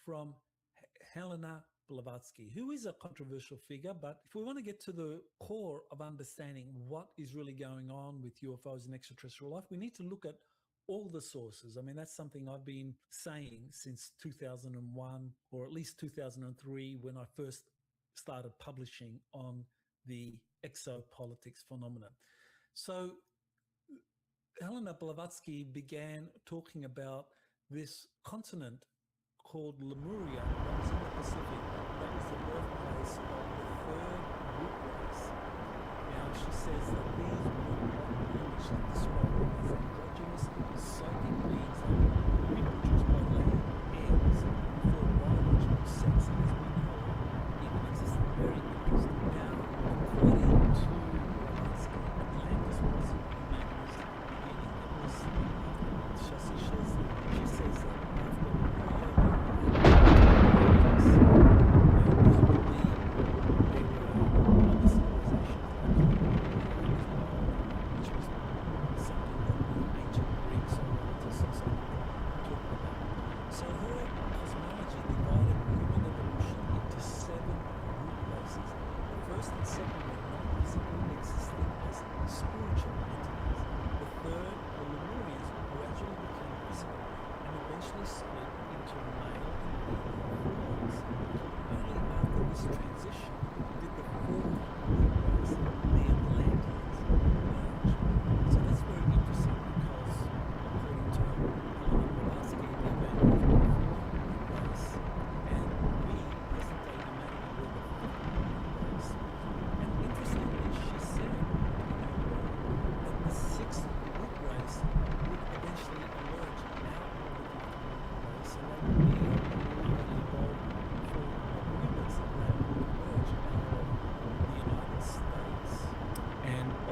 from Helena Blavatsky, who is a controversial figure. But if we want to get to the core of understanding what is really going on with UFOs and extraterrestrial life, we need to look at all the sources. I mean, that's something I've been saying since 2001, or at least 2003, when I first started publishing on the exopolitics phenomenon. So Helena Blavatsky began talking about this continent called Lemuria that was in the Pacific, that was the birthplace of the third root race. Now, she says that these were what she described as androgynous psychic beings that reproduce by laying eggs for biological sex, as we know even exists. Very interesting. Now, according to Blavatsky, Atlantis was humanity's beginning. It was, she says that after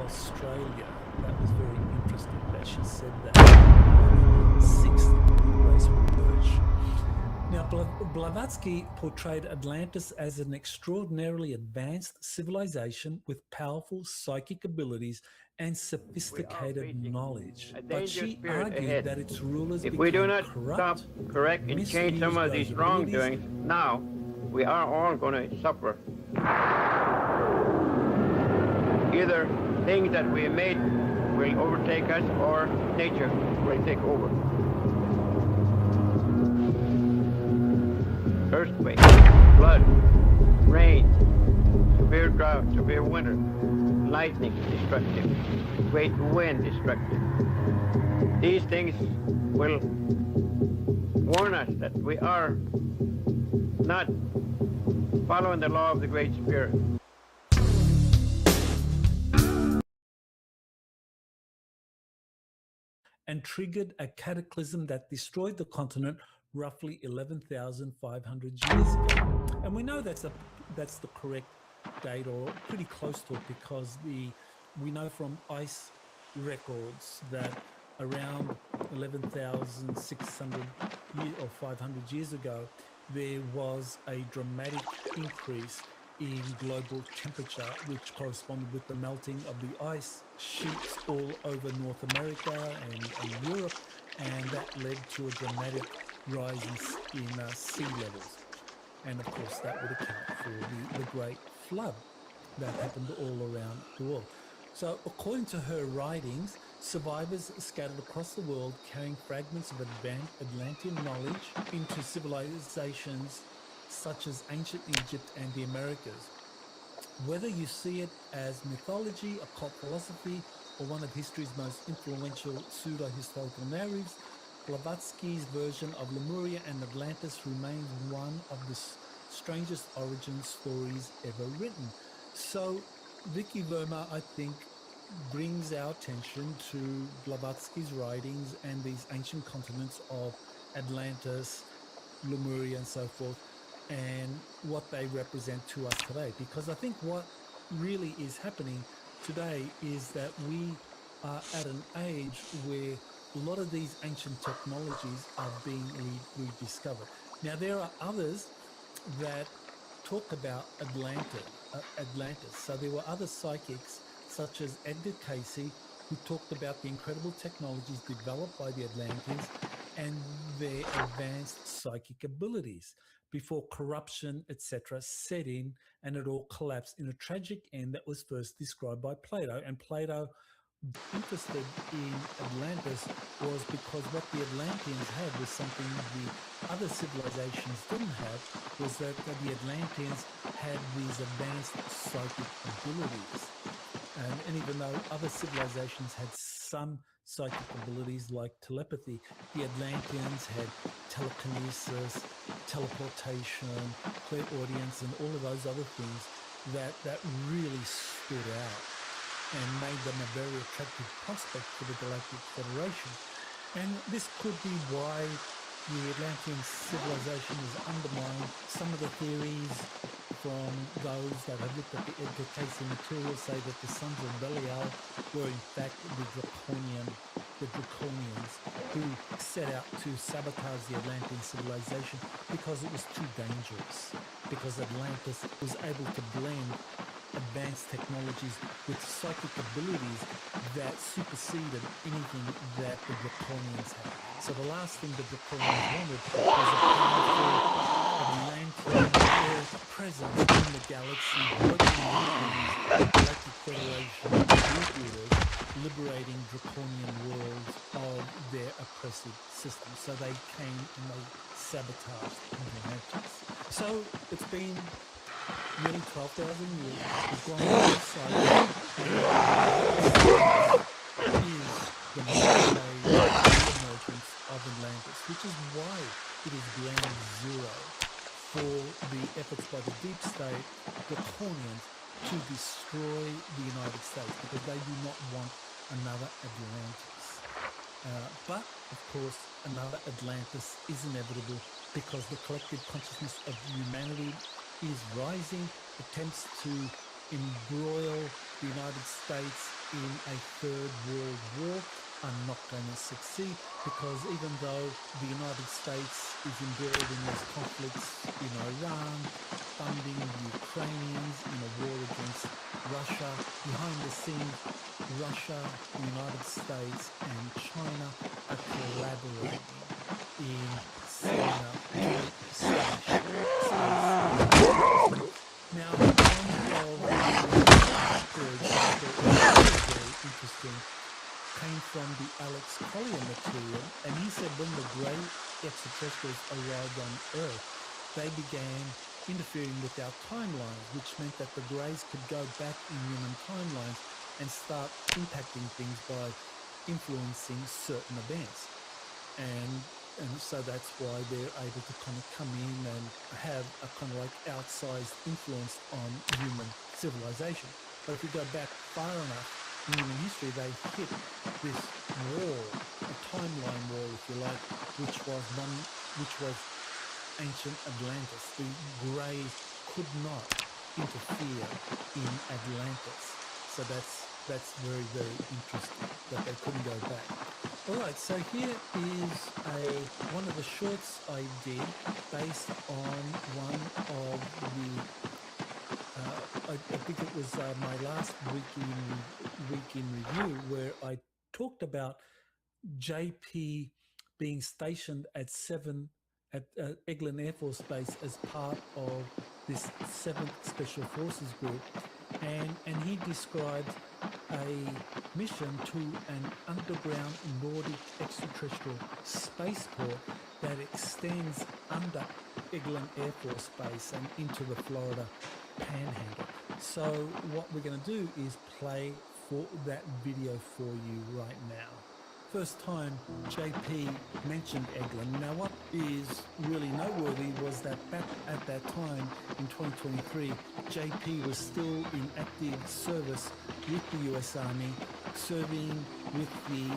Australia. That was very interesting that she said that. Sixth race will emerge. Now, Blavatsky portrayed Atlantis as an extraordinarily advanced civilization with powerful psychic abilities and sophisticated knowledge. But she argued that its rulers if we do not corrupt, stop, correct, and change some of these wrongdoings, now we are all going to suffer. Either things that we made will overtake us, or nature will take over. Earthquake, flood, rain, severe drought, severe winter, lightning destructive, great wind destructive. These things will warn us that we are not following the law of the Great Spirit. And triggered a cataclysm that destroyed the continent roughly 11,500 years ago. And we know that's the correct date, or pretty close to it, because we know from ice records that around 11,600 or 500 years ago, there was a dramatic increase in global temperature, which corresponded with the melting of the ice sheets all over North America and Europe, and that led to a dramatic rise in sea levels. And of course, that would account for the Great Flood that happened all around the world. So according to her writings, survivors scattered across the world carrying fragments of Atlantean knowledge into civilizations such as ancient Egypt and the Americas. Whether you see it as mythology, occult philosophy, or one of history's most influential pseudo-historical narratives, Blavatsky's version of Lemuria and Atlantis remains one of the strangest origin stories ever written. So Vicky Verma, I think, brings our attention to Blavatsky's writings and these ancient continents of Atlantis, Lemuria, and so forth, and what they represent to us today. Because I think what really is happening today is that we are at an age where a lot of these ancient technologies are being rediscovered. Now, there are others that talk about Atlantis. So there were other psychics, such as Edgar Casey, who talked about the incredible technologies developed by the Atlanteans and their advanced psychic abilities before corruption, etc., set in and it all collapsed in a tragic end that was first described by Plato. And Plato interested in Atlantis was because what the Atlanteans had was something the other civilizations didn't have, was that the Atlanteans had these advanced psychic abilities. And even though other civilizations had some psychic abilities like telepathy, the Atlanteans had telekinesis, teleportation, clairaudience, and all of those other things that really stood out and made them a very attractive prospect for the Galactic Federation. And this could be why the Atlantean civilization is undermined. Some of the theories from those that have looked at the Edgar Cayce material say that the sons of Belial were in fact the Draconians who set out to sabotage the Atlantean civilization because it was too dangerous, because Atlantis was able to blend advanced technologies with psychic abilities that superseded anything that the Draconians had. So the last thing the Draconians wanted was a powerful Atlantean presence in the galaxy, working with the Galactic Federation group leaders, liberating Draconian worlds of their oppressive system. So they came and they sabotaged Atlantis. So it's been nearly 12,000 years. We've gone outside is the modern day emergence of Atlantis, which is why it is ground zero for the efforts by the deep state Draconians to destroy the United States, because they do not want another Atlantis. But, of course, another Atlantis is inevitable because the collective consciousness of humanity is rising. Attempts to embroil the United States in a third world war are not going to succeed, because even though the United States is embroiled in these conflicts in Iran, funding the Ukrainians in a war against Russia, behind the scenes, Russia, the United States and China are collaborating in setting up joint space. Now, one of the very interesting came from the Alex Collier material, and he said when the grey extraterrestrials arrived on Earth, they began interfering with our timelines, which meant that the greys could go back in human timelines and start impacting things by influencing certain events. And so that's why they're able to kind of come in and have a kind of like outsized influence on human civilization. But if you go back far enough in human history, they hit this wall, a timeline wall, if you like, which was ancient Atlantis. The Greys could not interfere in Atlantis. So that's very, very interesting that they couldn't go back. All right, so here is one of the shorts I did based on one of the, I think it was my last week in review, where I talked about JP being stationed at Eglin Air Force Base as part of this 7th Special Forces Group, and he described a mission to an underground Nordic extraterrestrial spaceport that extends under Eglin Air Force Base and into the Florida Panhandle. So what we're going to do is play for that video for you right now. First time JP mentioned Eglin. Now what is really noteworthy was that back at that time in 2023, JP was still in active service with the US Army, serving with the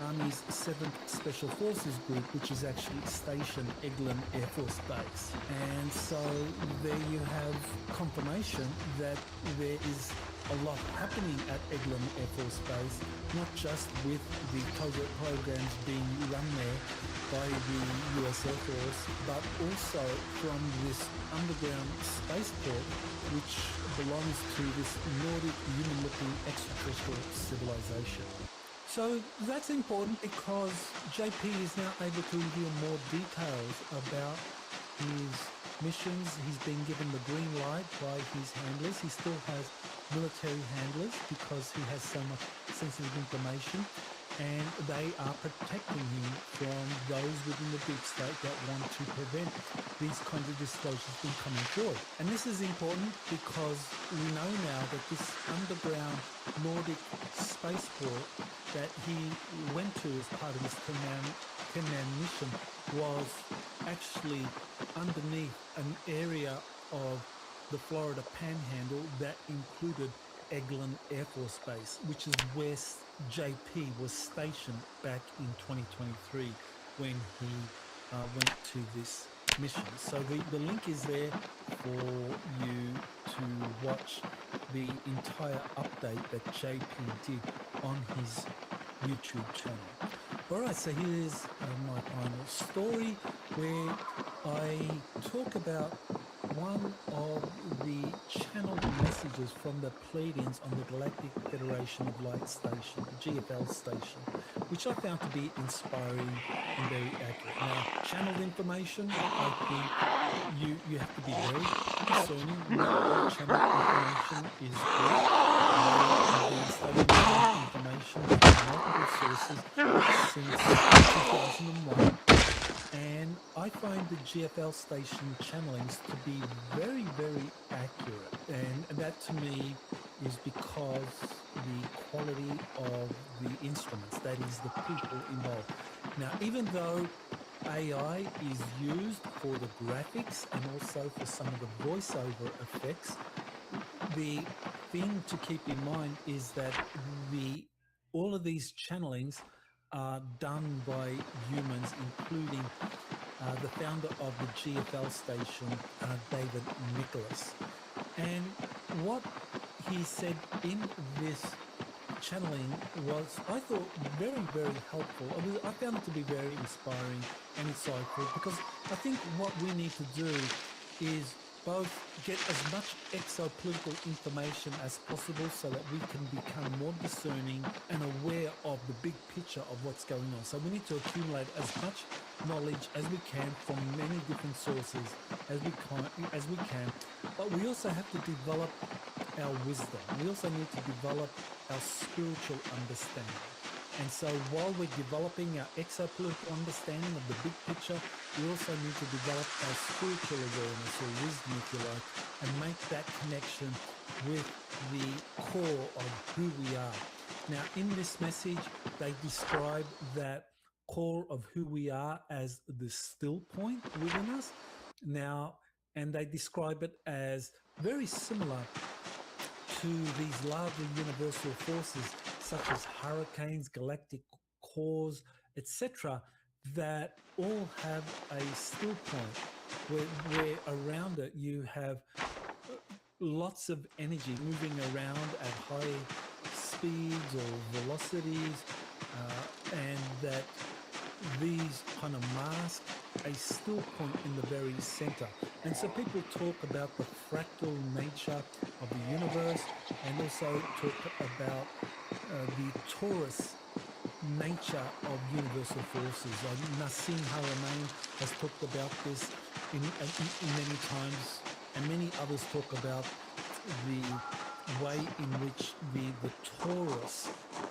Army's 7th Special Forces Group, which is actually stationed Eglin Air Force Base. And so there you have confirmation that there is a lot happening at Eglin Air Force Base, not just with the covert programs being run there by the US Air Force, but also from this underground spaceport, which belongs to this Nordic human-looking extraterrestrial civilization. So that's important because JP is now able to reveal more details about his missions. He's been given the green light by his handlers. He still has military handlers because he has so much sensitive information, and they are protecting him from those within the deep state that want to prevent these kinds of disclosures from coming forward. And this is important because we know now that this underground Nordic spaceport that he went to as part of his 10-man mission was actually underneath an area of the Florida Panhandle that included Eglin Air Force Base, which is where JP was stationed back in 2023 when he went to this mission. So the link is there for you to watch the entire update that JP did on his YouTube channel. All right, so here's my final story where I talk about one of the channeled messages from the Pleiadians on the Galactic Federation of Light Station, the GFL station, which I found to be inspiring and very accurate. Now, channeled information, I think you have to be very discerning. Not all channeled information is good. I've been studying channeled information from multiple sources since 2001. And I find the GFL station channelings to be very, very accurate. And that to me is because the quality of the instruments, that is the people involved. Now, even though AI is used for the graphics and also for some of the voiceover effects, the thing to keep in mind is that all of these channelings are done by humans, including the founder of the GFL station, David Nicholas. And what he said in this channeling was, I thought, very, very helpful. I found it to be very inspiring and insightful because I think what we need to do is both get as much exopolitical information as possible so that we can become more discerning and aware of the big picture of what's going on. So we need to accumulate as much knowledge as we can from many different sources as we can. But we also have to develop our wisdom. We also need to develop our spiritual understanding. And so while we're developing our exopolitical understanding of the big picture, we also need to develop our spiritual awareness, or wisdom if you like, and make that connection with the core of who we are. Now, in this message, they describe that core of who we are as the still point within us. Now, and they describe it as very similar to these larger universal forces such as hurricanes, galactic cores, etc., that all have a still point where around it you have lots of energy moving around at high speeds or velocities, and that these kind of mask a still point in the very center. And so people talk about the fractal nature of the universe and also talk about the torus nature of universal forces. Nassim Haramein has talked about this in many times, and many others talk about the way in which the torus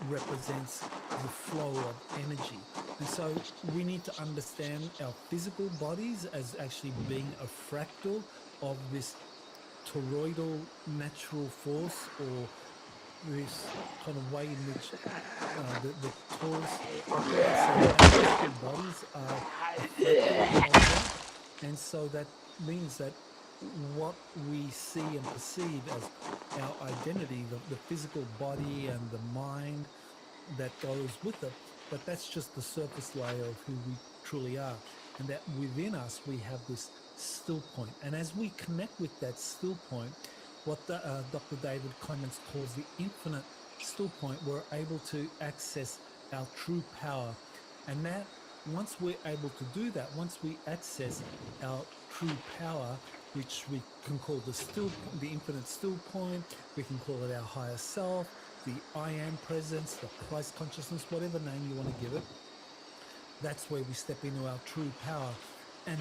represents the flow of energy. And so we need to understand our physical bodies as actually being a fractal of this toroidal natural force, or this kind of way in which the torus operates. So our physical bodies are a fractal of that. And so that means that what we see and perceive as our identity, the physical body and the mind that goes with it, but that's just the surface layer of who we truly are. And that within us, we have this still point. And as we connect with that still point, what Dr. David Clements calls the infinite still point, we're able to access our true power. And that once we're able to do that, once we access our true power, which we can call the infinite still point, we can call it our higher self, the I am presence, the Christ consciousness, whatever name you want to give it. That's where we step into our true power. And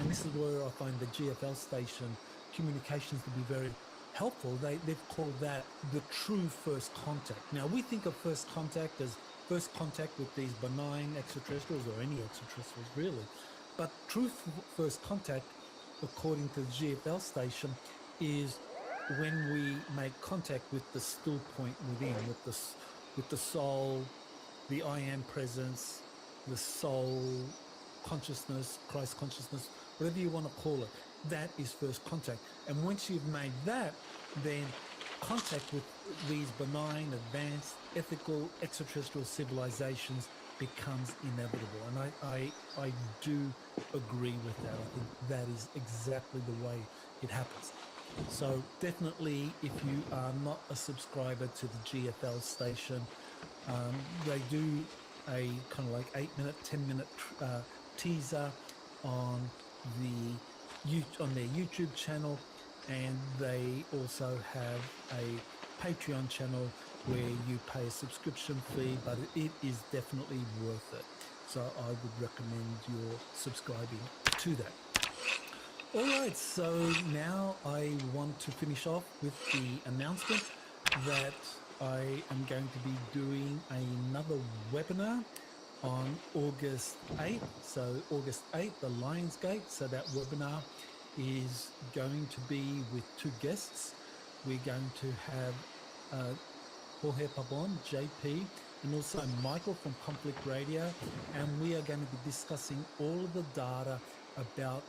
this is where I find the GFL station communications to be very helpful. They've called that the true first contact. Now, we think of first contact as first contact with these benign extraterrestrials or any extraterrestrials, really. But true first contact, according to the GFL station, is when we make contact with the still point within, with the soul, the I am presence, the soul consciousness, Christ consciousness, whatever you want to call it. That is first contact. And once you've made that, then contact with these benign, advanced, ethical, extraterrestrial civilizations becomes inevitable. And I do agree with that. I think that is exactly the way it happens. So definitely, if you are not a subscriber to the GFL station, they do a kind of like 8-minute, 10-minute teaser on their YouTube channel, and they also have a Patreon channel where you pay a subscription fee, but it is definitely worth it. So I would recommend your subscribing to that. All right, so now I want to finish off with the announcement that I am going to be doing another webinar on August 8th. So August 8th, the Lionsgate. So that webinar is going to be with two guests. We're going to have Jorge Pabon, JP, and also Michael from Conflict Radio. And we are going to be discussing all of the data about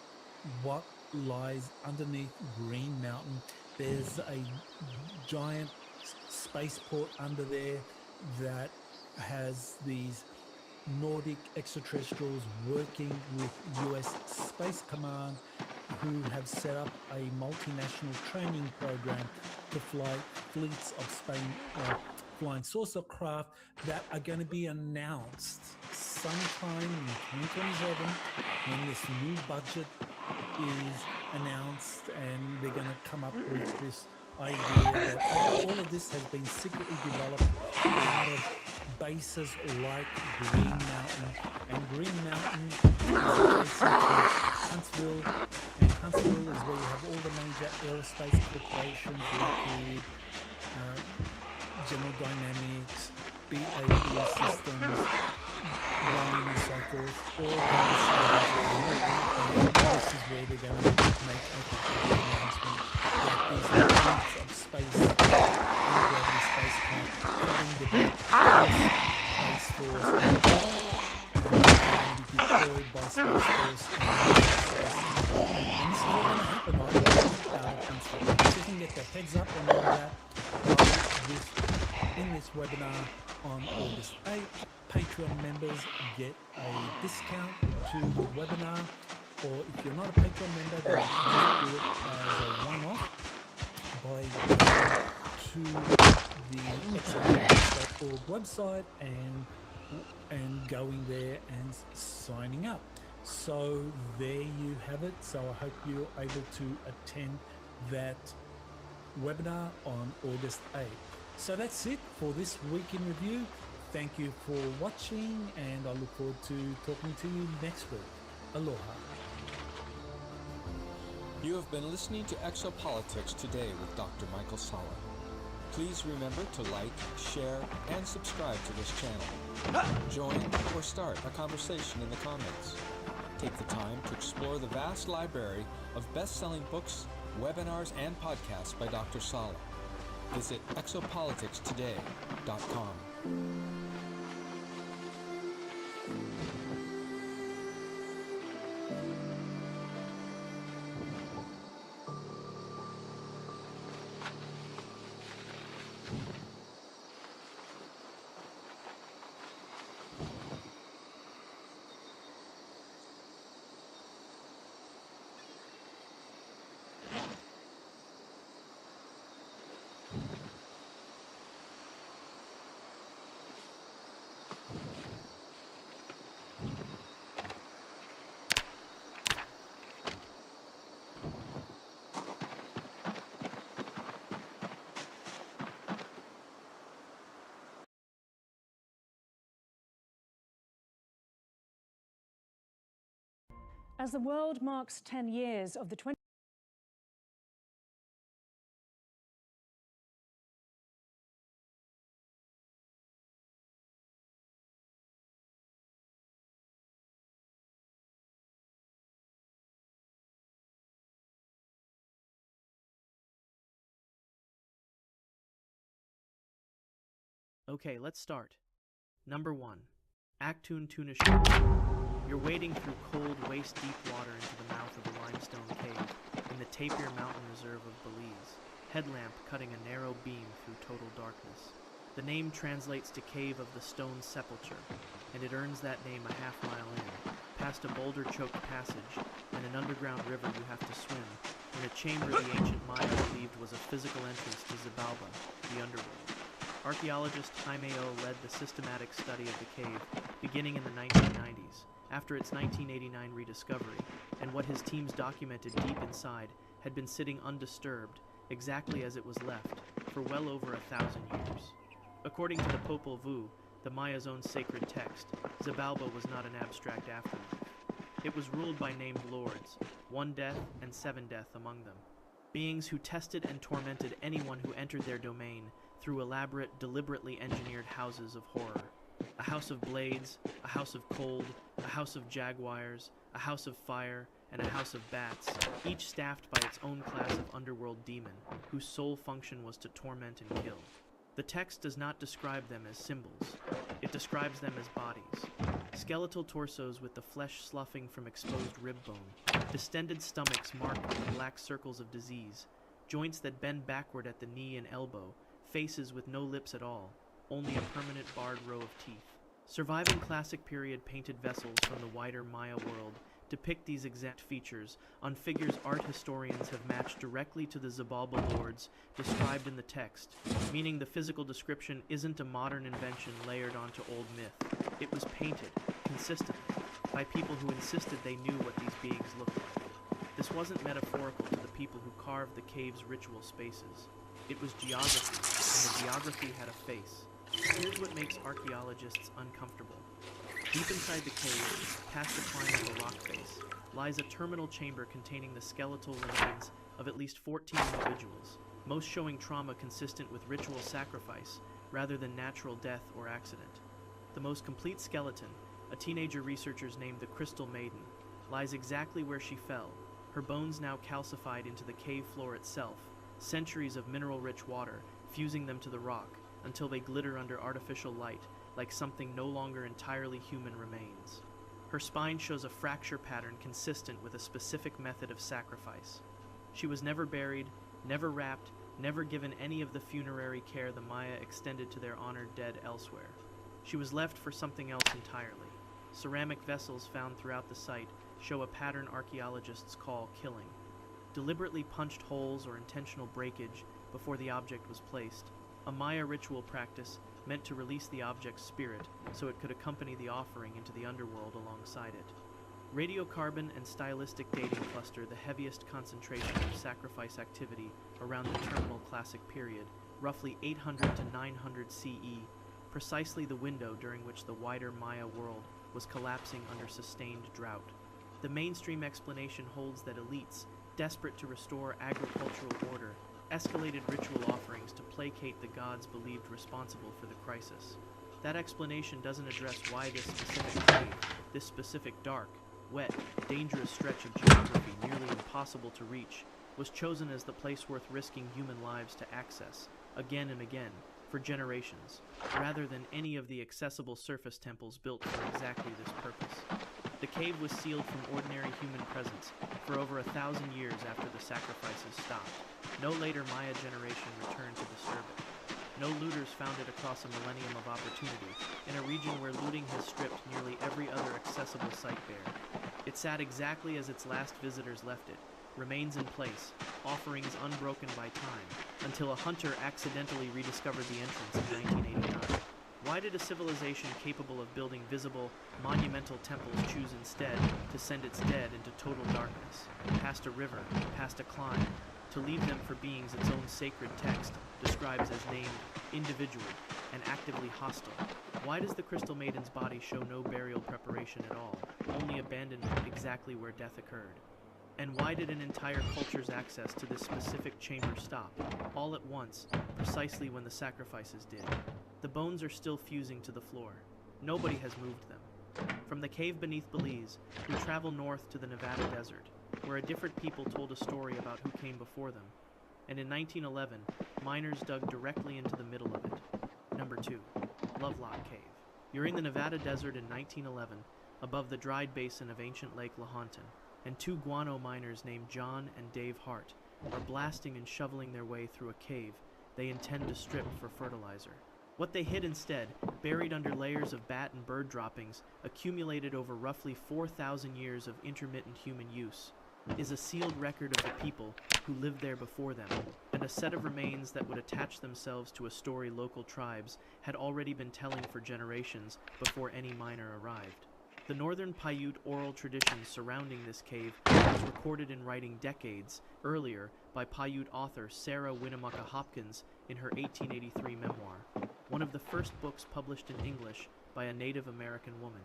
what lies underneath Green Mountain. There's a giant spaceport under there that has these Nordic extraterrestrials working with US Space Command, who have set up a multinational training program to fly fleets of flying saucer craft that are going to be announced sometime in 2027 when this new budget is announced, and they're going to come up with this idea that all of this has been secretly developed out of bases like Green Mountain, and Green Mountain is adjacent to Huntsville, and Huntsville is where you have all the major aerospace corporations, Lockheed, General Dynamics, BAE Systems, Boeing and so forth, all those this is where they're going to make a announcement that these fleets of space, gravity spacecraft having developed Space Force and be deployed by Space Force and this is all going to happen right now. So you can get the heads up on all that in this webinar on August 8th. Patreon members get a discount to the webinar, or if you're not a Patreon member, then you can do it as a one-off by going to the extraterrestrials.org website and going there and signing up. So there you have it. So I hope you're able to attend that webinar on August 8th. So that's it for this week in review. Thank you for watching, and I look forward to talking to you next week. Aloha. You have been listening to Exopolitics Today with Dr. Michael Salla. Please remember to like, share, and subscribe to this channel. Join or start a conversation in the comments. Take the time to explore the vast library of best-selling books, webinars, and podcasts by Dr. Salla. Visit exopoliticstoday.com. As the world marks 10 years of the 20 Okay, let's start. Number 1. Actun Tuna Ship. You're wading through cold, waist-deep water into the mouth of a limestone cave in the Tapir Mountain Reserve of Belize, headlamp cutting a narrow beam through total darkness. The name translates to Cave of the Stone Sepulchre, and it earns that name a half-mile in, past a boulder-choked passage and an underground river you have to swim, in a chamber the ancient Maya believed was a physical entrance to Xibalba, the underworld. Archaeologist Jaime O led the systematic study of the cave, beginning in the 1990s, after its 1989 rediscovery, and what his teams documented deep inside had been sitting undisturbed, exactly as it was left, for well over 1,000 years. According to the Popol Vuh, the Maya's own sacred text, Xibalba was not an abstract afterlife. It was ruled by named lords, 1 death and 7 death among them, beings who tested and tormented anyone who entered their domain through elaborate, deliberately engineered houses of horror. A house of blades, a house of cold, a house of jaguars, a house of fire, and a house of bats, each staffed by its own class of underworld demon, whose sole function was to torment and kill. The text does not describe them as symbols. It describes them as bodies. Skeletal torsos with the flesh sloughing from exposed rib bone, distended stomachs marked with black circles of disease, joints that bend backward at the knee and elbow, faces with no lips at all, only a permanent barred row of teeth. Surviving classic period painted vessels from the wider Maya world depict these exact features on figures art historians have matched directly to the Xibalba lords described in the text, meaning the physical description isn't a modern invention layered onto old myth. It was painted, consistently, by people who insisted they knew what these beings looked like. This wasn't metaphorical to the people who carved the cave's ritual spaces. It was geography, and the geography had a face. Here's what makes archaeologists uncomfortable. Deep inside the cave, past the climb of a rock face, lies a terminal chamber containing the skeletal remains of at least 14 individuals, most showing trauma consistent with ritual sacrifice rather than natural death or accident. The most complete skeleton, a teenager researchers named the Crystal Maiden, lies exactly where she fell, her bones now calcified into the cave floor itself, centuries of mineral-rich water fusing them to the rock until they glitter under artificial light like something no longer entirely human remains. Her spine shows a fracture pattern consistent with a specific method of sacrifice. She was never buried, never wrapped, never given any of the funerary care the Maya extended to their honored dead elsewhere. She was left for something else entirely. Ceramic vessels found throughout the site show a pattern archaeologists call killing. Deliberately punched holes or intentional breakage before the object was placed, a Maya ritual practice meant to release the object's spirit so it could accompany the offering into the underworld alongside it. Radiocarbon and stylistic dating cluster the heaviest concentration of sacrifice activity around the terminal classic period, roughly 800 to 900 CE, precisely the window during which the wider Maya world was collapsing under sustained drought. The mainstream explanation holds that elites, desperate to restore agricultural order, escalated ritual offerings to placate the gods believed responsible for the crisis. That explanation doesn't address why this specific cave, this specific dark, wet, dangerous stretch of geography nearly impossible to reach, was chosen as the place worth risking human lives to access, again and again, for generations, rather than any of the accessible surface temples built for exactly this purpose. The cave was sealed from ordinary human presence for over 1,000 years after the sacrifices stopped. No later Maya generation returned to disturb it. No looters found it across a millennium of opportunity, in a region where looting has stripped nearly every other accessible site bare. It sat exactly as its last visitors left it, remains in place, offerings unbroken by time, until a hunter accidentally rediscovered the entrance in 1989. Why did a civilization capable of building visible, monumental temples choose instead to send its dead into total darkness, past a river, past a climb, to leave them for beings its own sacred text describes as named, individual, and actively hostile? Why does the Crystal Maiden's body show no burial preparation at all, only abandonment exactly where death occurred? And why did an entire culture's access to this specific chamber stop, all at once, precisely when the sacrifices did? The bones are still fusing to the floor. Nobody has moved them. From the cave beneath Belize, we travel north to the Nevada desert, where a different people told a story about who came before them. And in 1911, miners dug directly into the middle of it. Number 2. Lovelock Cave. You're in the Nevada desert in 1911, above the dried basin of ancient Lake Lahontan, and two guano miners named John and Dave Hart are blasting and shoveling their way through a cave they intend to strip for fertilizer. What they hid instead, buried under layers of bat and bird droppings, accumulated over roughly 4,000 years of intermittent human use, is a sealed record of the people who lived there before them, and a set of remains that would attach themselves to a story local tribes had already been telling for generations before any miner arrived. The Northern Paiute oral tradition surrounding this cave was recorded in writing decades earlier by Paiute author Sarah Winnemucca Hopkins in her 1883 memoir, one of the first books published in English by a Native American woman.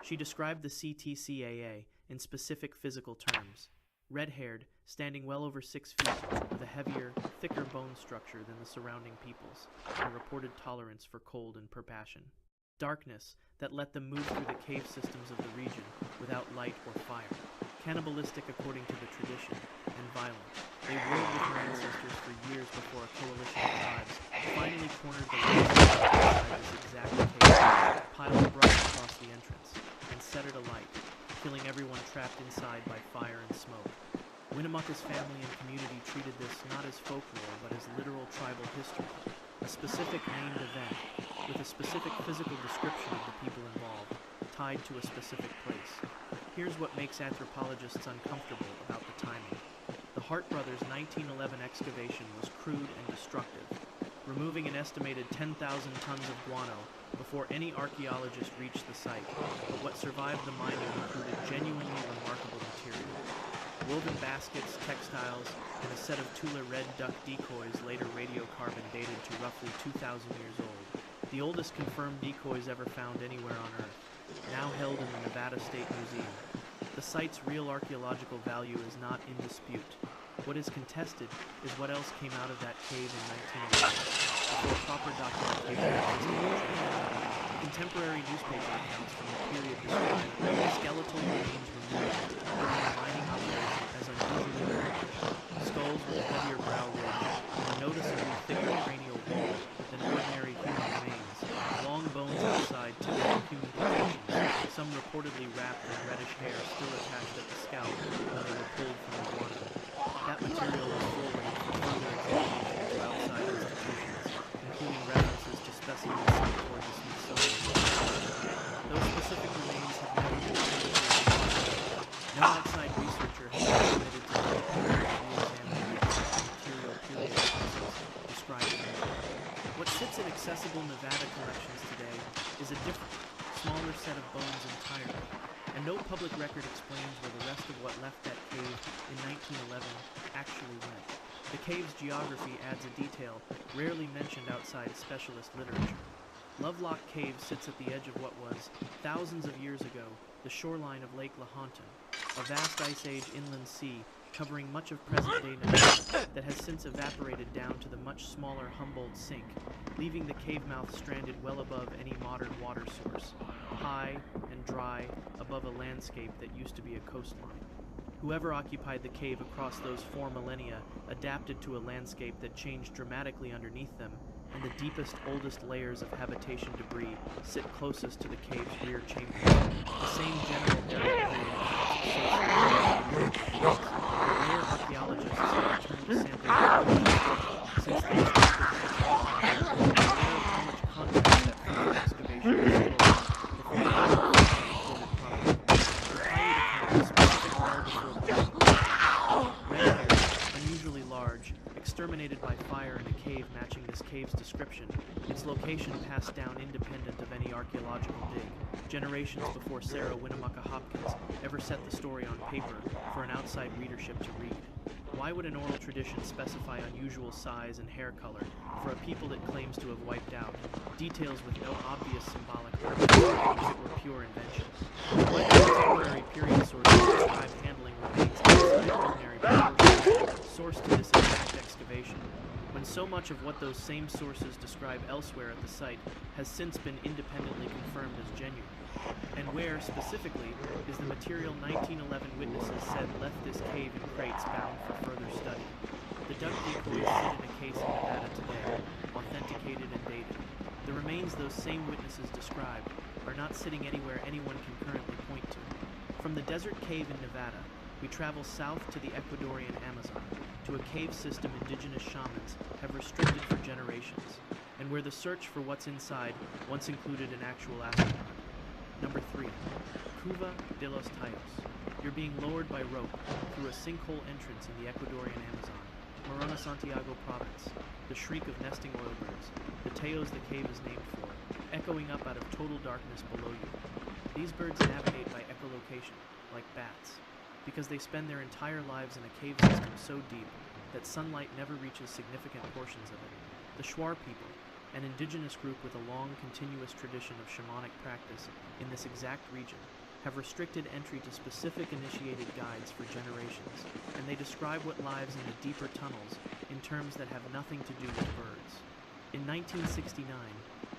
She described the CTCAA in specific physical terms: red-haired, standing well over 6 feet, with a heavier, thicker bone structure than the surrounding peoples, and reported tolerance for cold and perpassion. Darkness that let them move through the cave systems of the region without light or fire. Cannibalistic according to the tradition, and violent. They ruled with their ancestors for years before a coalition of tribes finally cornered the landscape outside this exact cave, piled brush across the entrance, and set it alight, killing everyone trapped inside by fire and smoke. Winnemucca's family and community treated this not as folklore, but as literal tribal history, a specific named event, with a specific physical description of the people involved, tied to a specific place. Here's what makes anthropologists uncomfortable about the timing. The Hart brothers' 1911 excavation was crude and destructive, removing an estimated 10,000 tons of guano before any archaeologist reached the site, but what survived the mining included genuinely remarkable material. Woven baskets, textiles, and a set of Tula red duck decoys later radiocarbon dated to roughly 2,000 years old. The oldest confirmed decoys ever found anywhere on Earth, now held in the Nevada State Museum. The site's real archaeological value is not in dispute. What is contested is what else came out of that cave in 1911, before proper documentation existed. Contemporary newspaper accounts from the period describe skeletal remains removed during the mining operation as unusually large, skulls with a heavier brow ridge, and a noticeably thicker cranial wall than ordinary human remains, long bones outside typical human proportions, some reportedly wrapped in reddish hair still attached at the scalp when they were pulled from the guano. That material is forwarded for further examination to outside institutions, including references to specimens sent toward the Smithsonian. Those specific remains have never been studied. No outside researcher has been permitted to re-examine the exact material period process described in the book. What sits in accessible Nevada collections today is a different, smaller set of bones entirely, and no public record explains where the rest of what left that cave in 1911 actually went. The cave's geography adds a detail rarely mentioned outside specialist literature. Lovelock Cave sits at the edge of what was, thousands of years ago, the shoreline of Lake Lahontan, a vast Ice Age inland sea covering much of present-day Nevada that has since evaporated down to the much smaller Humboldt Sink, leaving the cave mouth stranded well above any modern water source, high and dry above a landscape that used to be a coastline. Whoever occupied the cave across those 4 millennia adapted to a landscape that changed dramatically underneath them, and the deepest, oldest layers of habitation debris sit closest to the cave's rear chamber. The same general area where archaeologists have returned to sample since they how much context that further excavation was full before the recorded property. The Paiute account specific well before the red-haired, unusually large, exterminated by fire in a cave matching this cave's description, its location passed down independent of any archaeological dig, generations before Sarah Winnemucca Hopkins ever set the story on paper for an outside readership to read. Why would an oral tradition specify unusual size and hair color for a people it claims to have wiped out, details with no obvious symbolic purpose as if it were pure invention? Why do contemporary period sources describe handling remains outside ordinary proportions sourced to this exact excavation, when so much of what those same sources describe elsewhere at the site has since been independently confirmed as genuine? And where, specifically, is the material 1911 witnesses said left this cave in crates bound for further study? The duck decoys sit in a case in Nevada today, authenticated and dated. The remains those same witnesses described are not sitting anywhere anyone can currently point to. From the desert cave in Nevada, we travel south to the Ecuadorian Amazon, to a cave system indigenous shamans have restricted for generations, and where the search for what's inside once included an actual astronaut. Number 3. Cuva de los Tallos. You're being lowered by rope through a sinkhole entrance in the Ecuadorian Amazon, Morona Santiago province, the shriek of nesting oilbirds, the Tallos the cave is named for, echoing up out of total darkness below you. These birds navigate by echolocation, like bats, because they spend their entire lives in a cave system so deep that sunlight never reaches significant portions of it. The Shuar people, an indigenous group with a long, continuous tradition of shamanic practice in this exact region, have restricted entry to specific initiated guides for generations, and they describe what lives in the deeper tunnels in terms that have nothing to do with birds. In 1969,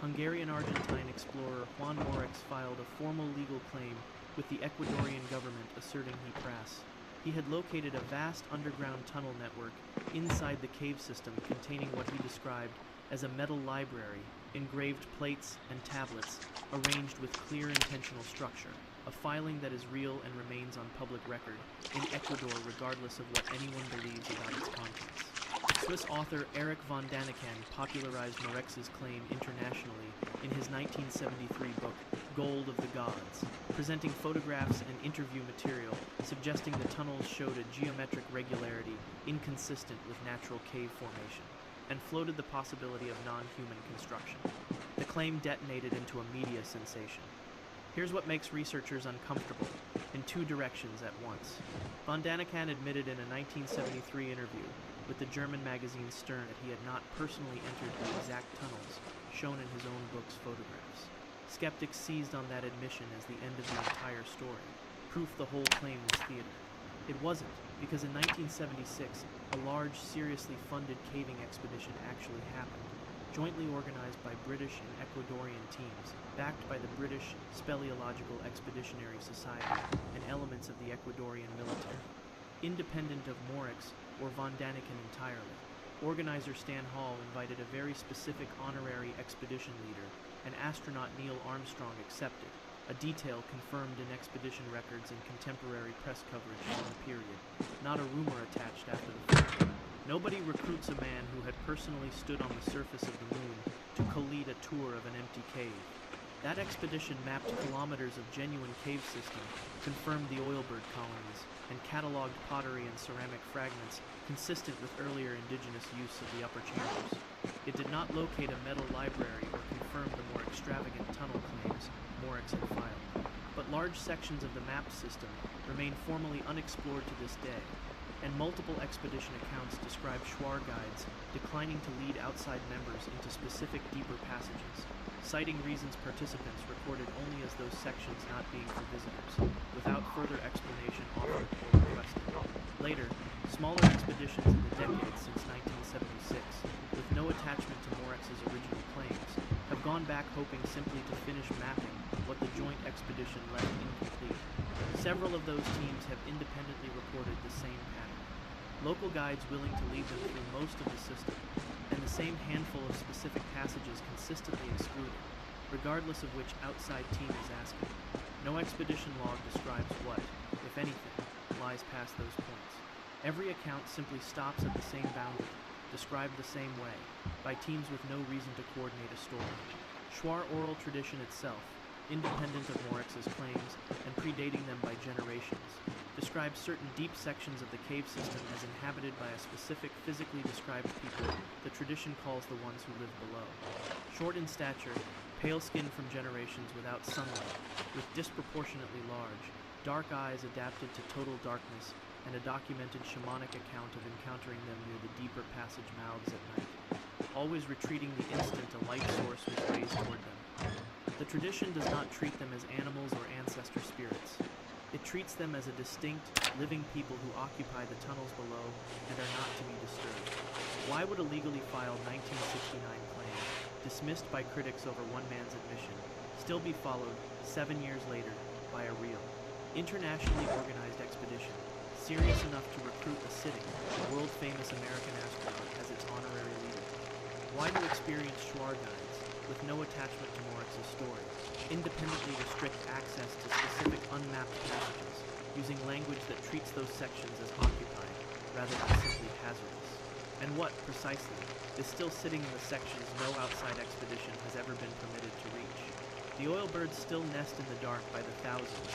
Hungarian-Argentine explorer Juan Morex filed a formal legal claim with the Ecuadorian government asserting he pras. He had located a vast underground tunnel network inside the cave system containing what he described as a metal library, engraved plates and tablets, arranged with clear intentional structure, a filing that is real and remains on public record in Ecuador regardless of what anyone believes about its contents. Swiss author Erich von Daniken popularized Morex's claim internationally in his 1973 book, Gold of the Gods, presenting photographs and interview material suggesting the tunnels showed a geometric regularity inconsistent with natural cave formation, and floated the possibility of non-human construction. The claim detonated into a media sensation. Here's what makes researchers uncomfortable, in two directions at once. Von Daniken admitted in a 1973 interview with the German magazine Stern that he had not personally entered the exact tunnels shown in his own book's photographs. Skeptics seized on that admission as the end of the entire story, proof the whole claim was theater. It wasn't, because in 1976, a large, seriously funded caving expedition actually happened, jointly organized by British and Ecuadorian teams, backed by the British Speleological Expeditionary Society and elements of the Ecuadorian military. Independent of Morex or von Daniken entirely, organizer Stan Hall invited a very specific honorary expedition leader, and astronaut Neil Armstrong accepted, a detail confirmed in expedition records and contemporary press coverage from the period, not a rumor attached after the fact. Nobody recruits a man who had personally stood on the surface of the moon to co-lead a tour of an empty cave. That expedition mapped kilometers of genuine cave system, confirmed the oilbird colonies, and cataloged pottery and ceramic fragments consistent with earlier indigenous use of the upper chambers. It did not locate a metal library or confirm the more extravagant tunnel claims Morex had filed. But large sections of the mapped system remain formally unexplored to this day, and multiple expedition accounts describe Shuar guides declining to lead outside members into specific deeper passages, citing reasons participants recorded only as those sections not being for visitors, without further explanation offered or requested. Later, smaller expeditions in the decades since 1976, with no attachment to Morex's original claims, have gone back hoping simply to finish mapping what the joint expedition left incomplete. Several of those teams have independently reported the same pattern. Local guides willing to lead them through most of the system, and the same handful of specific passages consistently excluded, regardless of which outside team is asking. No expedition log describes what, if anything, lies past those points. Every account simply stops at the same boundary, described the same way, by teams with no reason to coordinate a story. Shuar oral tradition itself, independent of Morex's claims and predating them by generations, describes certain deep sections of the cave system as inhabited by a specific physically described people the tradition calls the ones who live below. Short in stature, pale-skinned from generations without sunlight, with disproportionately large, dark eyes adapted to total darkness, and a documented shamanic account of encountering them near the deeper passage mouths at night, always retreating the instant a light source was raised toward them. The tradition does not treat them as animals or ancestor spirits. It treats them as a distinct, living people who occupy the tunnels below and are not to be disturbed. Why would a legally filed 1969 claim, dismissed by critics over one man's admission, still be followed 7 years later by a real, internationally organized expedition, serious enough to recruit a sitting, world-famous American astronaut as its honorary leader? Why do experienced Schwar guides, with no attachment to Moritz's story, independently restrict access to specific unmapped passages, using language that treats those sections as occupied rather than simply hazardous? And what, precisely, is still sitting in the sections no outside expedition has ever been permitted to reach? The oilbirds still nest in the dark by the thousands,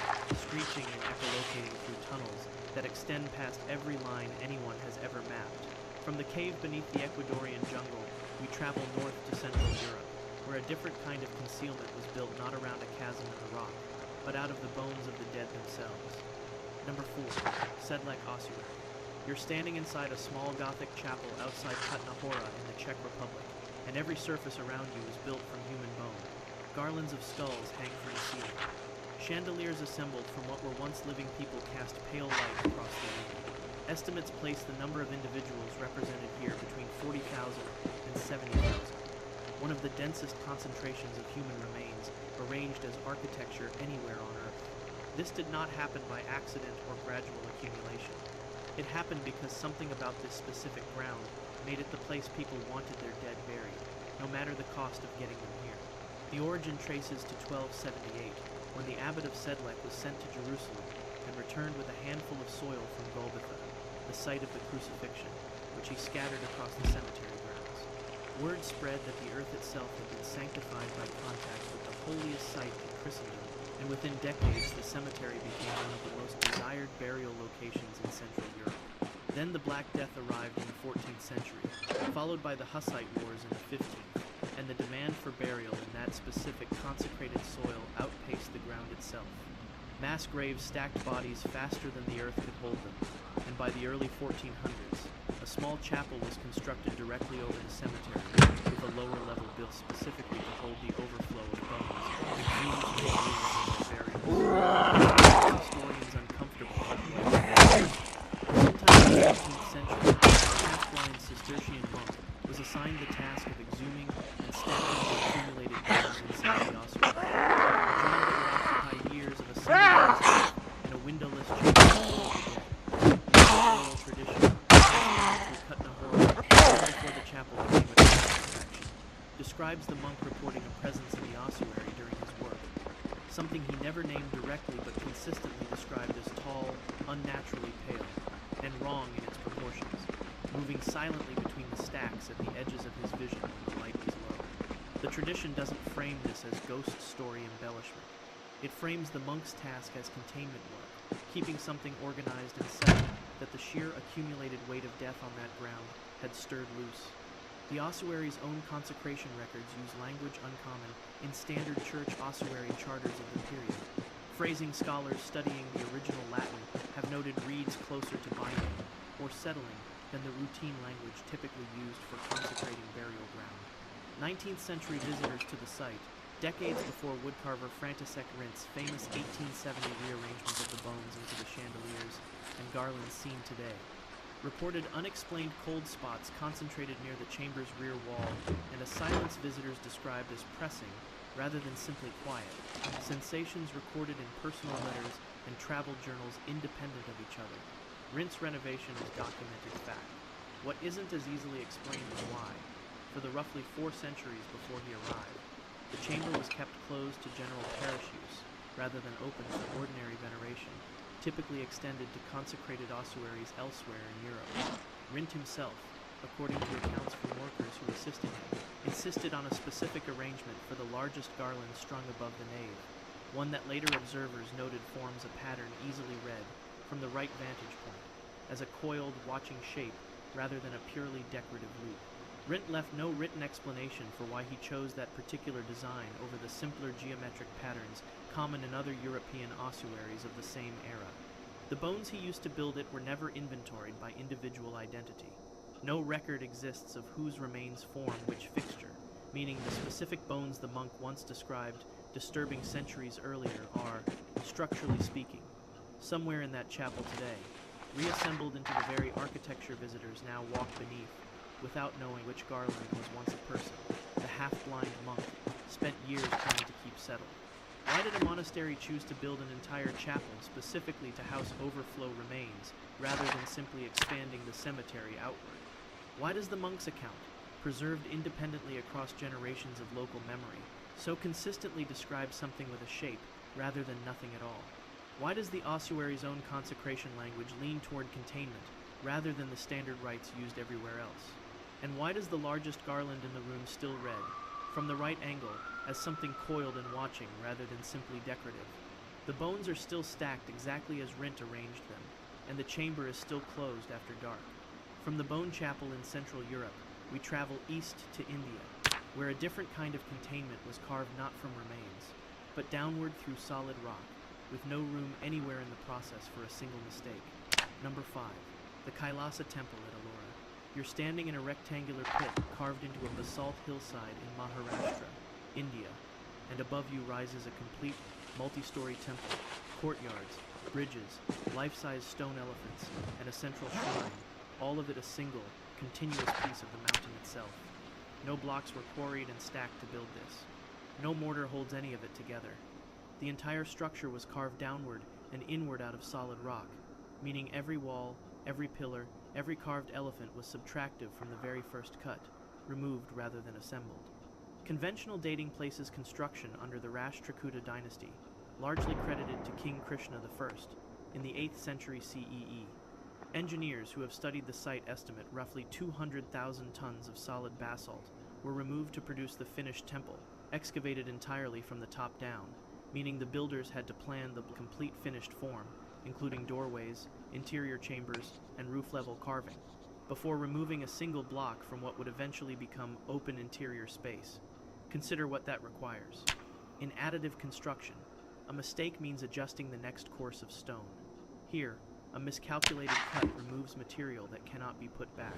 screeching and echolocating through tunnels that extend past every line anyone has ever mapped. From the cave beneath the Ecuadorian jungle, we travel north to Central Europe, where a different kind of concealment was built not around a chasm in the rock, but out of the bones of the dead themselves. Number 4. Sedlec Ossuary. You're standing inside a small Gothic chapel outside Kutna Hora in the Czech Republic, and every surface around you is built from human bone. Garlands of skulls hang from the ceiling. Chandeliers assembled from what were once living people cast pale light across the room. Estimates place the number of individuals represented here between 40,000 and 70,000. One of the densest concentrations of human remains arranged as architecture anywhere on Earth. This did not happen by accident or gradual accumulation. It happened because something about this specific ground made it the place people wanted their dead buried, no matter the cost of getting them here. The origin traces to 1278, when the abbot of Sedlec was sent to Jerusalem and returned with a handful of soil from Golgotha, the site of the crucifixion, which he scattered across the cemetery grounds. Word spread that the earth itself had been sanctified by contact with the holiest site in Christendom, and within decades the cemetery became one of the most desired burial locations in Central Europe. Then the Black Death arrived in the 14th century, followed by the Hussite Wars in the 15th, and the demand for burial in that specific consecrated soil outpaced the ground itself. Mass graves stacked bodies faster than the earth could hold them, and by the early 1400s, a small chapel was constructed directly over the cemetery, with a lower level built specifically to hold the overflow of bones exhumed from the ruins of their burials. Historians uncomfortable sometime in the 18th century, a half-blind Cistercian monk was assigned the task of exhuming and stacking the accumulated bones inside the ossuary, a job that would occupy years of a single man's life in a windowless chamber full of the dead. The oral tradition before the chapel became a tourist attraction, describes the monk reporting a presence in the ossuary during his work, something he never named directly but consistently described as tall, unnaturally pale, and wrong in its proportions, moving silently between the stacks at the edges of his vision when the light was low. The tradition doesn't frame this as ghost story embellishment. It frames the monk's task as containment work, keeping something organized and settled that the sheer accumulated weight of death on that ground had stirred loose. The ossuary's own consecration records use language uncommon in standard church ossuary charters of the period. Phrasing scholars studying the original Latin have noted reads closer to binding, or settling, than the routine language typically used for consecrating burial ground. 19th century visitors to the site, decades before woodcarver František Rint's famous 1870 rearrangement of the bones into the chandeliers and garlands seen today, reported unexplained cold spots concentrated near the chamber's rear wall and a silence visitors described as pressing rather than simply quiet, sensations recorded in personal letters and travel journals independent of each other. Rint's renovation is documented fact. What isn't as easily explained is why. For the roughly 4 centuries before he arrived, the chamber was kept closed to general parish use, rather than open for ordinary veneration, typically extended to consecrated ossuaries elsewhere in Europe. Rint himself, according to accounts from workers who assisted him, insisted on a specific arrangement for the largest garland strung above the nave, one that later observers noted forms a pattern easily read, from the right vantage point, as a coiled, watching shape rather than a purely decorative loop. Rint left no written explanation for why he chose that particular design over the simpler geometric patterns common in other European ossuaries of the same era. The bones he used to build it were never inventoried by individual identity. No record exists of whose remains form which fixture, meaning the specific bones the monk once described, disturbing centuries earlier, are, structurally speaking, somewhere in that chapel today, reassembled into the very architecture visitors now walk beneath, without knowing which garland was once a person. The half-blind monk spent years trying to keep settled. Why did a monastery choose to build an entire chapel specifically to house overflow remains, rather than simply expanding the cemetery outward? Why does the monk's account, preserved independently across generations of local memory, so consistently describe something with a shape, rather than nothing at all? Why does the ossuary's own consecration language lean toward containment, rather than the standard rites used everywhere else? And why does the largest garland in the room still read, from the right angle, as something coiled and watching rather than simply decorative? The bones are still stacked exactly as Rint arranged them, and the chamber is still closed after dark. From the bone chapel in Central Europe, we travel east to India, where a different kind of containment was carved not from remains, but downward through solid rock, with no room anywhere in the process for a single mistake. Number 5. The Kailasa Temple at Ellora. You're standing in a rectangular pit carved into a basalt hillside in Maharashtra, India, and above you rises a complete, multi-story temple, courtyards, bridges, life-size stone elephants, and a central shrine, all of it a single, continuous piece of the mountain itself. No blocks were quarried and stacked to build this. No mortar holds any of it together. The entire structure was carved downward and inward out of solid rock, meaning every wall, every pillar, every carved elephant was subtractive from the very first cut, removed rather than assembled. Conventional dating places construction under the Rashtrakuta dynasty, largely credited to King Krishna I, in the 8th century CEE. Engineers who have studied the site estimate roughly 200,000 tons of solid basalt were removed to produce the finished temple, excavated entirely from the top down, meaning the builders had to plan the complete finished form, including doorways, interior chambers, and roof-level carving, before removing a single block from what would eventually become open interior space. Consider what that requires. In additive construction, a mistake means adjusting the next course of stone. Here, a miscalculated cut removes material that cannot be put back.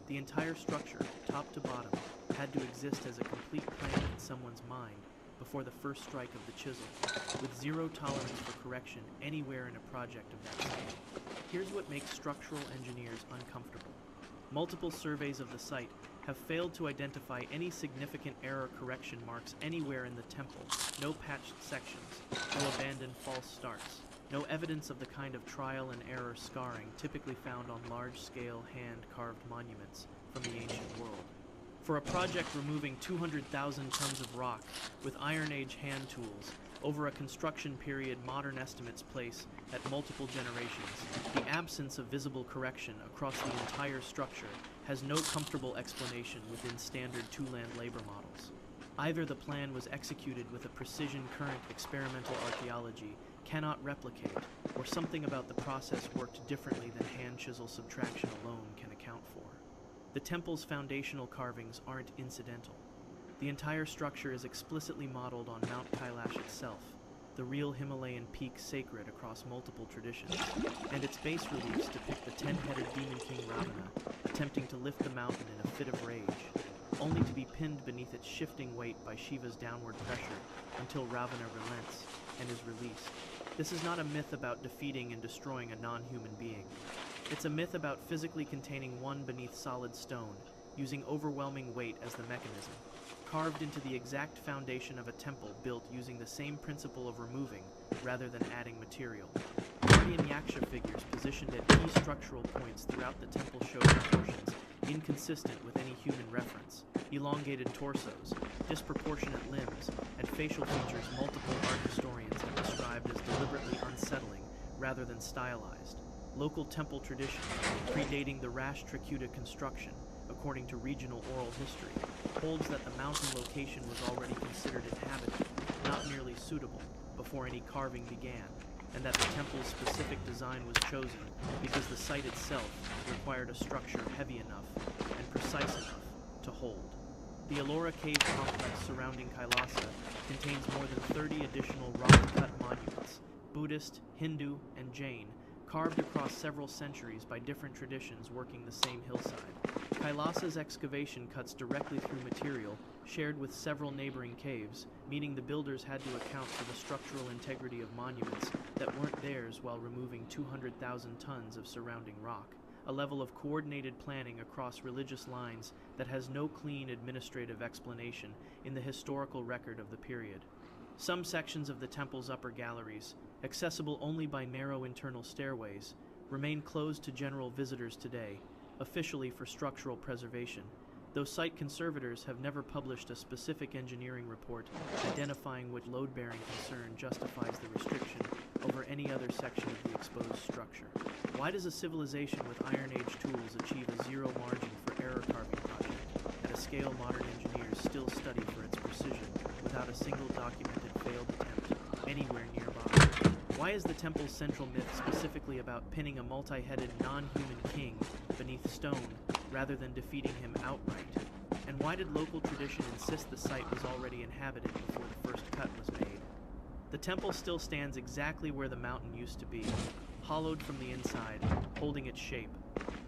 The entire structure, top to bottom, had to exist as a complete plan in someone's mind before the first strike of the chisel, with zero tolerance for correction anywhere in a project of that scale. Here's what makes structural engineers uncomfortable. Multiple surveys of the site have failed to identify any significant error correction marks anywhere in the temple, no patched sections, no abandoned false starts, no evidence of the kind of trial and error scarring typically found on large-scale hand-carved monuments from the ancient world. For a project removing 200,000 tons of rock with Iron Age hand tools over a construction period modern estimates place at multiple generations, the absence of visible correction across the entire structure has no comfortable explanation within standard two-land labor models. Either the plan was executed with a precision current experimental archaeology cannot replicate, or something about the process worked differently than hand chisel subtraction alone can account for. The temple's foundational carvings aren't incidental. The entire structure is explicitly modeled on Mount Kailash itself, the real Himalayan peak sacred across multiple traditions, and its bas reliefs depict the 10-headed demon king Ravana attempting to lift the mountain in a fit of rage, only to be pinned beneath its shifting weight by Shiva's downward pressure until Ravana relents and is released. This is not a myth about defeating and destroying a non-human being. It's a myth about physically containing one beneath solid stone, using overwhelming weight as the mechanism, carved into the exact foundation of a temple built using the same principle of removing rather than adding material. Guardian Yaksha figures positioned at key structural points throughout the temple show proportions inconsistent with any human reference, elongated torsos, disproportionate limbs, and facial features multiple art historians have described as deliberately unsettling rather than stylized. Local temple tradition, predating the Rashtrakuta construction, according to regional oral history, holds that the mountain location was already considered inhabited, not merely suitable, before any carving began, and that the temple's specific design was chosen because the site itself required a structure heavy enough and precise enough to hold. The Ellora cave complex surrounding Kailasa contains more than 30 additional rock-cut monuments, Buddhist, Hindu, and Jain, carved across several centuries by different traditions working the same hillside. Kailasa's excavation cuts directly through material shared with several neighboring caves, meaning the builders had to account for the structural integrity of monuments that weren't theirs while removing 200,000 tons of surrounding rock, a level of coordinated planning across religious lines that has no clean administrative explanation in the historical record of the period. Some sections of the temple's upper galleries, accessible only by narrow internal stairways, remain closed to general visitors today, officially for structural preservation, though site conservators have never published a specific engineering report identifying which load-bearing concern justifies the restriction over any other section of the exposed structure. Why does a civilization with Iron Age tools achieve a zero margin for error carving project at a scale modern engineers still study for its precision without a single documented failed attempt anywhere nearby? Why is the temple's central myth specifically about pinning a multi-headed non-human king beneath stone rather than defeating him outright? And why did local tradition insist the site was already inhabited before the first cut was made? The temple still stands exactly where the mountain used to be, hollowed from the inside, holding its shape.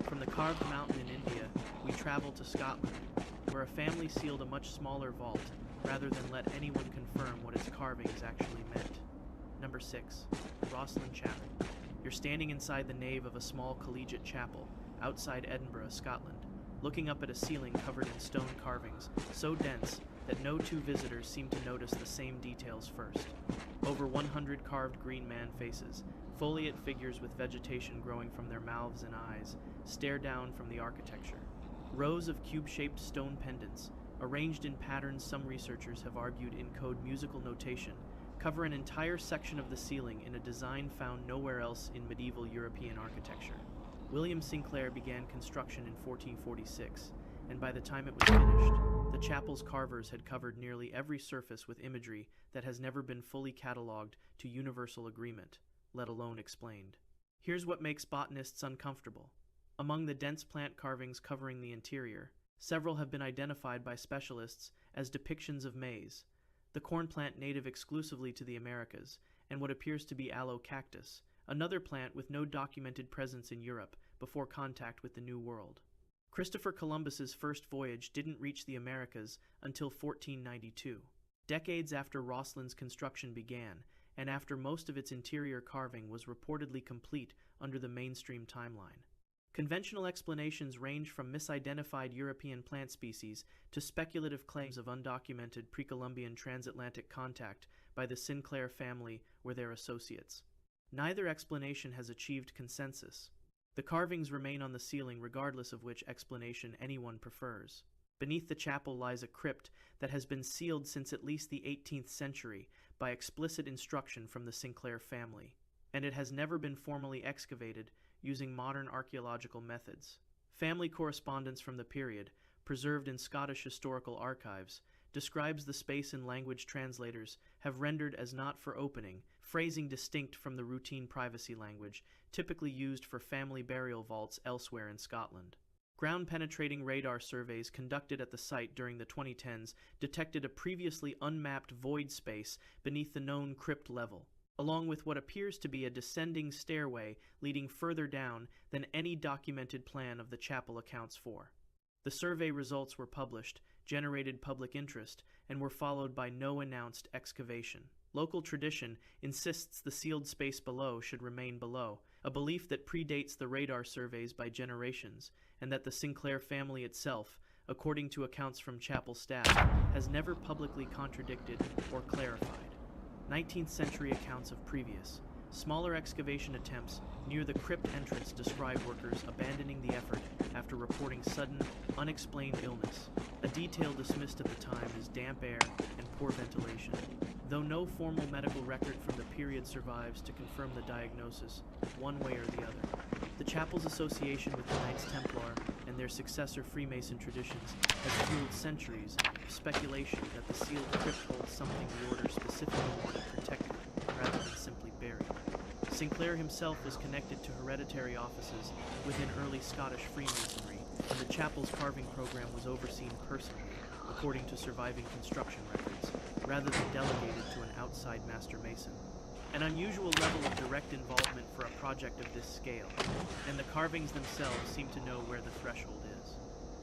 From the carved mountain in India, we travel to Scotland, where a family sealed a much smaller vault rather than let anyone confirm what its carvings actually meant. Number 6. Rosslyn Chapel. You're standing inside the nave of a small collegiate chapel outside Edinburgh, Scotland, looking up at a ceiling covered in stone carvings so dense that no two visitors seem to notice the same details first. Over 100 carved green man faces, foliate figures with vegetation growing from their mouths and eyes, stare down from the architecture. Rows of cube-shaped stone pendants, arranged in patterns some researchers have argued encode musical notation, cover an entire section of the ceiling in a design found nowhere else in medieval European architecture. William Sinclair began construction in 1446, and by the time it was finished, the chapel's carvers had covered nearly every surface with imagery that has never been fully catalogued to universal agreement, let alone explained. Here's what makes botanists uncomfortable. Among the dense plant carvings covering the interior, several have been identified by specialists as depictions of maize, the corn plant native exclusively to the Americas, and what appears to be aloe cactus, another plant with no documented presence in Europe before contact with the New World. Christopher Columbus's first voyage didn't reach the Americas until 1492, decades after Rosslyn's construction began, and after most of its interior carving was reportedly complete under the mainstream timeline. Conventional explanations range from misidentified European plant species to speculative claims of undocumented pre-Columbian transatlantic contact by the Sinclair family or their associates. Neither explanation has achieved consensus. The carvings remain on the ceiling regardless of which explanation anyone prefers. Beneath the chapel lies a crypt that has been sealed since at least the 18th century by explicit instruction from the Sinclair family, and it has never been formally excavated using modern archaeological methods. Family correspondence from the period, preserved in Scottish historical archives, describes the space and language translators have rendered as not for opening, phrasing distinct from the routine privacy language typically used for family burial vaults elsewhere in Scotland. Ground-penetrating radar surveys conducted at the site during the 2010s detected a previously unmapped void space beneath the known crypt level, along with what appears to be a descending stairway leading further down than any documented plan of the chapel accounts for. The survey results were published, generated public interest, and were followed by no announced excavation. Local tradition insists the sealed space below should remain below, a belief that predates the radar surveys by generations, and that the Sinclair family itself, according to accounts from chapel staff, has never publicly contradicted or clarified. 19th century accounts of previous, smaller excavation attempts near the crypt entrance describe workers abandoning the effort after reporting sudden, unexplained illness, a detail dismissed at the time as damp air and poor ventilation. Though no formal medical record from the period survives to confirm the diagnosis, one way or the other, the chapel's association with the Knights Templar and their successor Freemason traditions has fueled centuries of speculation that the sealed crypt holds something the order specifically wanted protected, rather than simply buried. Sinclair himself was connected to hereditary offices within early Scottish Freemasonry, and the chapel's carving program was overseen personally, according to surviving construction records, rather than delegated to an outside master mason. An unusual level of direct involvement for a project of this scale, and the carvings themselves seem to know where the threshold is.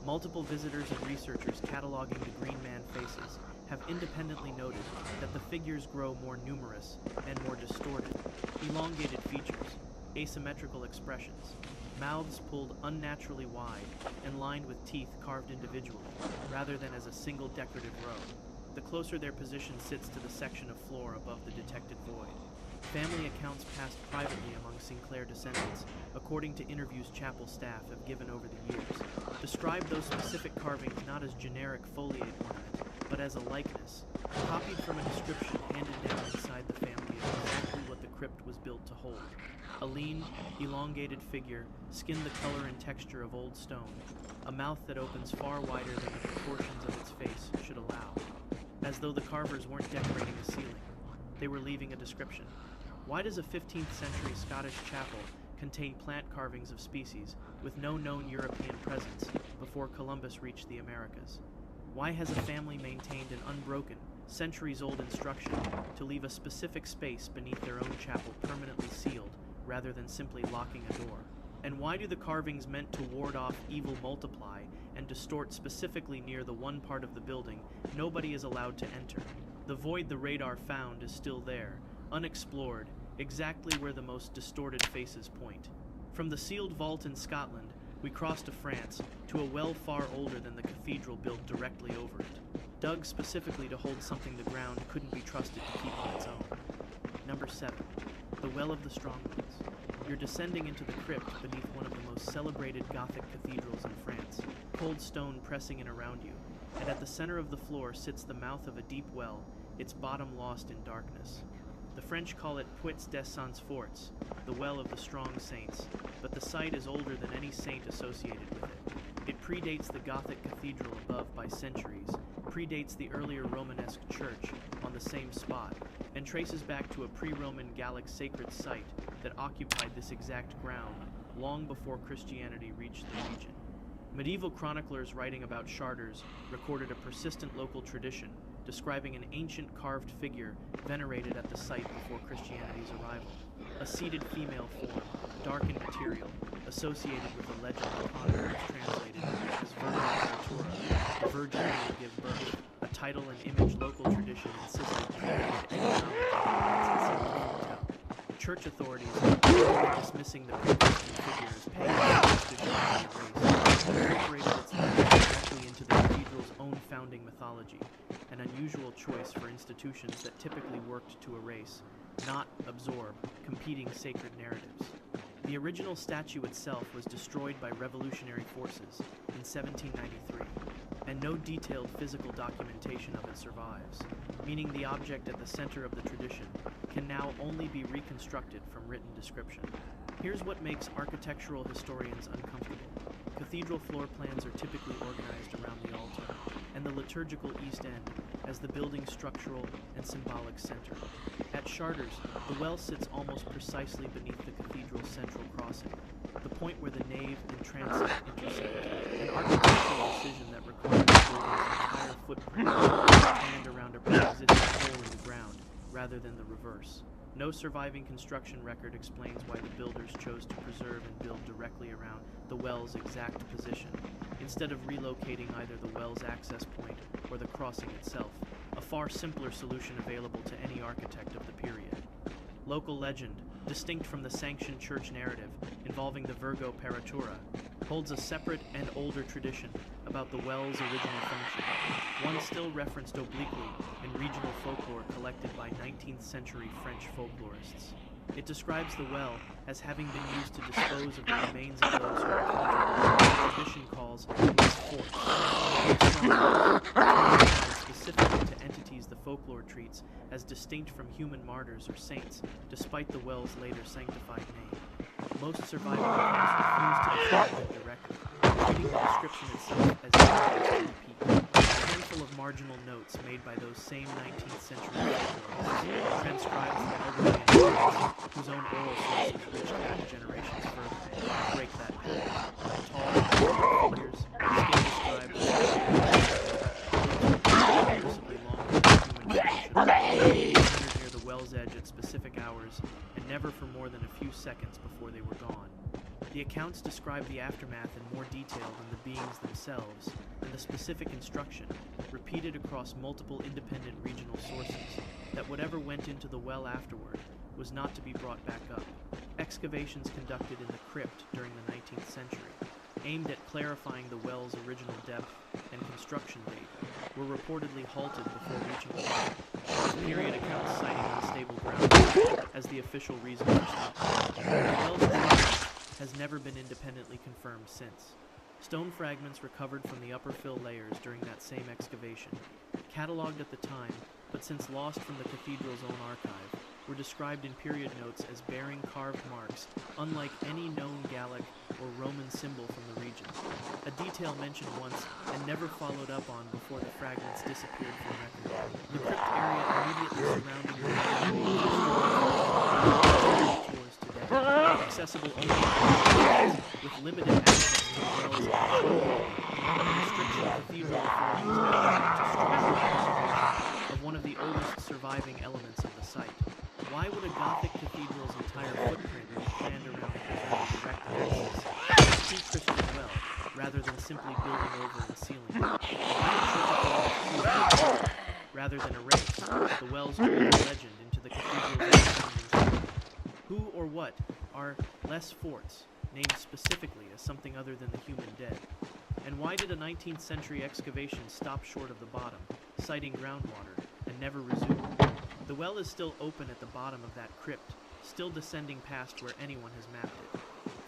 Multiple visitors and researchers cataloging the Green Man faces have independently noted that the figures grow more numerous and more distorted, elongated features, asymmetrical expressions, mouths pulled unnaturally wide and lined with teeth carved individually, rather than as a single decorative row, the closer their position sits to the section of floor above the detected void. Family accounts passed privately among Sinclair descendants, according to interviews chapel staff have given over the years, describe those specific carvings not as generic foliate ornament, but as a likeness, copied from a description handed down inside the family of exactly what the crypt was built to hold. A lean, elongated figure, skin the color and texture of old stone, a mouth that opens far wider than the proportions of its face should allow. As though the carvers weren't decorating a ceiling, they were leaving a description. Why does a 15th century Scottish chapel contain plant carvings of species with no known European presence before Columbus reached the Americas? Why has a family maintained an unbroken, centuries-old instruction to leave a specific space beneath their own chapel permanently sealed rather than simply locking a door? And why do the carvings meant to ward off evil multiply and distort specifically near the one part of the building nobody is allowed to enter? The void the radar found is still there, unexplored, exactly where the most distorted faces point. From the sealed vault in Scotland, we cross to France, to a well far older than the cathedral built directly over it, dug specifically to hold something the ground couldn't be trusted to keep on its own. Number 7. The Well of the Strong Ones. You're descending into the crypt beneath one of the most celebrated Gothic cathedrals in France, cold stone pressing in around you, and at the center of the floor sits the mouth of a deep well, its bottom lost in darkness. The French call it Puits des Saints Forts, the Well of the Strong Saints, but the site is older than any saint associated with it. It predates the Gothic cathedral above by centuries, predates the earlier Romanesque church on the same spot, and traces back to a pre-Roman Gallic sacred site that occupied this exact ground long before Christianity reached the region. Medieval chroniclers writing about Charters recorded a persistent local tradition describing an ancient carved figure venerated at the site before Christianity's arrival. A seated female form, dark in material, associated with a legend upon it was translated as Virgo Paratura, the Virgin who will give birth, a title and image local tradition insisted predated any knowledge of the hotel. Church authorities, dismissing the pre-Christian figure as pagan to incorporated its legend directly into the cathedral's own founding mythology, an unusual choice for institutions that typically worked to erase, not absorb, competing sacred narratives. The original statue itself was destroyed by revolutionary forces in 1793, and no detailed physical documentation of it survives, meaning the object at the center of the tradition can now only be reconstructed from written description. Here's what makes architectural historians uncomfortable. Cathedral floor plans are typically organized around the altar and the liturgical east end as the building's structural and symbolic center. At Charters, the well sits almost precisely beneath the cathedral's central crossing, the point where the nave and transept intersect, an architectural decision that requires the building's entire footprint to expand around a pre-existing hole in the ground, rather than the reverse. No surviving construction record explains why the builders chose to preserve and build directly around the well's exact position, instead of relocating either the well's access point or the crossing itself, a far simpler solution available to any architect of the period. Local legend, distinct from the sanctioned church narrative involving the Virgo Paratura, holds a separate and older tradition about the well's original function, one still referenced obliquely in regional folklore collected by 19th century French folklorists. It describes the well as having been used to dispose of the remains of those who encountered what the tradition calls forts, specifically to entities the folklore treats as distinct from human martyrs or saints, despite the well's later sanctified name. Most surviving accounts refuse to describe it directly, treating the description itself as a repeat. A handful of marginal notes made by those same 19th century folklorists transcribed from elderly individuals whose own oral sources reach back generations further, break that pattern. Tall, figures, skin described noticeably longer than human proportions, centered near the well's edge at at specific hours and never for more than a few seconds before they were gone. The accounts describe the aftermath in more detail than the beings themselves, and the specific instruction, repeated across multiple independent regional sources, that whatever went into the well afterward was not to be brought back up. Excavations conducted in the crypt during the 19th century, aimed at clarifying the well's original depth and construction date, were reportedly halted before reaching the bottom, with period accounts citing unstable ground as the official reason for stopping. The well's depth has never been independently confirmed since. Stone fragments recovered from the upper fill layers during that same excavation, catalogued at the time, but since lost from the cathedral's own archive, were described in period notes as bearing carved marks unlike any known Gallic or Roman symbol from the region, a detail mentioned once and never followed up on before the fragments disappeared from record. The crypt area immediately surrounding the tours today, accessible only by with limited access to wells and restriction cathedral authorities to strong preservation of one of the oldest surviving elements of the site. Why would a Gothic cathedral's entire footprint be planned around preserving direct access to Christian well, rather than simply building over and sealing it? Why interpret the rather than erase the well's old legend into the cathedral's founding? Who or what are Les Forts, named specifically as something other than the human dead? And why did a 19th century excavation stop short of the bottom, citing groundwater, and never resume? The well is still open at the bottom of that crypt, still descending past where anyone has mapped it.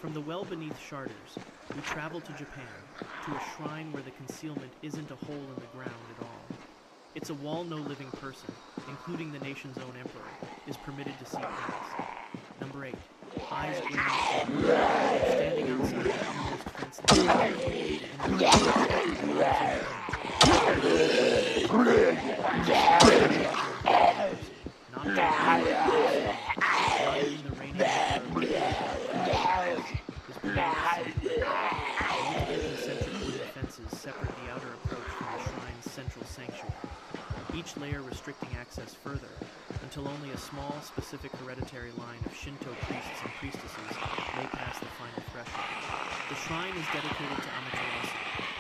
From the well beneath Charters, we travel to Japan, to a shrine where the concealment isn't a hole in the ground at all. It's a wall no living person, including the nation's own emperor, is permitted to see past. Number 8. Eyes green, standing outside the innermost fence line. Not even the reigning concentric wooden fences separate the outer approach from the shrine's central sanctuary, each layer restricting access further, until only a small, specific hereditary line of Shinto priests and priestesses may pass the final threshold. The shrine is dedicated to Amaterasu,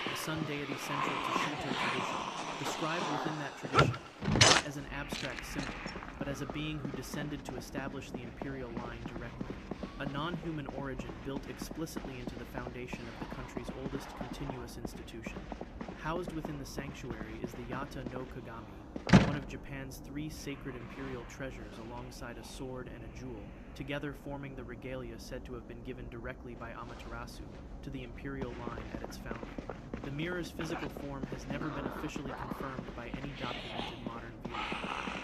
the sun deity central to Shinto tradition, described within that tradition not as an abstract symbol, but as a being who descended to establish the imperial line directly, a non-human origin built explicitly into the foundation of the country's oldest continuous institution. Housed within the sanctuary is the Yata no Kagami, one of Japan's 3 sacred imperial treasures alongside a sword and a jewel, together forming the regalia said to have been given directly by Amaterasu to the imperial line at its founding. The mirror's physical form has never been officially confirmed by any documented modern view.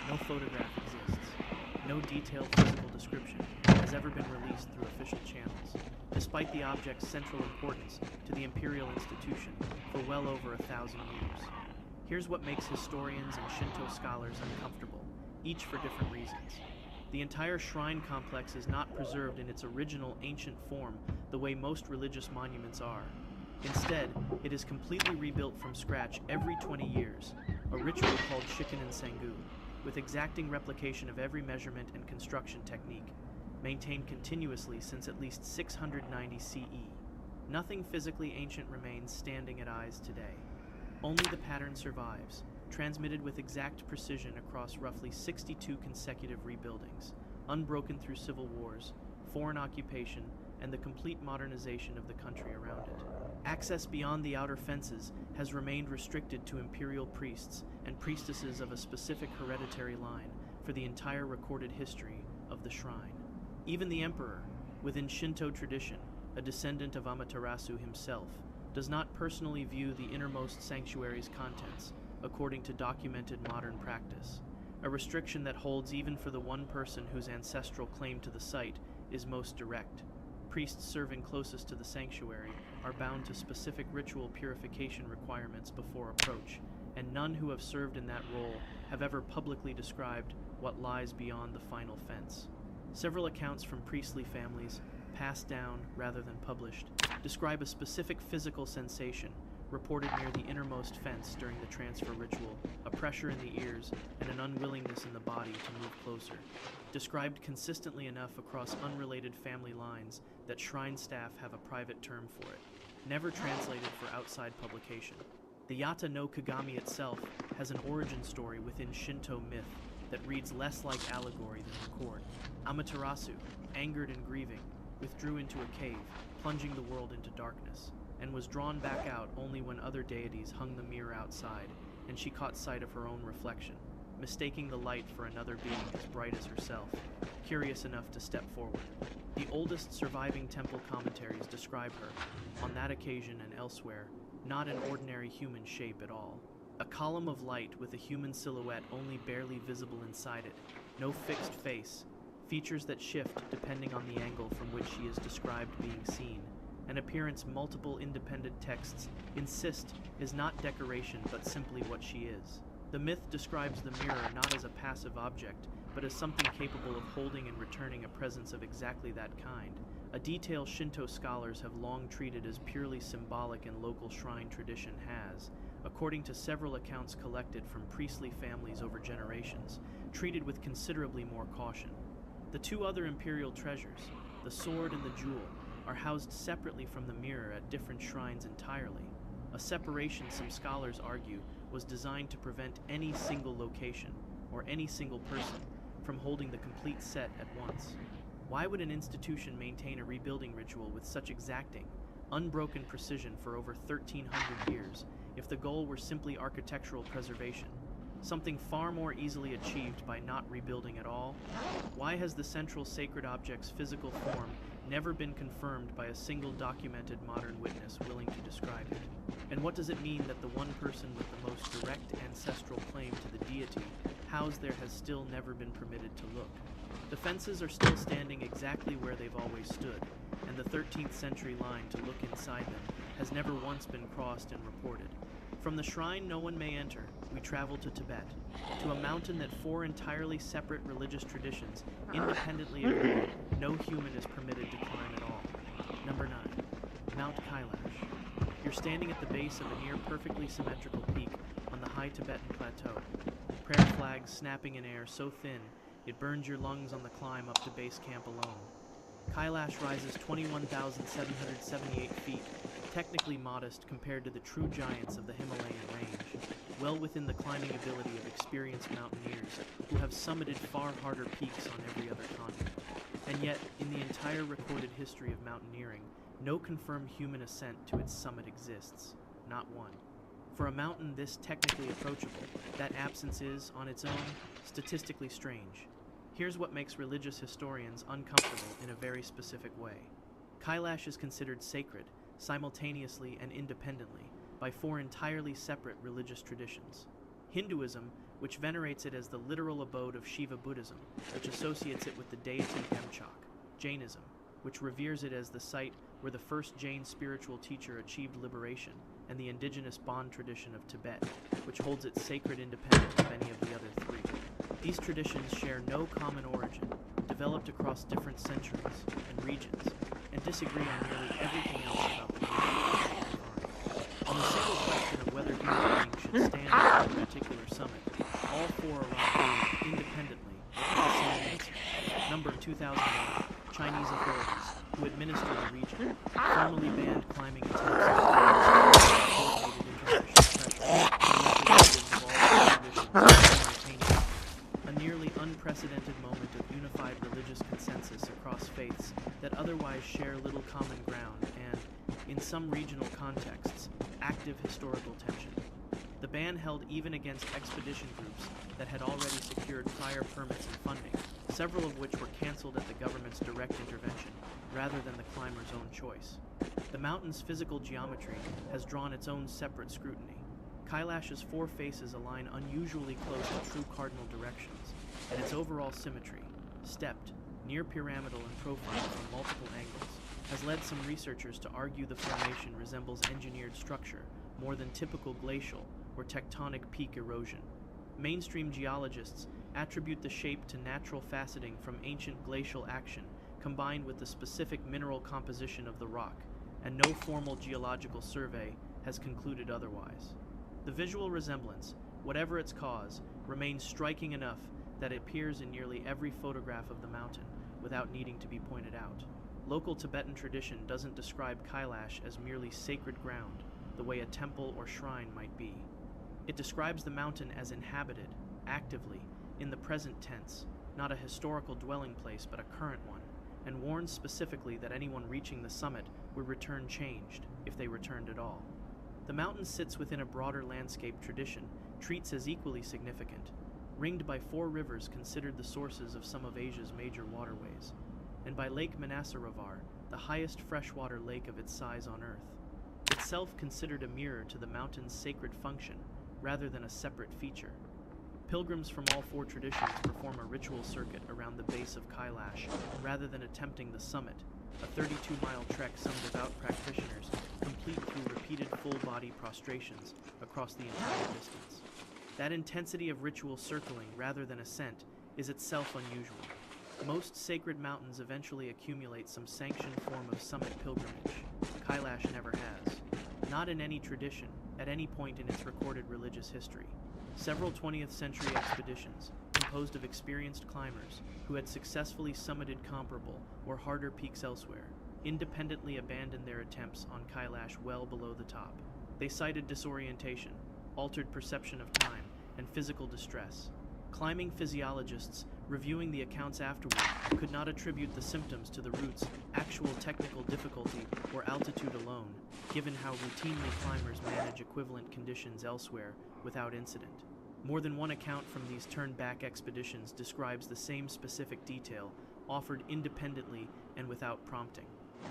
No photograph exists. No detailed physical description has ever been released through official channels, despite the object's central importance to the imperial institution for well over 1,000 years. Here's what makes historians and Shinto scholars uncomfortable, each for different reasons. The entire shrine complex is not preserved in its original ancient form the way most religious monuments are. Instead, it is completely rebuilt from scratch every 20 years, a ritual called Shikinen Sengu, with exacting replication of every measurement and construction technique, maintained continuously since at least 690 CE. Nothing physically ancient remains standing at eyes today. Only the pattern survives, transmitted with exact precision across roughly 62 consecutive rebuildings, unbroken through civil wars, foreign occupation, and the complete modernization of the country around it. Access beyond the outer fences has remained restricted to imperial priests and priestesses of a specific hereditary line for the entire recorded history of the shrine. Even the emperor, within Shinto tradition, a descendant of Amaterasu himself, does not personally view the innermost sanctuary's contents according to documented modern practice, a restriction that holds even for the one person whose ancestral claim to the site is most direct. Priests serving closest to the sanctuary are bound to specific ritual purification requirements before approach, and none who have served in that role have ever publicly described what lies beyond the final fence. Several accounts from priestly families, passed down rather than published, describe a specific physical sensation reported near the innermost fence during the transfer ritual, a pressure in the ears, and an unwillingness in the body to move closer. Described consistently enough across unrelated family lines that shrine staff have a private term for it. Never translated for outside publication. The Yata no Kagami itself has an origin story within Shinto myth that reads less like allegory than record. Amaterasu, angered and grieving, withdrew into a cave, plunging the world into darkness, and was drawn back out only when other deities hung the mirror outside, and she caught sight of her own reflection, mistaking the light for another being as bright as herself, curious enough to step forward. The oldest surviving temple commentaries describe her, on that occasion and elsewhere, not an ordinary human shape at all. A column of light with a human silhouette only barely visible inside it, no fixed face, features that shift depending on the angle from which she is described being seen, an appearance multiple independent texts insist is not decoration but simply what she is. The myth describes the mirror not as a passive object, but as something capable of holding and returning a presence of exactly that kind, a detail Shinto scholars have long treated as purely symbolic and local shrine tradition has, according to several accounts collected from priestly families over generations, treated with considerably more caution. The two other imperial treasures, the sword and the jewel, are housed separately from the mirror at different shrines entirely, a separation some scholars argue was designed to prevent any single location, or any single person, from holding the complete set at once. Why would an institution maintain a rebuilding ritual with such exacting, unbroken precision for over 1,300 years if the goal were simply architectural preservation, something far more easily achieved by not rebuilding at all? Why has the central sacred object's physical form never been confirmed by a single documented modern witness willing to describe it? And what does it mean that the one person with the most direct ancestral claim to the deity housed there has still never been permitted to look? The fences are still standing exactly where they've always stood, and the 13th century line to look inside them has never once been crossed and reported. From the shrine no one may enter, we travel to Tibet, to a mountain that four entirely separate religious traditions independently agree no human is permitted to climb at all. Number 9. Mount Kailash. You're standing at the base of a near perfectly symmetrical peak on the high Tibetan plateau. Prayer flags snapping in air so thin it burns your lungs on the climb up to base camp alone. Kailash rises 21,778 feet, technically modest compared to the true giants of the Himalayan range, well within the climbing ability of experienced mountaineers who have summited far harder peaks on every other continent. And yet, in the entire recorded history of mountaineering, no confirmed human ascent to its summit exists. Not one. For a mountain this technically approachable, that absence is, on its own, statistically strange. Here's what makes religious historians uncomfortable in a very specific way. Kailash is considered sacred, simultaneously and independently, by four entirely separate religious traditions. Hinduism, which venerates it as the literal abode of Shiva Buddhism, which associates it with the deity Demchok. Jainism, which reveres it as the site where the first Jain spiritual teacher achieved liberation, and the indigenous Bon tradition of Tibet, which holds it sacred independent of any of the other three. These traditions share no common origin, developed across different centuries and regions, and disagree on nearly everything else about the divine. On the single question of whether human beings should stand at a particular summit, all four arrive independently at the same answer. Number 2001, Chinese authorities, who administer the region, formally banned climbing attempts at coordinated international pressure, and of all traditions a nearly unprecedented moment of unified religious consensus across faiths that otherwise share little common ground and, in some regional contexts, active historical tension. The ban held even against expedition groups that had already secured prior permits and funding, several of which were canceled at the government's direct intervention, rather than the climber's own choice. The mountain's physical geometry has drawn its own separate scrutiny. Kailash's four faces align unusually close to true cardinal directions, and its overall symmetry, stepped, near pyramidal in profile from multiple angles, has led some researchers to argue the formation resembles engineered structure more than typical glacial or tectonic peak erosion. Mainstream geologists attribute the shape to natural faceting from ancient glacial action combined with the specific mineral composition of the rock, and no formal geological survey has concluded otherwise. The visual resemblance, whatever its cause, remains striking enough that it appears in nearly every photograph of the mountain without needing to be pointed out. Local Tibetan tradition doesn't describe Kailash as merely sacred ground, the way a temple or shrine might be. It describes the mountain as inhabited, actively, in the present tense, not a historical dwelling place but a current one, and warns specifically that anyone reaching the summit would return changed, if they returned at all. The mountain sits within a broader landscape tradition, treats as equally significant, ringed by 4 rivers considered the sources of some of Asia's major waterways, and by Lake Manasaravar, the highest freshwater lake of its size on Earth, itself considered a mirror to the mountain's sacred function, rather than a separate feature. Pilgrims from all 4 traditions perform a ritual circuit around the base of Kailash, rather than attempting the summit, a 32-mile trek some devout practitioners complete through repeated full-body prostrations across the entire distance. That intensity of ritual circling rather than ascent is itself unusual. Most sacred mountains eventually accumulate some sanctioned form of summit pilgrimage. Kailash never has. Not in any tradition, at any point in its recorded religious history. Several 20th century expeditions, composed of experienced climbers who had successfully summited comparable or harder peaks elsewhere, independently abandoned their attempts on Kailash well below the top. They cited disorientation, altered perception of time, and physical distress. Climbing physiologists, reviewing the accounts afterward, could not attribute the symptoms to the route's actual technical difficulty or altitude alone, given how routinely climbers manage equivalent conditions elsewhere without incident. More than one account from these turned-back expeditions describes the same specific detail, offered independently and without prompting.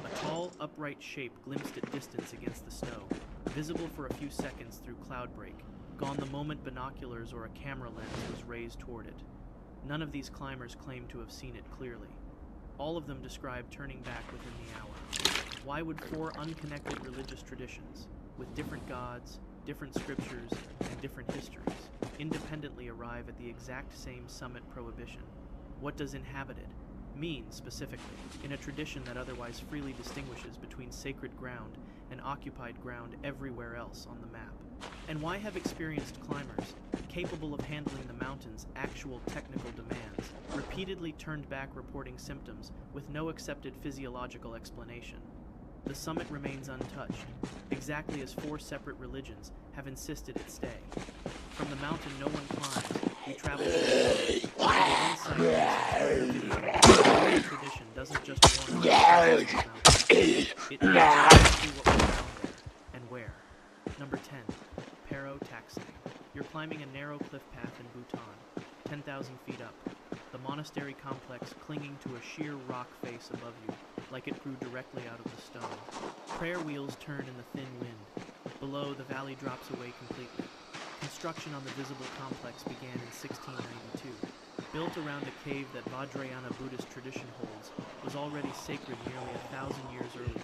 A tall, upright shape glimpsed at distance against the snow, visible for a few seconds through cloud break, gone the moment binoculars or a camera lens was raised toward it. None of these climbers claimed to have seen it clearly. All of them described turning back within the hour. Why would 4 unconnected religious traditions, with different gods, different scriptures, and different histories, independently arrive at the exact same summit prohibition? What does inhabited mean specifically in a tradition that otherwise freely distinguishes between sacred ground and occupied ground everywhere else on the map? And why have experienced climbers, capable of handling the mountain's actual technical demands, repeatedly turned back reporting symptoms with no accepted physiological explanation? The summit remains untouched, exactly as 4 separate religions have insisted it stay. From the mountain no one climbs, we travel to the insight. Tradition doesn't just warn us about the mountain. It tells us exactly what we found there and where. Number 10. Pero Taxi. You're climbing a narrow cliff path in Bhutan, 10,000 feet up. The monastery complex clinging to a sheer rock face above you, like it grew directly out of the stone. Prayer wheels turn in the thin wind. Below, the valley drops away completely. Construction on the visible complex began in 1692. Built around a cave that Vajrayana Buddhist tradition holds, was already sacred nearly 1,000 years earlier.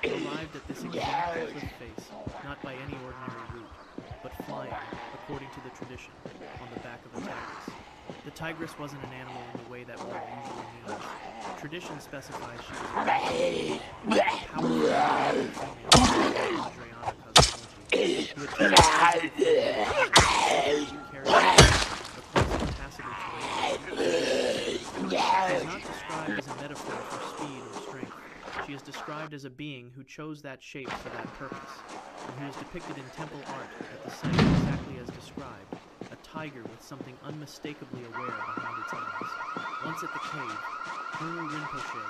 Arrived at this exact cliff face, not by any ordinary route, but flying, according to the tradition, on the back of a tigress. The tigress wasn't an animal in the way that word usually means. Tradition specifies she was a powerful female Vajrayana cosmology, who had carried across impassable terrain. She is not described as a metaphor for speed or strength. She is described as a being who chose that shape for that purpose, and who is depicted in temple art at the site exactly as described, a tiger with something unmistakably aware behind its eyes. Once at the cave, Guru Rinpoche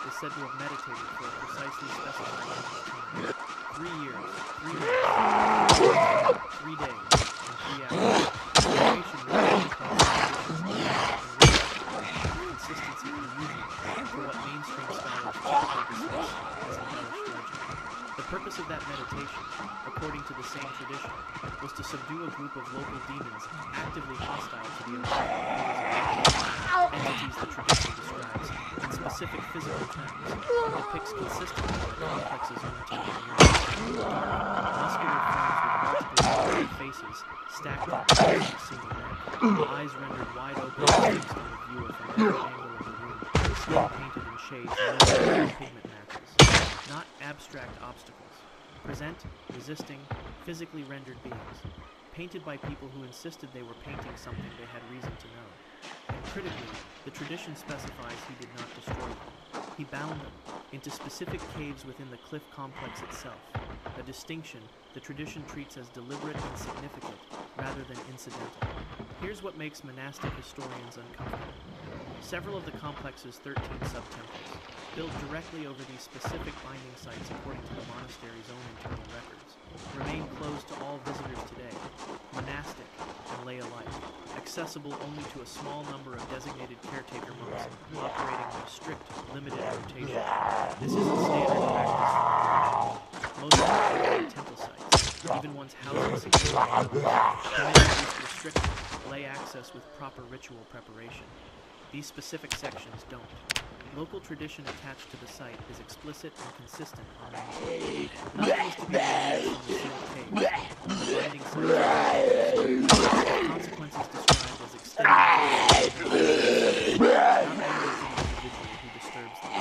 is said to have meditated for a precisely specified length of time. 3 years, 3 months, 3 days, and 3 hours. Meditation consistency unusual for what mainstream scholars typically dismiss as embellished legend. The purpose of that meditation, according to the same tradition, was to subdue a group of local demons actively hostile to the entities the tradition describes in specific physical terms and depicts consistently the complex's own type of unity. Dark, muscular forms with multiple faces stacked on every single neck, eyes rendered wide open fixed on the viewer from every angle of the room, skin painted in shades no pigment matches. not abstract obstacles. Present, resisting, physically rendered beings, painted by people who insisted they were painting something they had reason to know. And critically, the tradition specifies he did not destroy them. He bound them into specific caves within the cliff complex itself, a distinction the tradition treats as deliberate and significant rather than incidental. Here's what makes monastic historians uncomfortable. Several of the complex's 13 sub-temples, built directly over these specific binding sites according to the monastery's own internal records, remain closed to all visitors today, monastic and lay alike, accessible only to a small number of designated caretaker monks operating on a strict, limited rotation. This isn't standard practice. Most temple sites, even ones housing security, permit at least restricted, lay access with proper ritual preparation. These specific sections don't. Local tradition attached to the site is explicit and consistent on many. Nothing is to be removed from the sealed cave. The binding sites are consequences described as extended not only to the individual who disturbs them.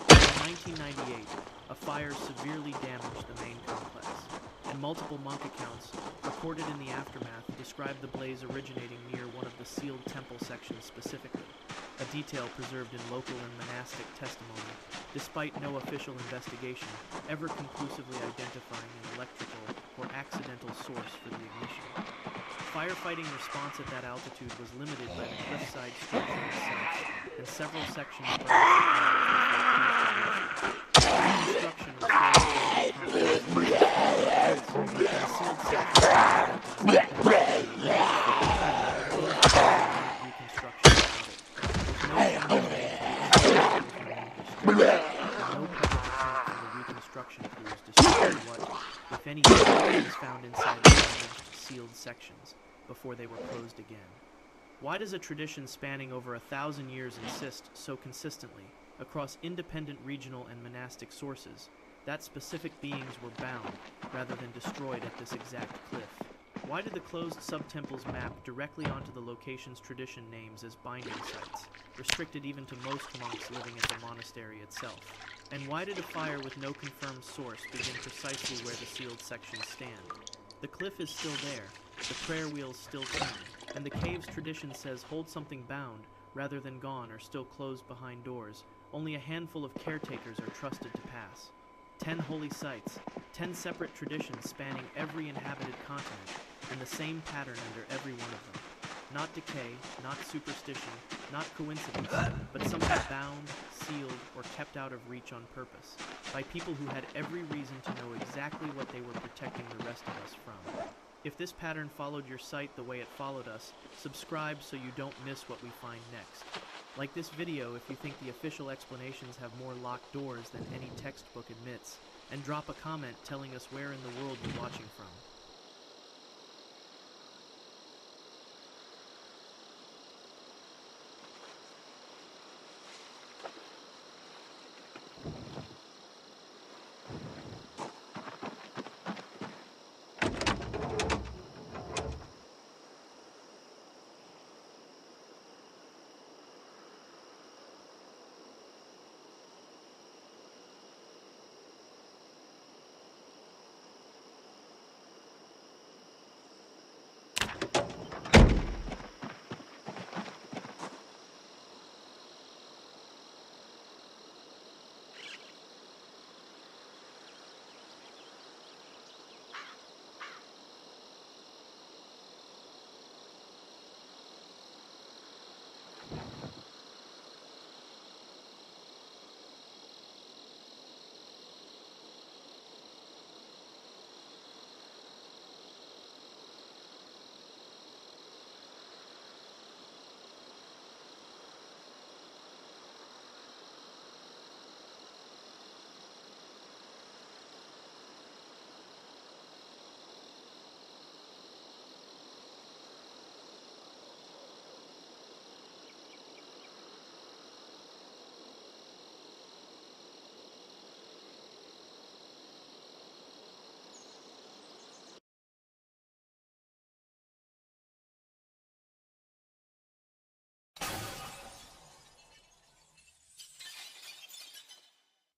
In 1998, a fire severely damaged the main complex, and multiple monk accounts reported in the aftermath describe the blaze originating near one of the sealed temple sections specifically, a detail preserved in local and monastic testimony, despite no official investigation ever conclusively identifying an electrical or accidental source for the ignition. Firefighting response at that altitude was limited by the cliffside structure itself, and several sections burned for hours before reconstruction restored the sealed reconstruction crews destroyed what, if any, was found inside the damaged, sealed sections before they were closed again. Why does a tradition spanning over 1,000 years insist so consistently, across independent regional and monastic sources, that specific beings were bound rather than destroyed at this exact cliff? Why did the closed sub-temples map directly onto the location's tradition names as binding sites, restricted even to most monks living at the monastery itself? And why did a fire with no confirmed source begin precisely where the sealed sections stand? The cliff is still there, the prayer wheels still turn, and the cave's tradition says hold something bound rather than gone or still closed behind doors. Only a handful of caretakers are trusted to pass. 10 holy sites, 10 separate traditions spanning every inhabited continent, and the same pattern under every one of them. Not decay, not superstition, not coincidence, but something bound, sealed, or kept out of reach on purpose, by people who had every reason to know exactly what they were protecting the rest of us from. If this pattern followed your site the way it followed us, subscribe so you don't miss what we find next. Like this video if you think the official explanations have more locked doors than any textbook admits, and drop a comment telling us where in the world you're watching from.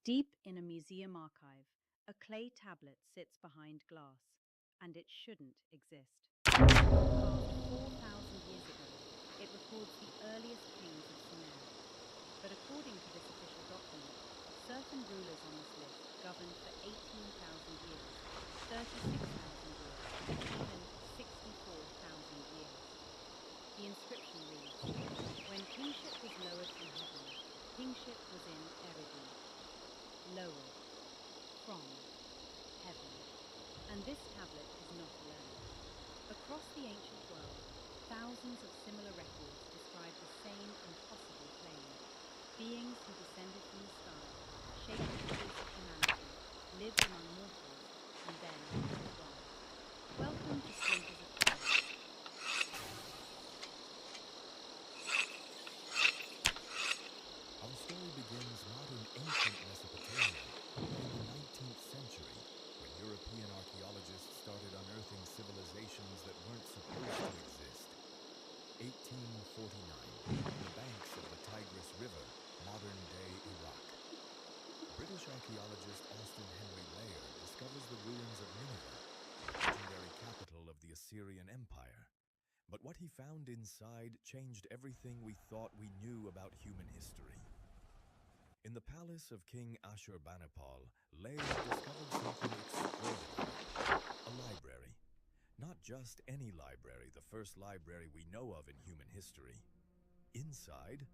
Deep in a museum archive, a clay tablet sits behind glass, and it shouldn't exist. Carved 4,000 years ago, it records the earliest kings of Sumer. But according to this official document, certain rulers on this list governed for 18,000 years, 36,000 years, and even 64,000 years. The inscription reads, "When kingship was lowered from heaven, kingship was in Eridu." Lowered from heaven. And this tablet is not alone. Across the ancient world, thousands of similar records describe the same impossible claim. Beings who descended from the sky, shaped the face of humanity, lived among mortals, and then moved on. Welcome to Splinters of Time. Our story begins not in ancient Mesopotamia, but in the 19th century, when European archaeologists started unearthing civilizations that weren't supposed to exist. 1849, on the banks of the Tigris River, modern-day Iraq. British archaeologist Austin Henry Layard discovers the ruins of Nineveh, the legendary capital of the Assyrian Empire. But what he found inside changed everything we thought we knew about human history. In the palace of King Ashurbanipal, Layard discovered something extraordinary. A library. Not just any library, the first library we know of in human history. Inside,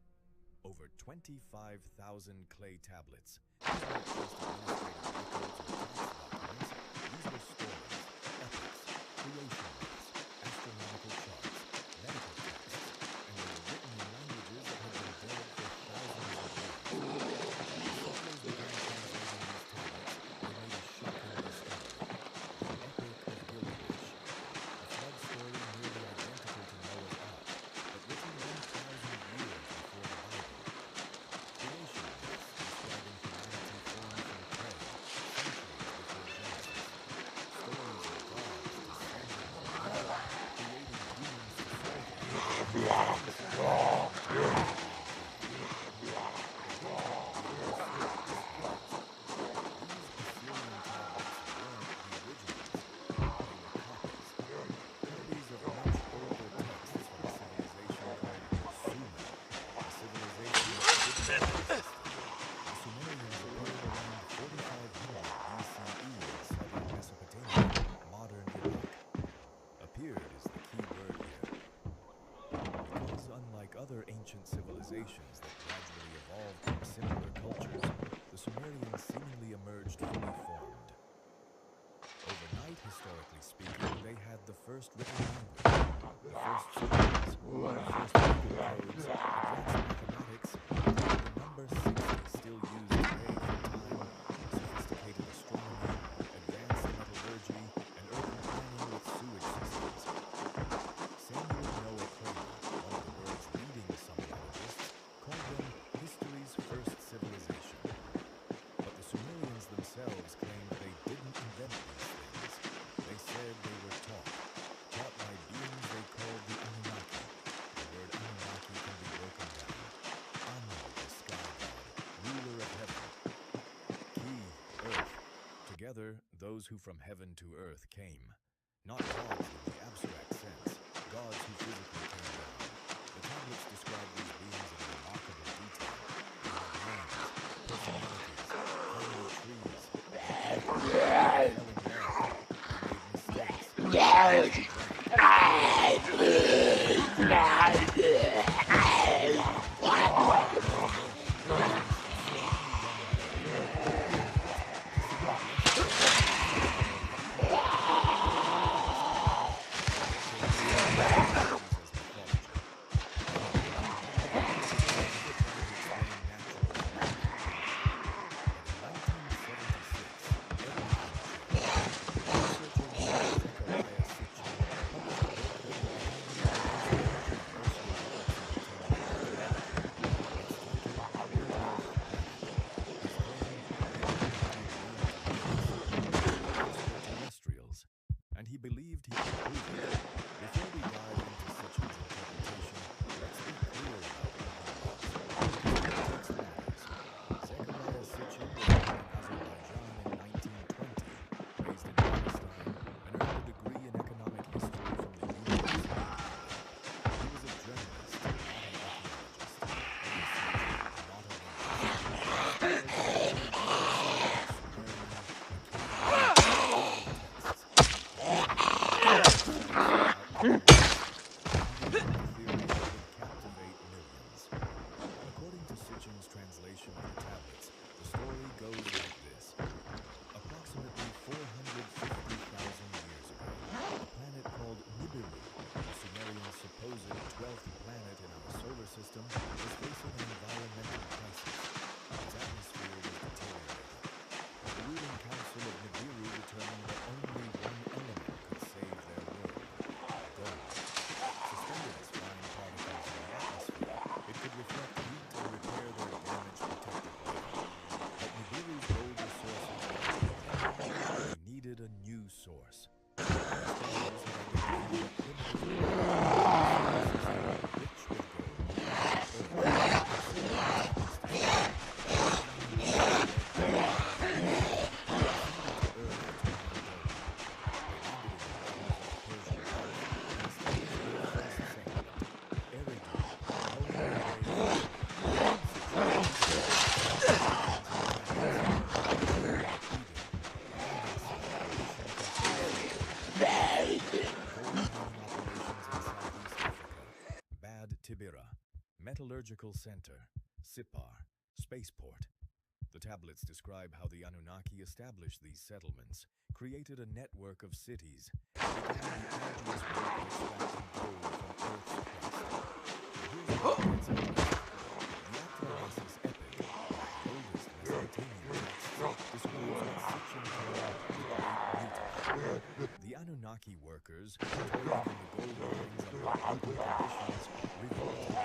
over 25,000 clay tablets. These weren't just administrative records or tax documents. These were stories, epics, creation myths, astronomical charts, medical texts, and they were written in languages that had been dead for thousands of years. As settlers began translating these tablets, they made a shocking discovery: the Epic of Gilgamesh, a flood story nearly identical to Noah's Ark, but written 1,000 years before the Bible. Creation myths describing humanity formed from clay, centuries before Genesis. Stories of gods descending from heaven, creating humans to serve them. Other ancient civilizations that gradually evolved from similar cultures, the Sumerians seemingly emerged fully formed. Overnight, historically speaking, they had the first written language, the first scripts, the first legal codes, advanced mathematics, and the number 60 still used today for time, sophisticated astronomy, advanced metallurgy, and urban planning with sewage systems. Samuel Noah Kramer, one of the world's leading Sumeriologists, called them history's first civilization. But the Sumerians themselves claimed they didn't invent these things. They said they were taught by beings they called the Anunnaki. The word Anunnaki can be broken down. Anu, the sky god, ruler of heaven. Ki, earth. Together, those who from heaven to earth came. Not gods in the abstract sense, gods who physically came down. The tablets describe these beings in remarkable detail. They had names, personalities, family trees, needed a new source. Metallurgical Center, Sipar, Spaceport. The tablets describe how the Anunnaki established these settlements, created a network of cities, and began the arduous work of extracting gold from Earth's crust. Here's the Atlantis epic, the oldest Mesopotamian text, describes what Sitchin called the Great Mutiny. The Anunnaki workers, toiling in the gold mines under brutal conditions, revolted.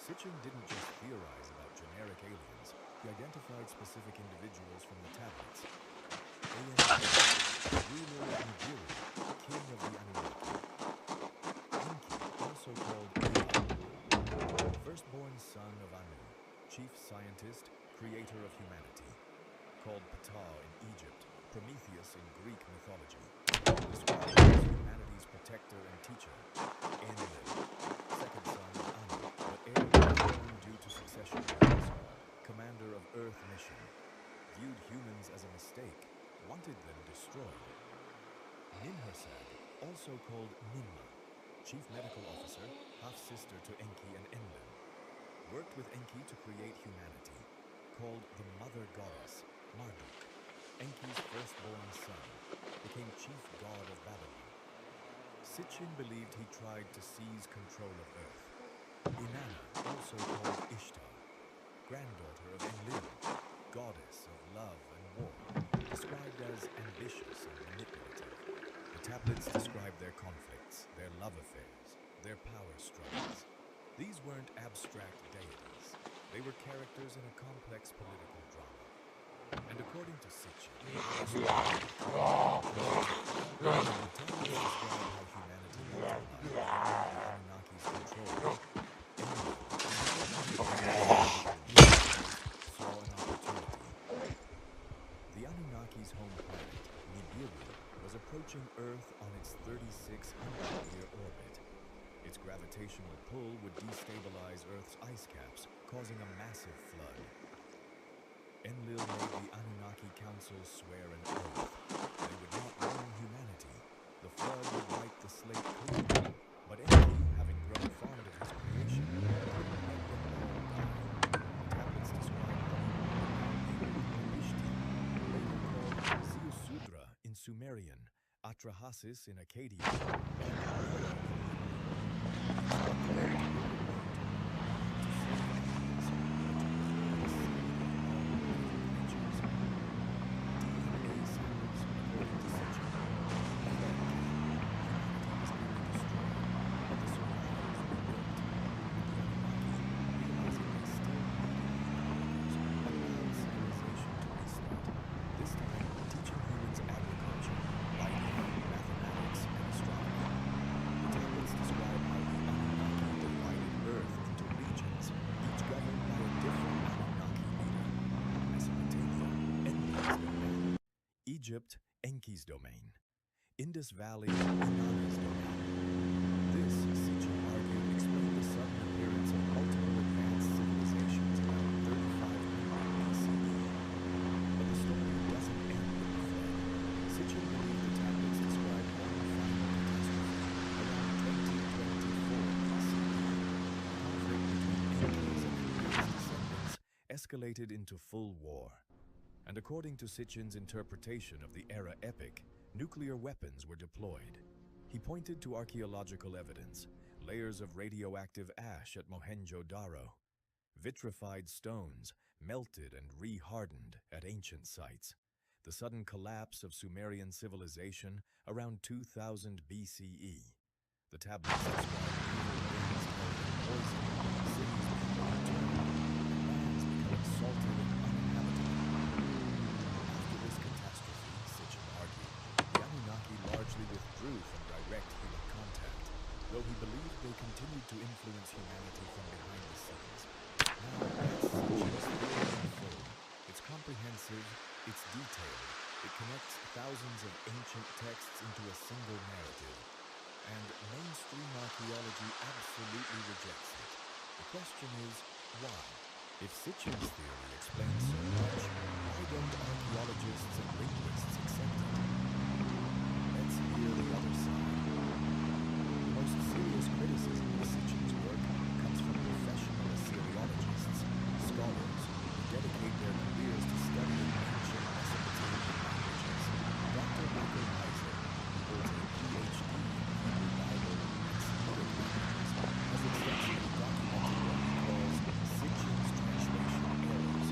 Sitchin didn't just theorize about generic aliens, he identified specific individuals from the tablets. Ruler of Nibiru, king of the Anunnaki. Enki, also called Ea, firstborn son of Anu, chief scientist, creator of humanity. Called Ptah in Egypt, Prometheus in Greek mythology. Described as humanity's protector and teacher. Enlil, second son of Anu, but heir to the throne due to succession rights. Commander of Earth mission. Viewed humans as a mistake, wanted them destroyed. Ninhursag, also called Ninmah, chief medical officer, half-sister to Enki and Enlil. Worked with Enki to create humanity. Called the Mother Goddess, Marduk, Enki's firstborn son, became chief god of Babylon. Sitchin believed he tried to seize control of Earth. Inanna, also called Ishtar, granddaughter of Enlil, goddess of love and war, described as ambitious and manipulative. The tablets describe their conflicts, their love affairs, their power struggles. These weren't abstract deities. They were characters in a complex political drama. And according to Sitchin, the tablets describe how humanity multiplied under the Anunnaki's control. Saw an opportunity. The Anunnaki's home planet, Nibiru, was approaching Earth on its 3,600-year orbit. Its gravitational pull would destabilize Earth's ice caps, causing a massive flood. Enlil made the Anunnaki Council swear an oath. They would not wrong humanity. The flood would wipe the slate clean. But Enki, having grown fond of his creation, couldn't let them all die. The Sumerian, Atrahasis in Akkadian, Egypt, Enki's domain. Indus Valley, Inanna's domain. This, Sitchin argued, explained the sudden appearance of multiple advanced civilizations around 3500 BCE. But the story doesn't end with the flood. Sitchin believed the tablets described one final catastrophe around 2024 BCE. Conflict between Enkis and his descendants escalated into full war. And according to Sitchin's interpretation of the era epic, nuclear weapons were deployed. He pointed to archaeological evidence, layers of radioactive ash at Mohenjo-Daro, vitrified stones melted and re-hardened at ancient sites, the sudden collapse of Sumerian civilization around 2000 BCE. The tablets describe evil winds carrying poison, cities being overturned, lands becoming salted and uninhabitable. After this catastrophe, Sitchin argued, the Anunnaki largely withdrew from direct human contact, though he believed they continued to influence humanity from behind the scenes. Now, that's Sitchin's theory in full. It's comprehensive, it's detailed, it connects thousands of ancient texts into a single narrative. And mainstream archaeology absolutely rejects it. The question is, why? If Sitchin's theory explains so much, why don't archaeologists and linguists accept it? Let's hear the other side. The most serious criticism of Sitchin's work comes from professional Assyriologists, scholars who dedicate their careers to studying ancient Mesopotamian languages. Dr. Michael Heiser, who holds a PhD in Hebrew Bible and Semitic languages, has extensively documented what he calls Sitchin's translation errors.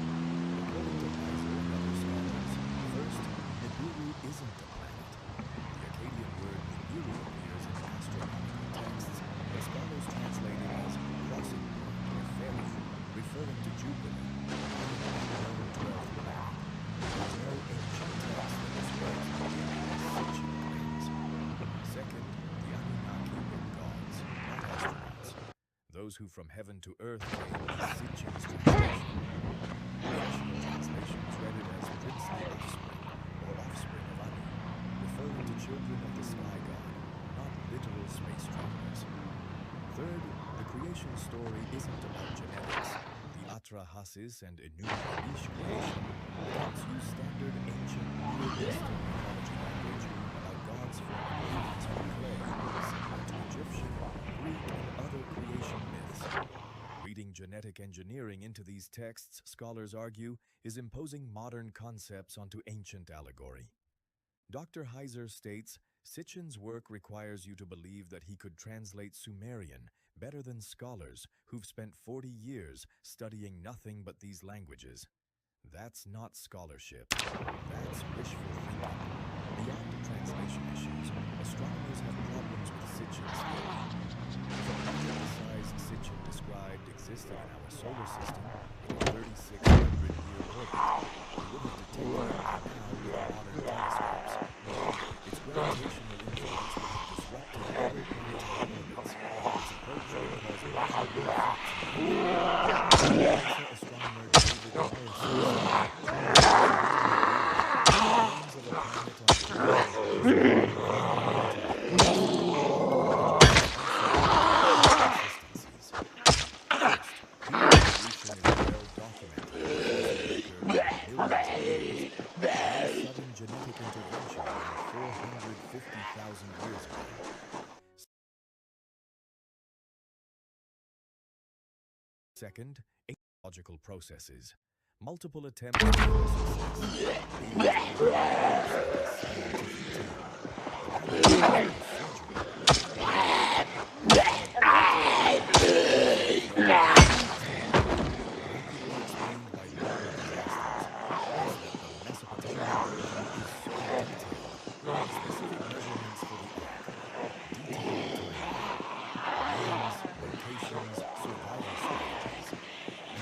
According to Heiser and other scholars, first, Nibiru isn't a planet. The Akkadian word Nibiru appears in astronomical texts, but scholars translate it as crossing point or fairy, referring to Jupiter, an unknown 12th planet. There is no ancient text that describes Nibiru as Sitchin claims. Second, the Anunnaki were gods, not astronauts. Those who from heaven to earth came is Sitchin's translation. Ancient translations read it as princely offspring, or offspring of Anu, referring to children of the sky god, not literal space travelers. Third, the creation story isn't about genetics. The Atrahasis and Anu-Anish creation accounts use standard ancient Near-Eastern mythology language about gods forming babies from clay, similar to Egyptian, Greek, and other creation myths. Reading genetic engineering into these texts, scholars argue, is imposing modern concepts onto ancient allegory. Dr. Heiser states, Sitchin's work requires you to believe that he could translate Sumerian better than scholars who've spent 40 years studying nothing but these languages. That's not scholarship. That's wishful thinking. Beyond translation issues, astronomers have problems with Sitchin's theory. If a planet the size Sitchin described existed in our solar system with a 3,600-year orbit, we would have detected it by now with modern telescopes. Its gravitational influence would have disrupted other planetary orbits. Its approach would cause measurable effects in the NASA astronomer David Morrison claims of a planet on sudden genetic intervention around 450,000 years ago. Second, ecological processes. Multiple attempts at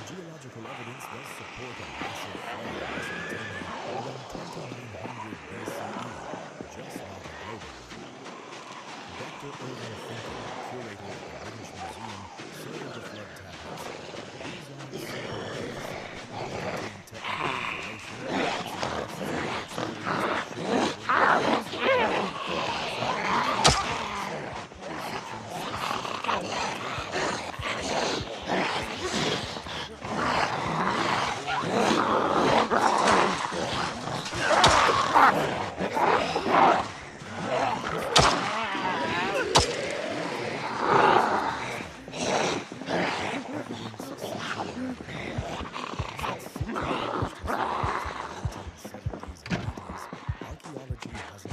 geological evidence does support a massive flood in Mesopotamia around 2900 BCE, just not a global one. Dr. Irving Finkel, curator of the British Museum, said of the flood tablets, "These aren't simple myths. They contain technical information that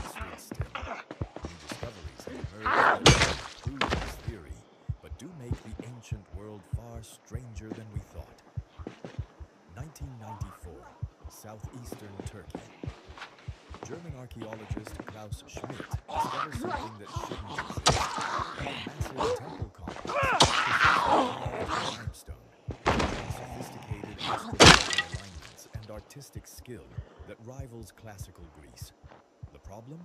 suggests that the experience was stranger than we thought. 1994, southeastern Turkey. German archaeologist Klaus Schmidt discovers something that shouldn't exist. A massive temple complex, limestone, sophisticated astronomical alignments and artistic skill that rivals classical Greece. The problem?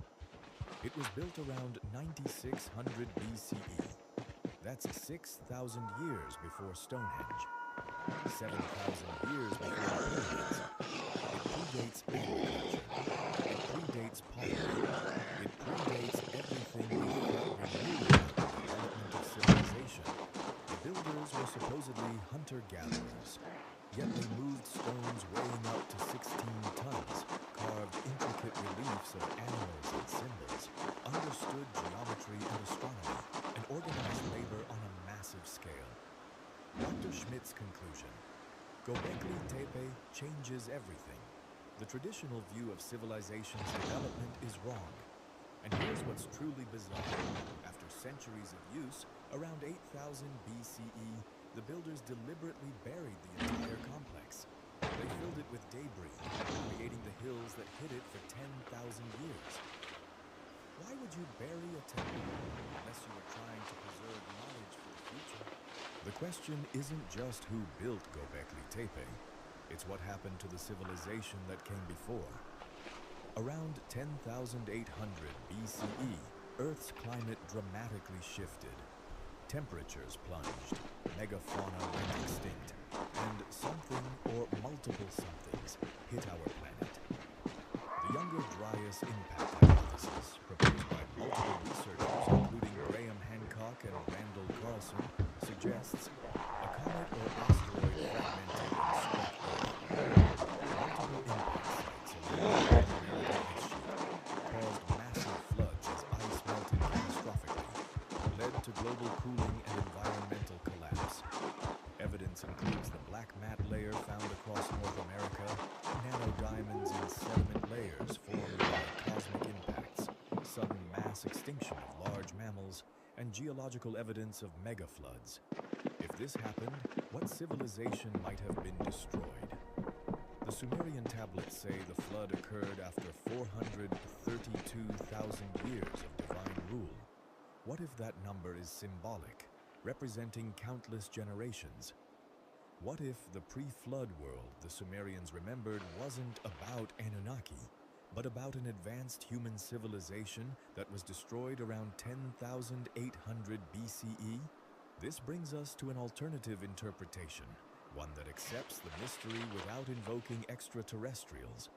It was built around 9600 BCE. That's 6,000 years before Stonehenge, 7,000 years before the pyramids. It predates agriculture. It predates pottery. It predates everything we thought we knew about the development of civilization. The builders were supposedly hunter-gatherers, yet they moved stones weighing up to 16 tons, carved intricate reliefs of animals and symbols, understood geometry and astronomy, and organized labor on a massive scale. Dr. Schmidt's conclusion: Göbekli Tepe changes everything. The traditional view of civilization's development is wrong. And here's what's truly bizarre. After centuries of use, around 8000 BCE, the builders deliberately buried the entire complex. They filled it with debris, creating the hills that hid it for 10,000 years. Why would you bury a temple unless you were trying to preserve knowledge for the future? The question isn't just who built Göbekli Tepe, it's what happened to the civilization that came before. Around 10,800 BCE, Earth's climate dramatically shifted. Temperatures plunged, megafauna went extinct, and something or multiple somethings hit our planet. The Younger Dryas impact hypothesis, proposed by multiple researchers including Graham Hancock and Randall Carlson, suggests a comet or asteroid fragmented and struck Earth. Multiple impact sites along the North Ice Sheet caused massive floods as ice melted catastrophically, led to global cooling and environmental collapse. Evidence includes the black mat layer found across North America, nanodiamonds in sediment layers formed by cosmic impacts, sudden mass extinction of large mammals, and geological evidence of megafloods. If this happened, what civilization might have been destroyed? The Sumerian tablets say the flood occurred after 432,000 years of divine rule. What if that number is symbolic, representing countless generations? What if the pre-flood world the Sumerians remembered wasn't about Anunnaki, but about an advanced human civilization that was destroyed around 10,800 BCE? This brings us to an alternative interpretation, one that accepts the mystery without invoking extraterrestrials.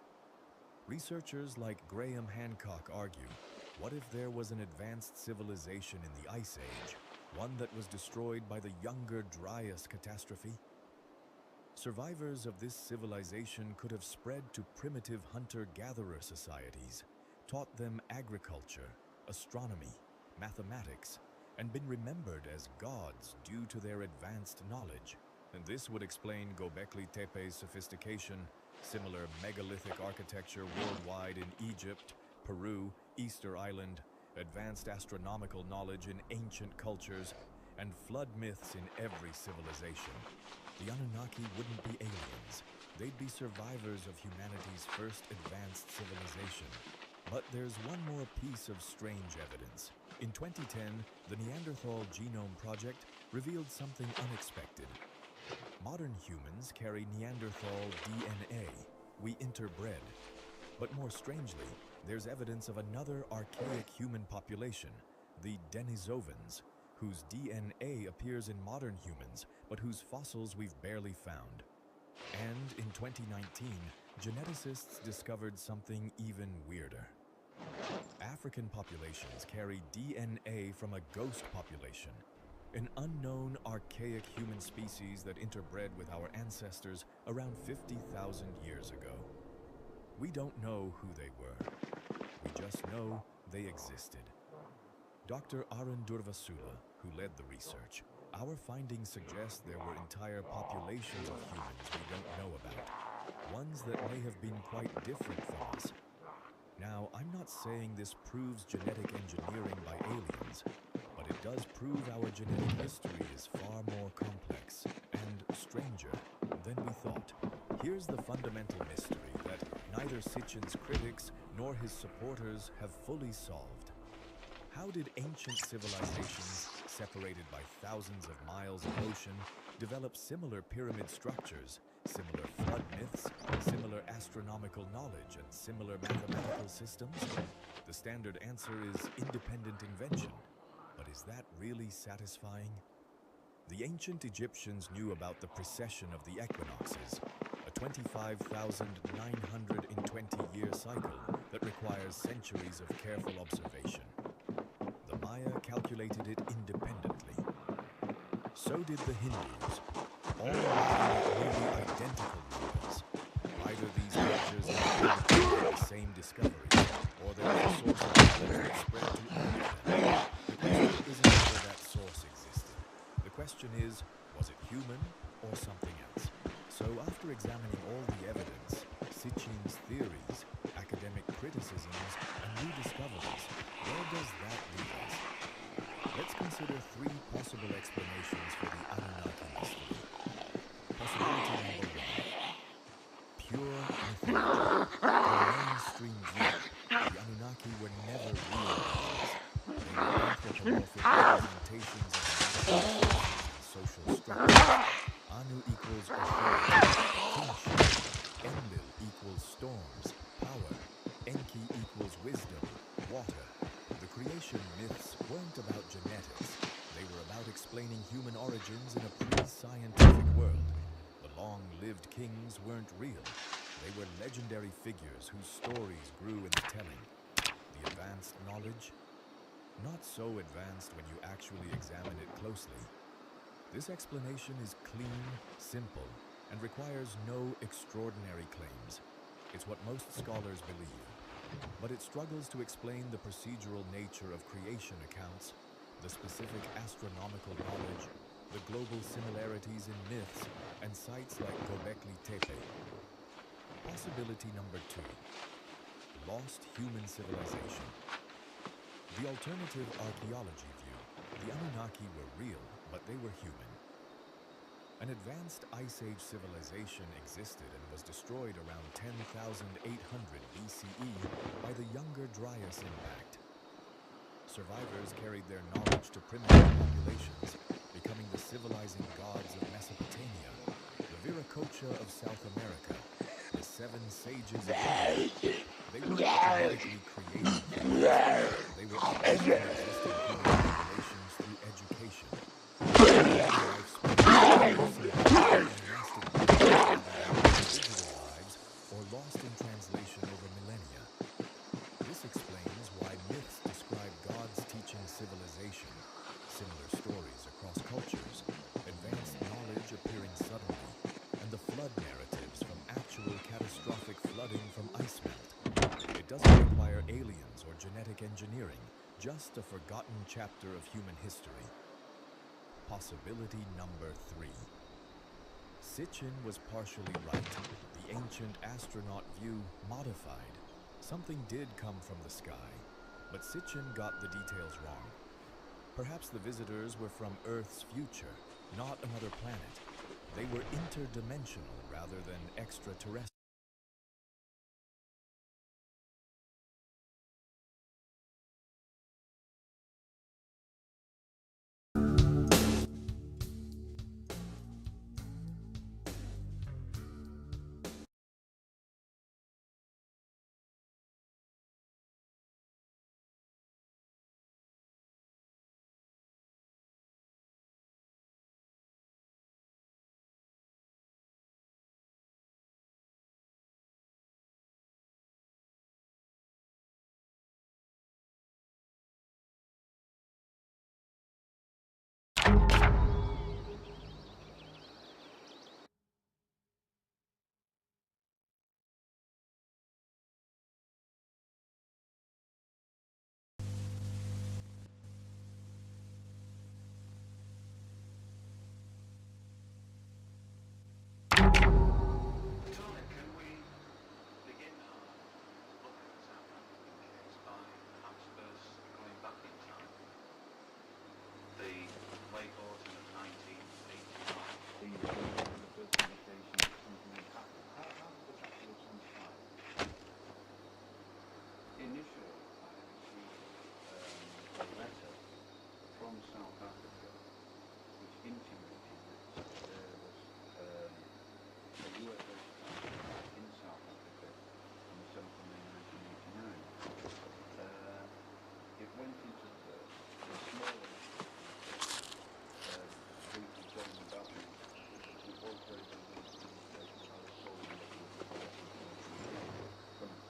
Researchers like Graham Hancock argue, what if there was an advanced civilization in the Ice Age, one that was destroyed by the Younger Dryas catastrophe? Survivors of this civilization could have spread to primitive hunter-gatherer societies, taught them agriculture, astronomy, mathematics, and been remembered as gods due to their advanced knowledge. And this would explain Göbekli Tepe's sophistication, similar megalithic architecture worldwide in Egypt, Peru, Easter Island, advanced astronomical knowledge in ancient cultures, and flood myths in every civilization. The Anunnaki wouldn't be aliens. They'd be survivors of humanity's first advanced civilization. But there's one more piece of strange evidence. In 2010, the Neanderthal Genome Project revealed something unexpected. Modern humans carry Neanderthal DNA. We interbred. But more strangely, there's evidence of another archaic human population, the Denisovans, whose DNA appears in modern humans, but whose fossils we've barely found. And in 2019, geneticists discovered something even weirder. African populations carry DNA from a ghost population, an unknown archaic human species that interbred with our ancestors around 50,000 years ago. We don't know who they were. We just know they existed. Dr. Arun Durvasula, who led the research, our findings suggest there were entire populations of humans we don't know about, ones that may have been quite different from us. Now, I'm not saying this proves genetic engineering by aliens, but it does prove our genetic history is far more complex and stranger than we thought. Here's the fundamental mystery that neither Sitchin's critics nor his supporters have fully solved. How did ancient civilizations, separated by thousands of miles of ocean, develop similar pyramid structures, similar flood myths, similar astronomical knowledge, and similar mathematical systems? The standard answer is independent invention. But is that really satisfying? The ancient Egyptians knew about the precession of the equinoxes, a 25,920-year cycle that requires centuries of careful observation. The Maya calculated it independently. So did the Hindus, all making nearly identical rules. Either these cultures had the same discovery, or there was a source of knowledge that spread to all of them. The question isn't whether that source existed. The question is, was it human or something else? So after examining all the evidence, Sitchin's theories, academic criticisms, and new discoveries, where does that leave us? Let's consider three possible explanations for the Anunnaki mystery. Possibility number one: pure mythology. In mainstream view, the Anunnaki were never real beings. They were anthropomorphic representations of natural forces and social structures. Anu equals authority, kingship. Enlil equals storms, power. Enki equals wisdom, water. The creation myths weren't about genetics. They were about explaining human origins in a pre-scientific world. The long-lived kings weren't real. They were legendary figures whose stories grew in the telling. The advanced knowledge? Not so advanced when you actually examine it closely. This explanation is clean, simple, and requires no extraordinary claims. It's what most scholars believe. But it struggles to explain the procedural nature of creation accounts, the specific astronomical knowledge, the global similarities in myths, and sites like Göbekli Tepe. Possibility number two: lost human civilization. The alternative archaeology view: the Anunnaki were real, but they were human. An advanced Ice Age civilization existed and was destroyed around 10,800 BCE by the Younger Dryas impact. Survivors carried their knowledge to primitive populations, becoming the civilizing gods of Mesopotamia, the Viracocha of South America, the Seven Sages of India. They were genetically created humans. They were existing human populations through education. Or lost in translation over millennia. This explains why myths describe gods teaching civilization, similar stories across cultures, advanced knowledge appearing suddenly, and the flood narratives from actual catastrophic flooding from ice melt. It doesn't require aliens or genetic engineering, just a forgotten chapter of human history. Possibility number three: Sitchin was partially right. The ancient astronaut view modified. Something did come from the sky, but Sitchin got the details wrong. Perhaps the visitors were from Earth's future, not another planet. They were interdimensional rather than extraterrestrial. Can we begin our look at the South African case by perhaps first going back in time? The late autumn of 1985. The first indication that something had happened. How did this actually transpire? Initially, I received a letter from South Africa which intimated that there was a UFO in South Africa on the 7th of May 1989. It went into the smaller group of John Babbitt, who was very, very good at communication. I was told that he was the best information from it.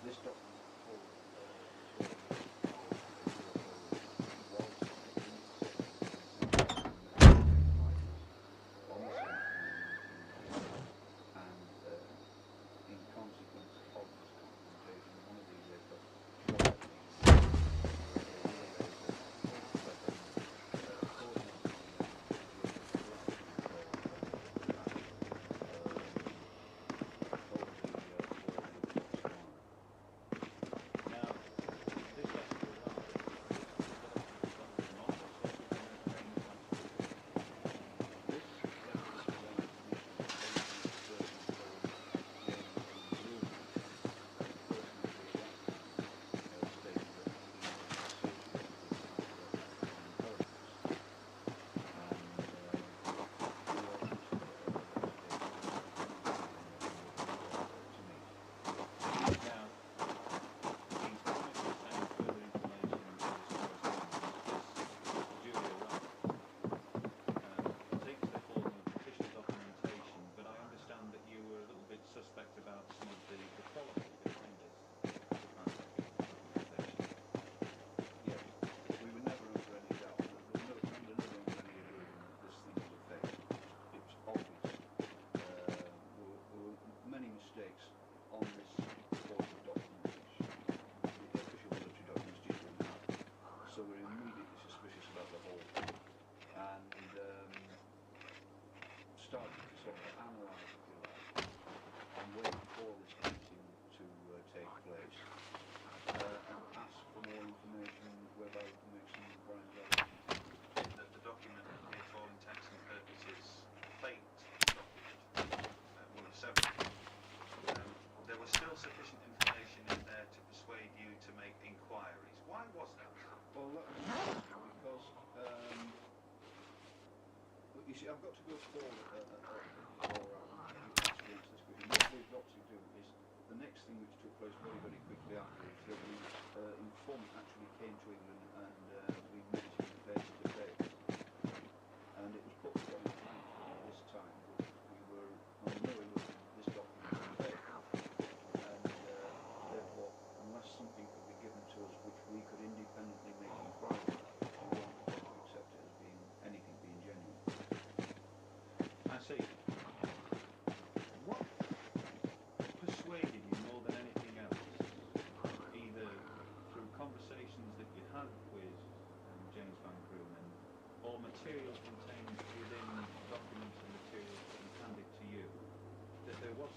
This document told the in consequence of this confrontation, one of the suspect about some of the quality behind this transaction documentation. Yes, we were never under any doubt, we were never under any illusion that this thing was a fake. It was obvious. There were many mistakes on this reported document, which the official military documents just didn't have. So we were immediately suspicious about the whole thing. And started to sort of analyse, if you like, and wait for this meeting to take place, and ask for more information whereby we can make some inquiries about it. That the document is, for all intents and purposes, a faked document, one of several. There was still sufficient information in there to persuade you to make inquiries. Why was that? Well, that was interesting because, you see, I've got to go forward or you answer this question. What we've got to do is, the next thing which took place very, very quickly afterwards, that the informant actually came to England and we met him face to face. And it was put point blank this time that we were under no illusion that this document was fake.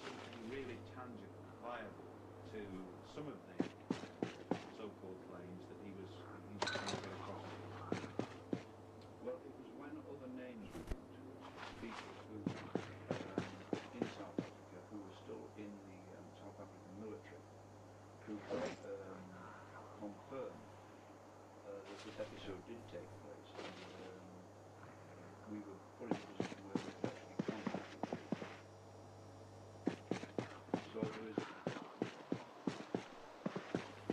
seem to be really tangible, viable to some of the so-called claims that he was trying to get across. Well, it was when other names were given to us, people who in South Africa who were still in the South African military, who could confirm that this episode did take place, and we were put in a position where we could actually contact them. So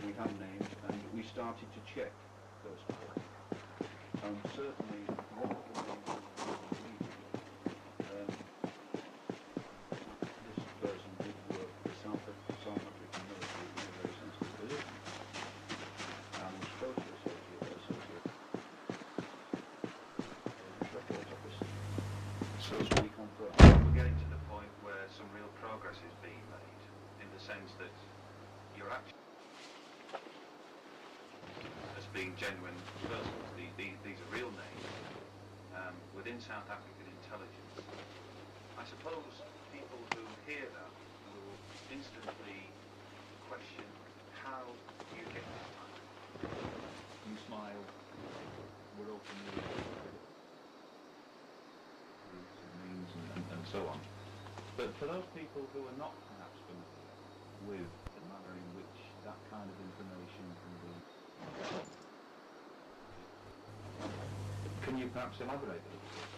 we have names, and we started to check first of all, and certainly one of the names was this person did work for the South African military in a very sensitive position, and was closely associated records officer. So we confirmed. We're getting to the point where some real progress is being made, in the sense that you're actually as being genuine persons. These are real names within South African intelligence. I suppose people who hear that will instantly question how you get this time. You smile, we're open means and so on. But for those people who are not perhaps familiar with the manner in which that kind of information can be, can you perhaps elaborate a little bit?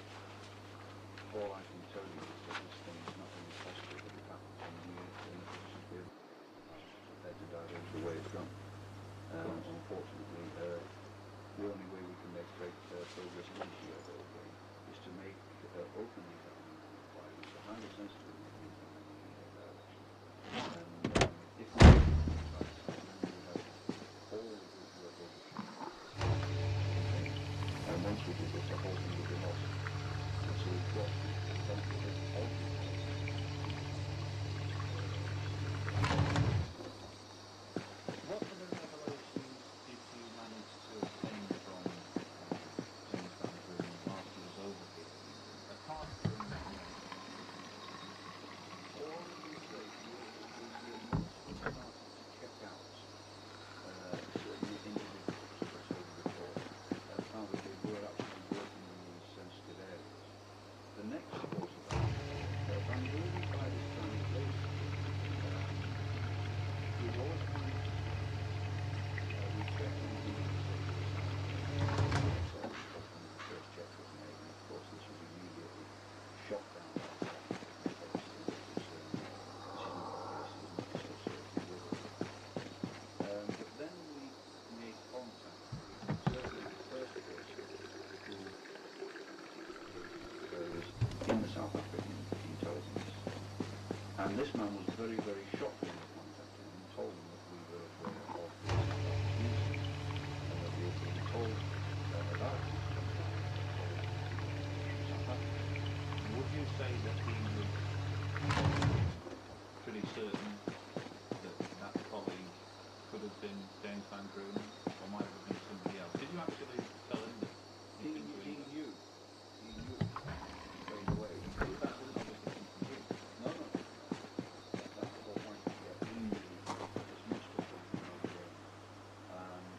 All I can tell you is that this thing is not only possible, but it happens in the position to be prepared to divulge the way it's gone. Unfortunately, the only way we can make great progress in this year is to make open these inquiries, the highly sensitive direction. And if we have all the good work over, and once we do this, the whole thing will be lost. And so we've got to benefit this ultimately. What other revelations did you manage to obtain from James Van Groen whilst he was over here? Apart from all of these places, we started to check out certain individuals, as I said before, found that they were actually working in these sensitive areas. The next course of that, Van Groen by this time is basically, we've always managed we checked in the first check was made, and of course this was immediately shot down by the but then we made contact with certainly the first person who was in the South African intelligence, and this man was very, very shocked when we contacted him and told him that we were aware of this news and that we had been told about this South Africa. Would you say that he was pretty certain that that colleague could have been James Van Groen, or might have been somebody else? Did you actually tell him that he knew straight away? That was obviously something new. No. That's the whole point. Yeah, he knew as much as we know,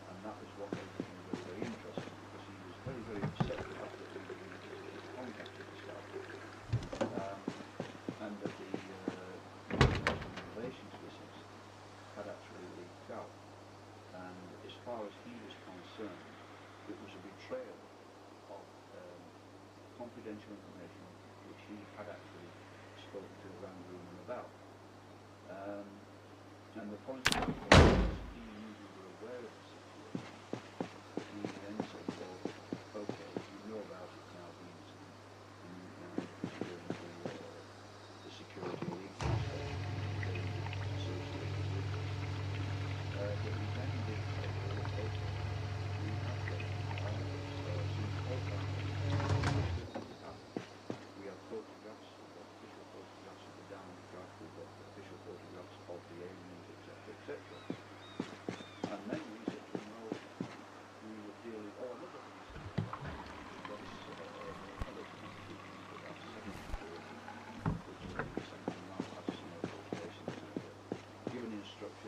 and that was what made him very, very interesting, because he was very, very upset with the fact that we were contacted to start with, and that the relations business had actually leaked out. And as far as he was concerned, it was a betrayal of confidential information which he had actually spoken to Van Groen about. And the point of that was, he knew we were aware of the situation. He then said, well, okay, you know about it now, the incident, and the security leaks associated with this. But he then did say, well, okay, we have got we have photographs, we've got official photographs of the downed craft, we've got official photographs of the aliens, etc., etc.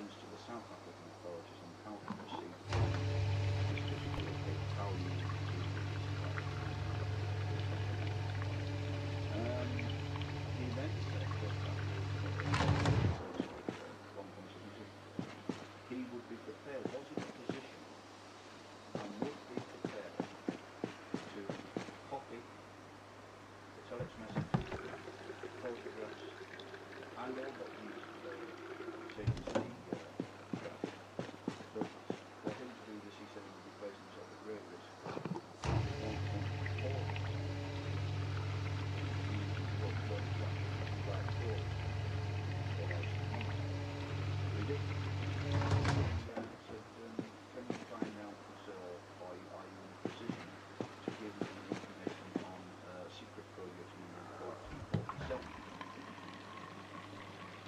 questions to the South African authorities on how to proceed this particular case, how you deal with this. He then said that he would be prepared, was in a position and would be prepared to copy the telex messages, photographs, and all documents taken to the craft. But for him to do this, he said he would be placing himself at great risk.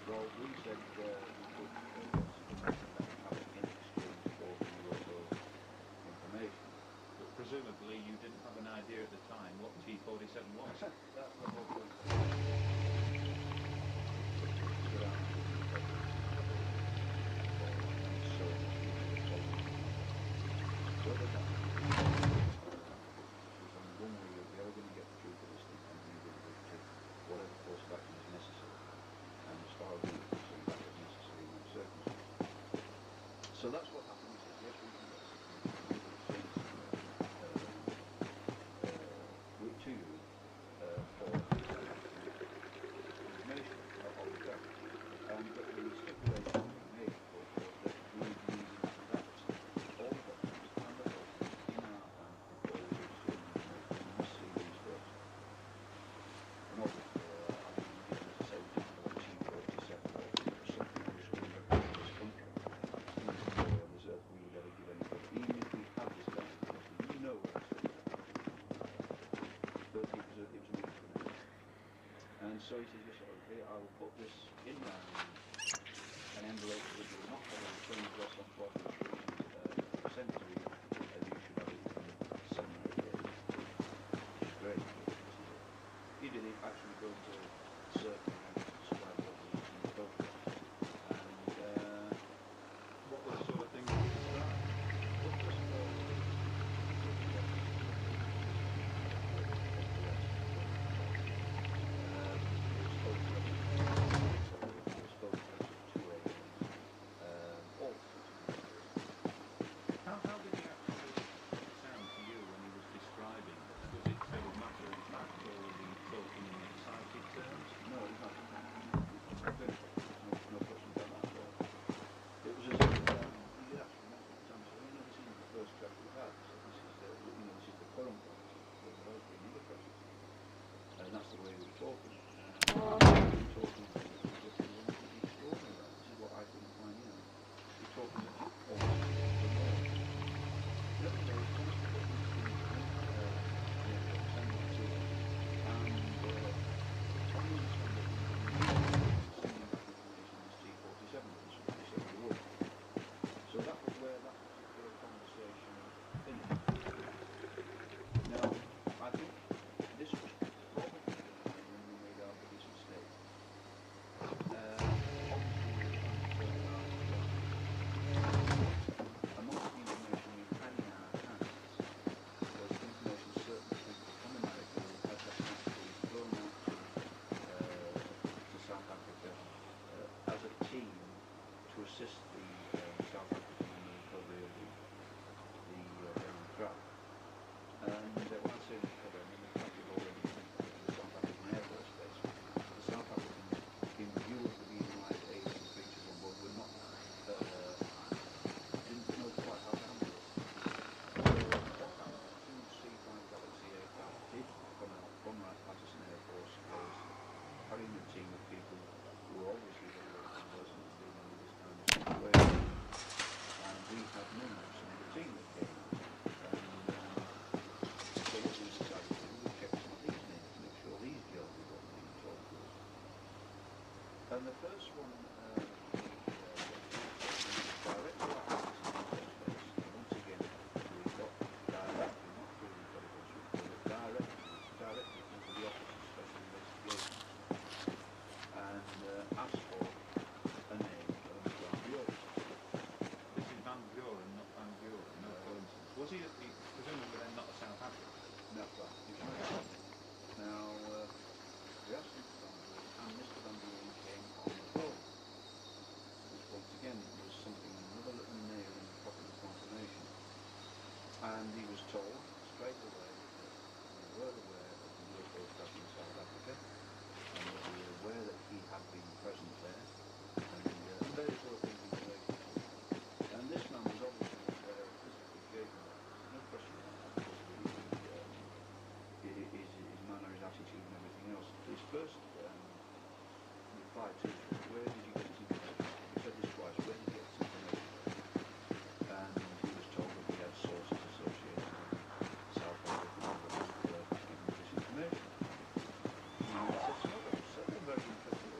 Well, we said we could have in exchange for the information. But presumably you didn't have an idea at the time what T-47 was. That's the whole point. Whether that is on one way or the other, going to get the truth of this thing, and we will take whatever course of action is necessary. And as far as we're concerned, that is necessary in those circumstances. So that's what happened. He says, yes, we can get to you for information of the fact. But the stipulation we made, of course, was that we would need that all the documents and the photographs in our hand before we do certain information. We must see these first. And obviously, I mean, as I say, we didn't know T-47 was something which we represent this country. It's not on this earth we would ever give anybody, even if we had this kind of information. You know where it's at. But it was a means of an end. And so he says, yes, okay, I will put this in an envelope that will not have a return address on Broadway Street, sent to you, and you should have it in 7 or 8 days. Which is great. He did it actually go to certain describe what was in the photographs. And What were the sort of things you described? what was How did he actually sound to you when he was describing it? Was it sort of matter of fact, or was he talking in excited terms? No, he's not. No question about that at all. It was as if he did actually mention at the time, so I've never seen the first crash we've had. So this is this is the current one. There has been other crashes, and that's the way he was talking. Talking extraordinary. This is what I couldn't find. He's talking almost the norm. Nevertheless, one of the things so that was where that particular conversation finished. Now, I think this was probably the time when we made our biggest mistake. Obviously, we were trying to turn around amongst the information we had in our hands, there was information certain people from America who had actually flown out to South Africa as a team to assist the South African in the recovery of the craft. And when I say recovery, I mean the craft had already been to the South African Air Force Base. The South Africans, in view of the being live alien creatures on board, were not didn't know quite how to handle it. So what happened? 2 C-5 Galaxy aircraft did come out from Patterson Air Force Base, carrying a team of people who were obviously very well conversant in dealing with this kind of situation. And we had none of some of the team that came out. And so what we decided to do was check some of these names to make sure these gentlemen got the names all good. And the first one directly after this space, once again, we got directly, not through the television, but directly into the Office of Special Investigations and asked for a name of Mr. Army officer. told straight away that we were aware of the UFO crash in South Africa, and that we were aware that he had been present there, and various other things in relation to it. And this man was obviously physically shaken. No question about that, because of his manner, his attitude, and everything else. His first reply to it was, "Where did you get this information?" He said this twice. "Where did you get this information?" And he was told that he had sources associated with South Africa that was giving this information. And I said, "So that's something very interesting."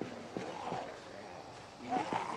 He never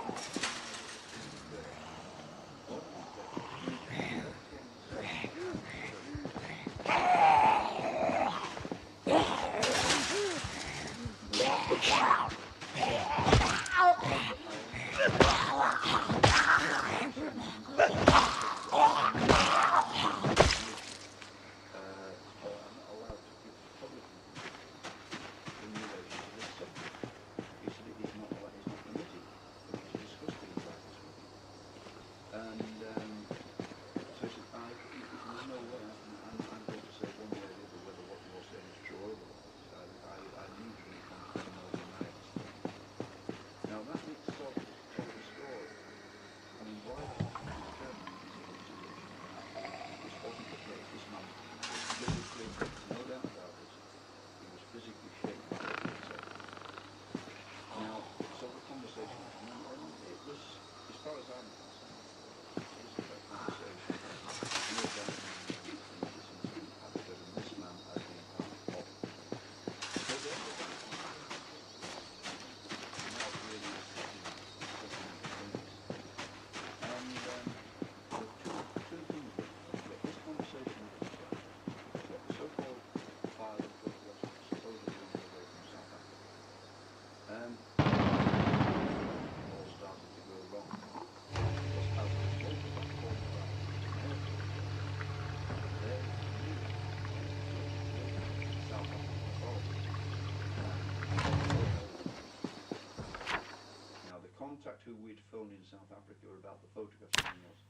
contact who we'd phoned in South Africa about the photographs and everything else.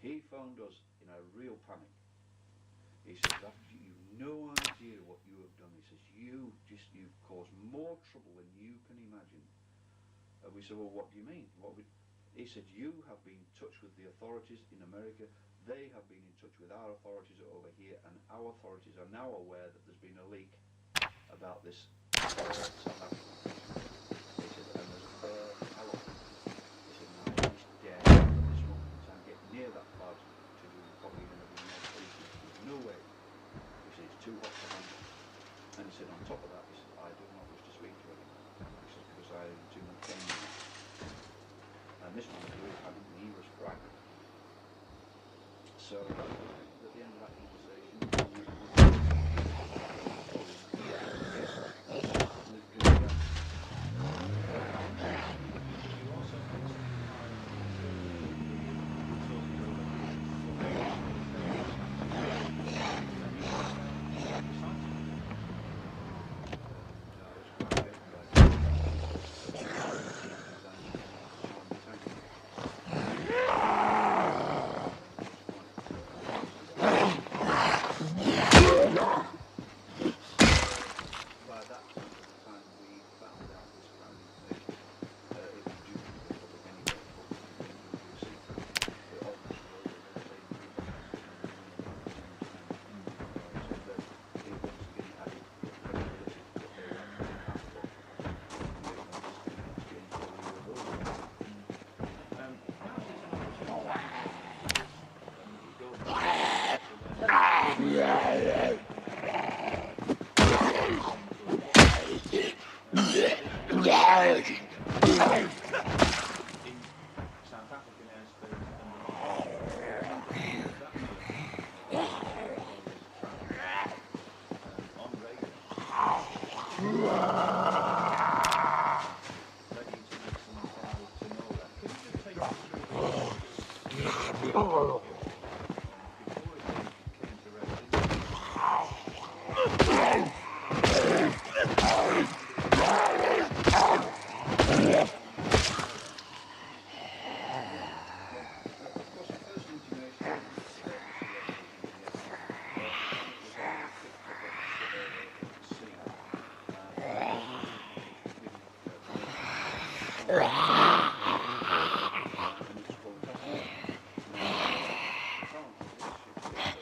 He phoned us in a real panic. He says, "You've no idea what you have done." He says, you've caused more trouble than you can imagine." We said, "Well, what do you mean?" He said, "You have been in touch with the authorities in America. They have been in touch with our authorities over here, and our authorities are now aware that there's been a leak about this South African country." He said, "And there's how long?" He said, "Now he's dead at this moment in time. Get near that part to do probably going to be more cases. There's no way." He said, "It's too hot to handle." And he said, "On top of that," he said, "I do not wish to speak to anyone." He said, "Because I am too much pain." And this one was really having, he was frightened. So at the end of that conversation, and it's called Tasmania. Now, apparently this ship was built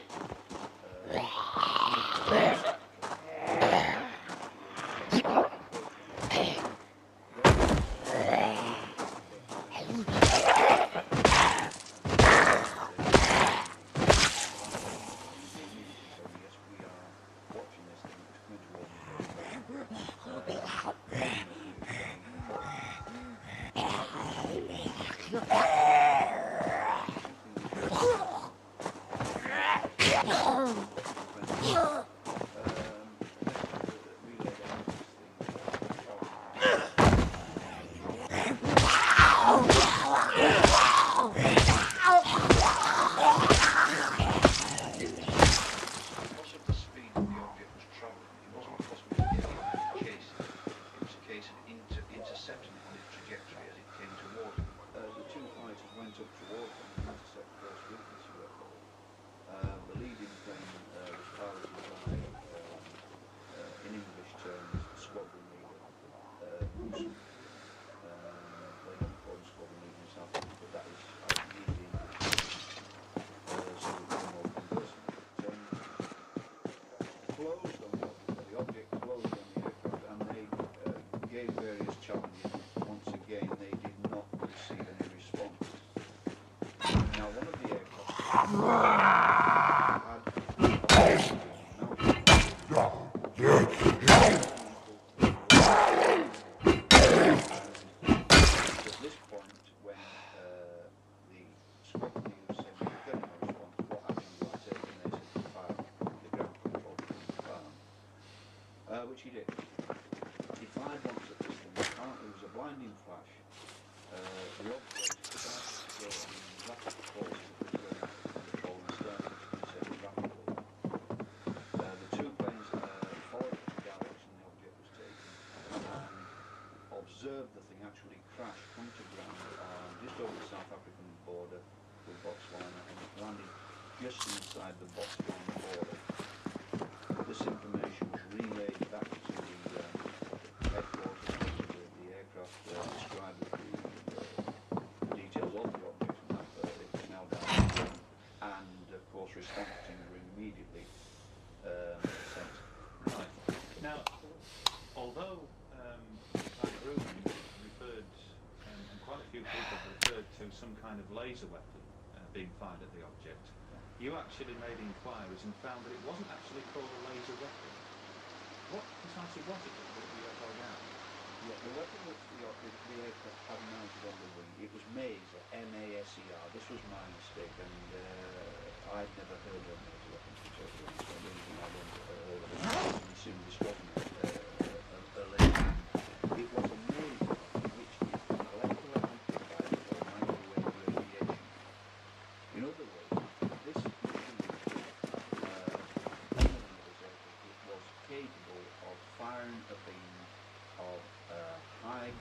because of the speed that the object was travelling, it wasn't possible to get behind and chase it. It was a case of intercepting it on its trajectory as it came towards them. The two fighters went up towards them and intercept course with this UFO. The leading plane was piloted by, in English terms, squadron leader, Bruce. They don't call him squadron leader in South Africa, but that is really so we're more conversant. Closed on the object closed on the aircraft, and they gave various challenges. Once again, they did not receive any response. Now, one of the aircraft at this point, when the squadron leader said, "We're getting no response, what action do I take?" and they said, "Fire the ground control farm," which he did. He fired once at this thing. Apparently, it was a blinding flash. The object started to go in rapid course as it was going out of control and started to descend rapidly. The two planes followed the direction the object was taking and observed the thing actually crash, come to ground just over the South African border with Botswana, and it landed just inside the Botswana border. This information was relayed back to the headquarters of the aircraft, described the details of the object and that it was now down, and of course response teams were immediately sent. Right. Now, although that group referred, and quite a few people referred to some kind of laser weapon being fired at the object, you actually made inquiries and found that it wasn't actually called a laser weapon. What precisely was it that the UFO down? Yeah, the weapon that the aircraft had mounted on the wing, it was Maser, M-A-S-E-R. This was my mistake, and I'd never heard of Maser weapons before. So the only thing I learned and soon discovered a laser. It was a Maser, which is molecular amplified for microwave radiation. In other words, this machine, it was capable of firing a beam of high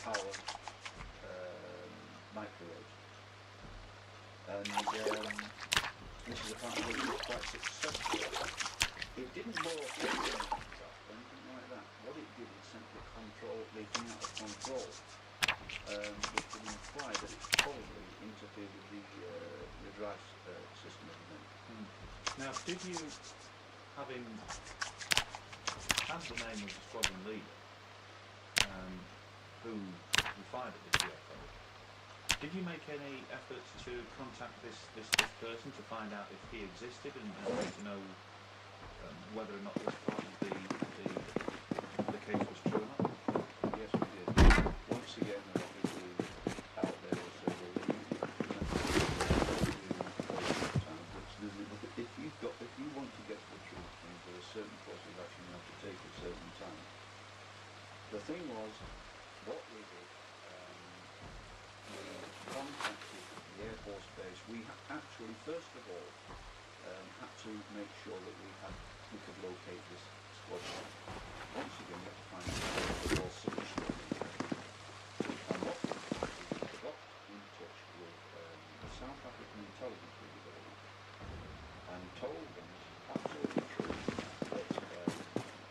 power microwaves, and this is apparently quite successful. It didn't blow up the aircraft or anything like that. What it did is simply control the thing out of control, which would imply that it probably interfered with the drive system of the thing. Now, did you, having had the name of the squadron leader who fired at this UFO, did you make any efforts to contact this person to find out if he existed and to know whether or not this part of the case was true or not? Yes, we did. Once again, they're obviously out there, so if you want to get to the truth, there are certain courses of action you have to take at certain times. The thing was, what we did, we contacted the Air Force Base. We actually, first of all, had to make sure that we could locate this squadron. Once again, we had to find out where the City squadron. And what we did is we got in touch with the South African intelligence brigade and told them, this is absolutely true, that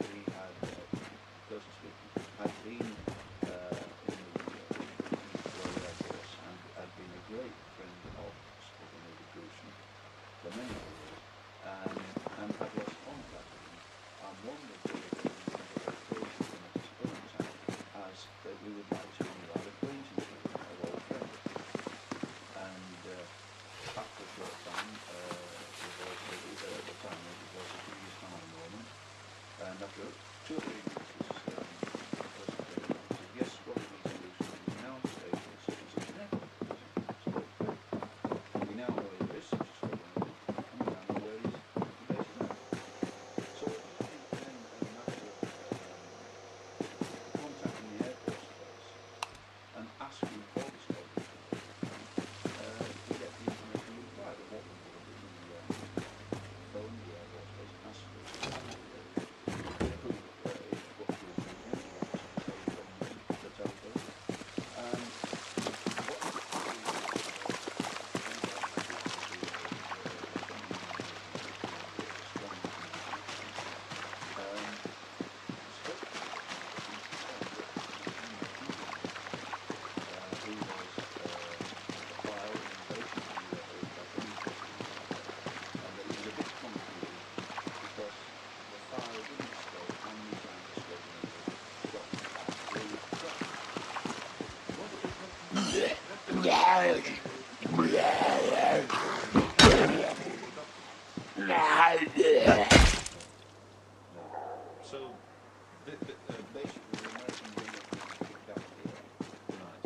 we had, person speaking, had been in So, Basically, the Americans were kicked out here. right.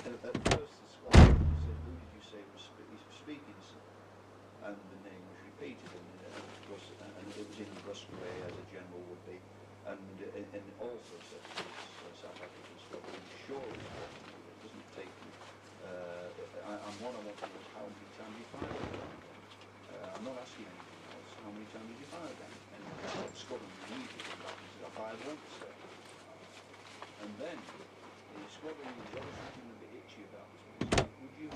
And at first the Scotland said, who did you say was speaking, sir? And the name was repeated, and of course, and it was in Musgrave as a general would be, and also said to this South African Scotland, surely it doesn't take you. And what I want to know is how many times you fired down. I'm not asking anything else. How many times did you fire down? And Scotland immediately came back and said, I fired once, sir. And then Scotland was obviously feeling a bit itchy about this. Would you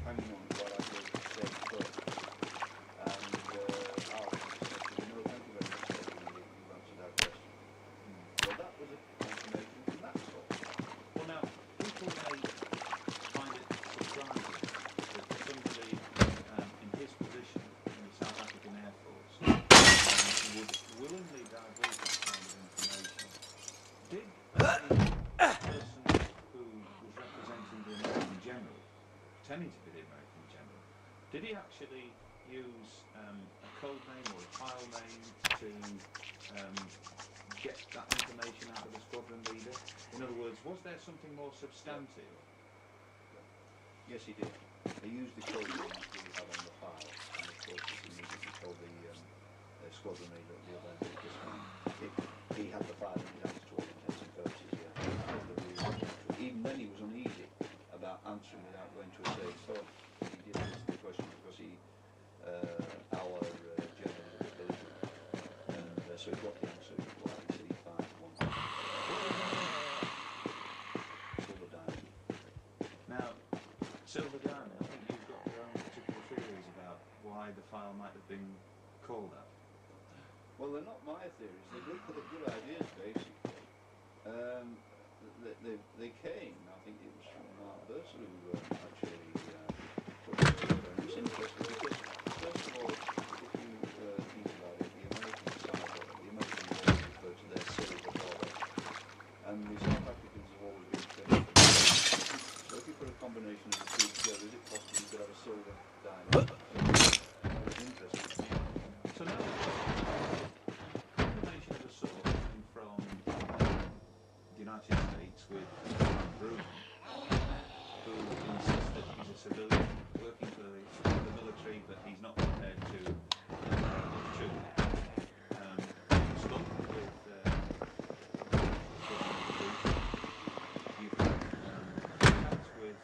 hang on while I go to say first? And I'll say, no, thank you very much, sir. You've answered that question. Well, that was a confirmation from that sort. Well, now, people may find it surprising that somebody in his position in the South African Air Force would willingly divulge that kind of information. Did the person who was representing the American general, pretending to be the American general, did he actually use a code name or a file name to get that information out of the squadron leader? In other words, was there something more substantive? Yes, he did. He used the code names that we had on the file, and of course, he immediately told the squadron leader at the other end of this man. He had the file in his hands to all intents and purposes, yeah. Even then, he was uneasy about answering without going to a safe zone. He did answer the question because our general was belligerent, and so he got the answer while he said he fired one. Silver diamond. Now, Silver Diamond, I think you've got your own particular theories about why the file might have been called that. Well, they're not my theories. They're good ideas, basically. They came, I think it was from Mark Bursar who actually put it together. And it's interesting because, first of all, if you think about it, the American side, the Americans always refer to their silver dollar, and the South Africans have always been faithful. So if you put a combination of the two together, is it possible you could have a silver diamond? It's interesting. So now, confirmation of a source coming from the United States with Bruno, who insists that he's a civilian working for the military, but he's not prepared to shoot. Stumped with you've had contacts with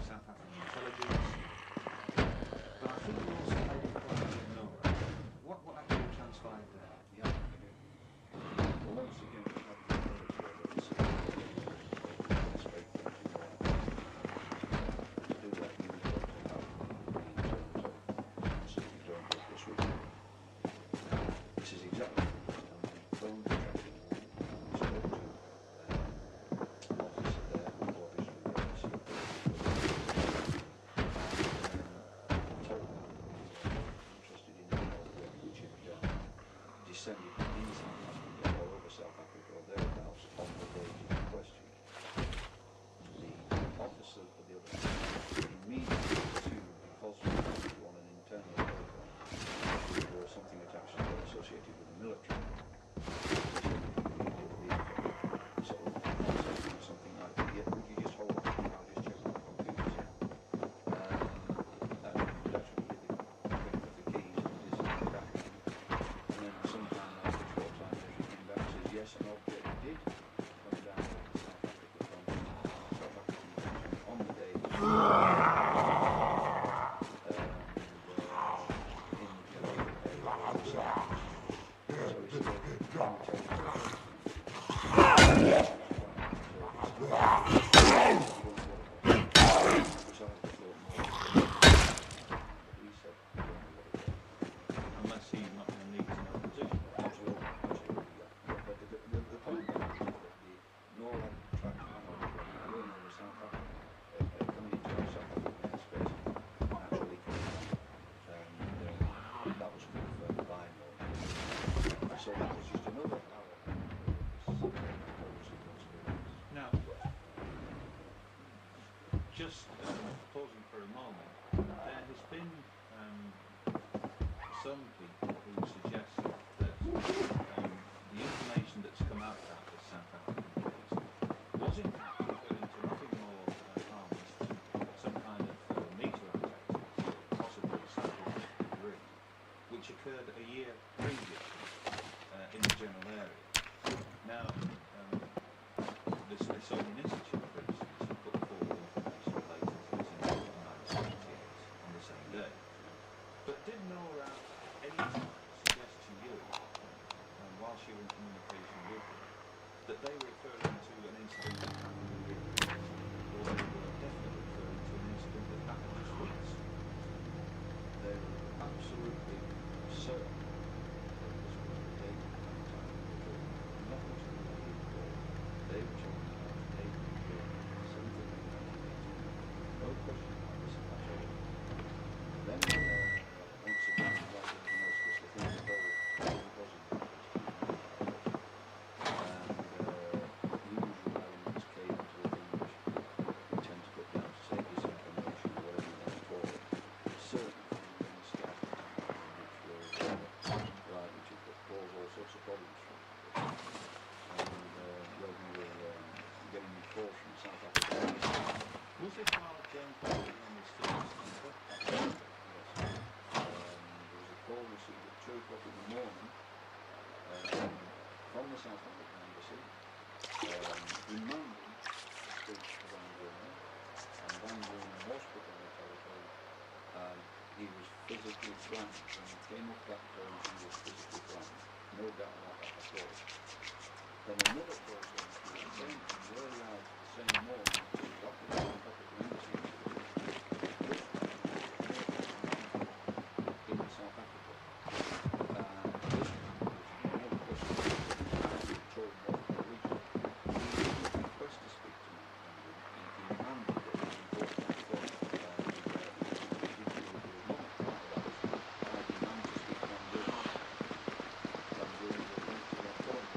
South African intelligence, but I think you also made it quite know what actually transpired there. Yeah. Well, once again, we have the military evidence. It's very things, you know. To do that, you've got to have the internals of so you don't get disrupted. This is exactly the phone tracking. We spoke to an officer there who obviously was told him interested in the work which had descended in South Africa or over South Africa or thereabouts on the date in question. The officer of the other side immediately assumed, because we were on an internal telephone, or something that's actually associated with the military, something like, yeah, would you just hold on, I'll just check my computers here. And actually did the clicking of the keys and this and that. And then sometime after a short time later he came back and says, yes, an object did come down over South Africa from South African on the day in the general area of the South. So it's just pausing for a moment, there has been some people who suggest that the information that's come out about this South African case was in fact referring to nothing more harmless than some kind of meteorite activity, possibly scientific debris, which occurred a year previously in the general area. Now, the Smithsonian Institute, for instance, put forward information related to this in 1988 on the same day. But did Nora at any time suggest to you, whilst you were in communication with them, that they were referring to an incident that happened a year ago, or they were definitely referring to an incident that happened just once? They were absolutely certain that this was the date and time of the journey. Not much of the year before. They were talking about the date of the journey, 17th of 1989. No question about this at all. Then, once again, like everything else, was the thing that whole really wasn't interesting. And unusual elements came into the thing which we tend to put down to say disinformation or whatever you want to call it. Certainly from the staff, which were right, which it could cause all sorts of problems from. And when we were getting reports from South Africa. Was this while James was on this service centre? Yes. There was a call received at 2 o'clock in the morning from the South African Embassy, demanding to speak to Van Brunen, and Van Brunen was put on the telephone, and he was physically flattened. When he came up that phone, he was physically flattened. No doubt about that at all. Then another call came through the same early hours of the same morning to the South African Embassy in South Africa. This no question told what the region. He didn't request to speak to me. He demanded that he be brought to the phone. I demand to speak to Van Brunen. Van Brunen was linked to that phone.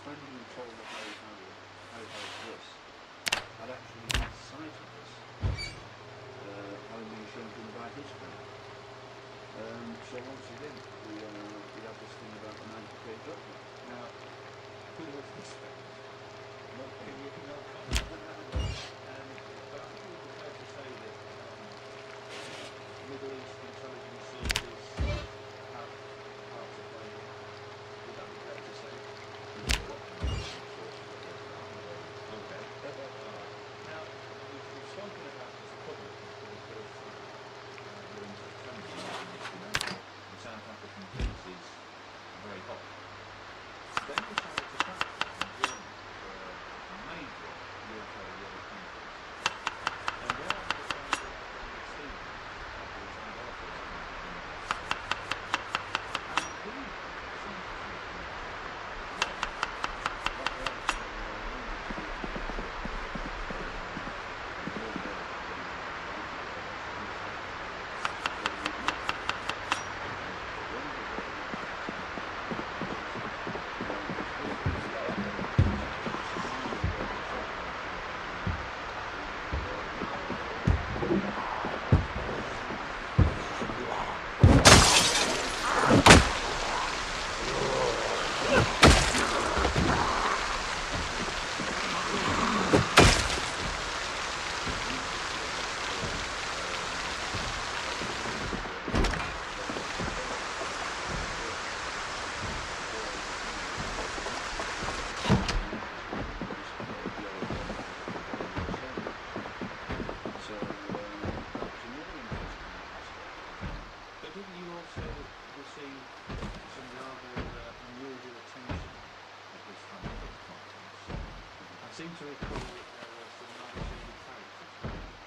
friend who told the Harry this had actually had sight of this, having been shown to him by his friend. So once again, we have this thing about the 90k document. Now, who was this friend? No comment. But I think it would be fair to say that Middle East intelligence services have parts to play. Would that be fair to say? Okay. Now, we've spoken about this public for the first time. We're in September, the South African case is very hot. They decided to practice in Germany for a major UFO world conference. And they are decided to see after the time after and we seem to seem to recall that there were some rather shady characters.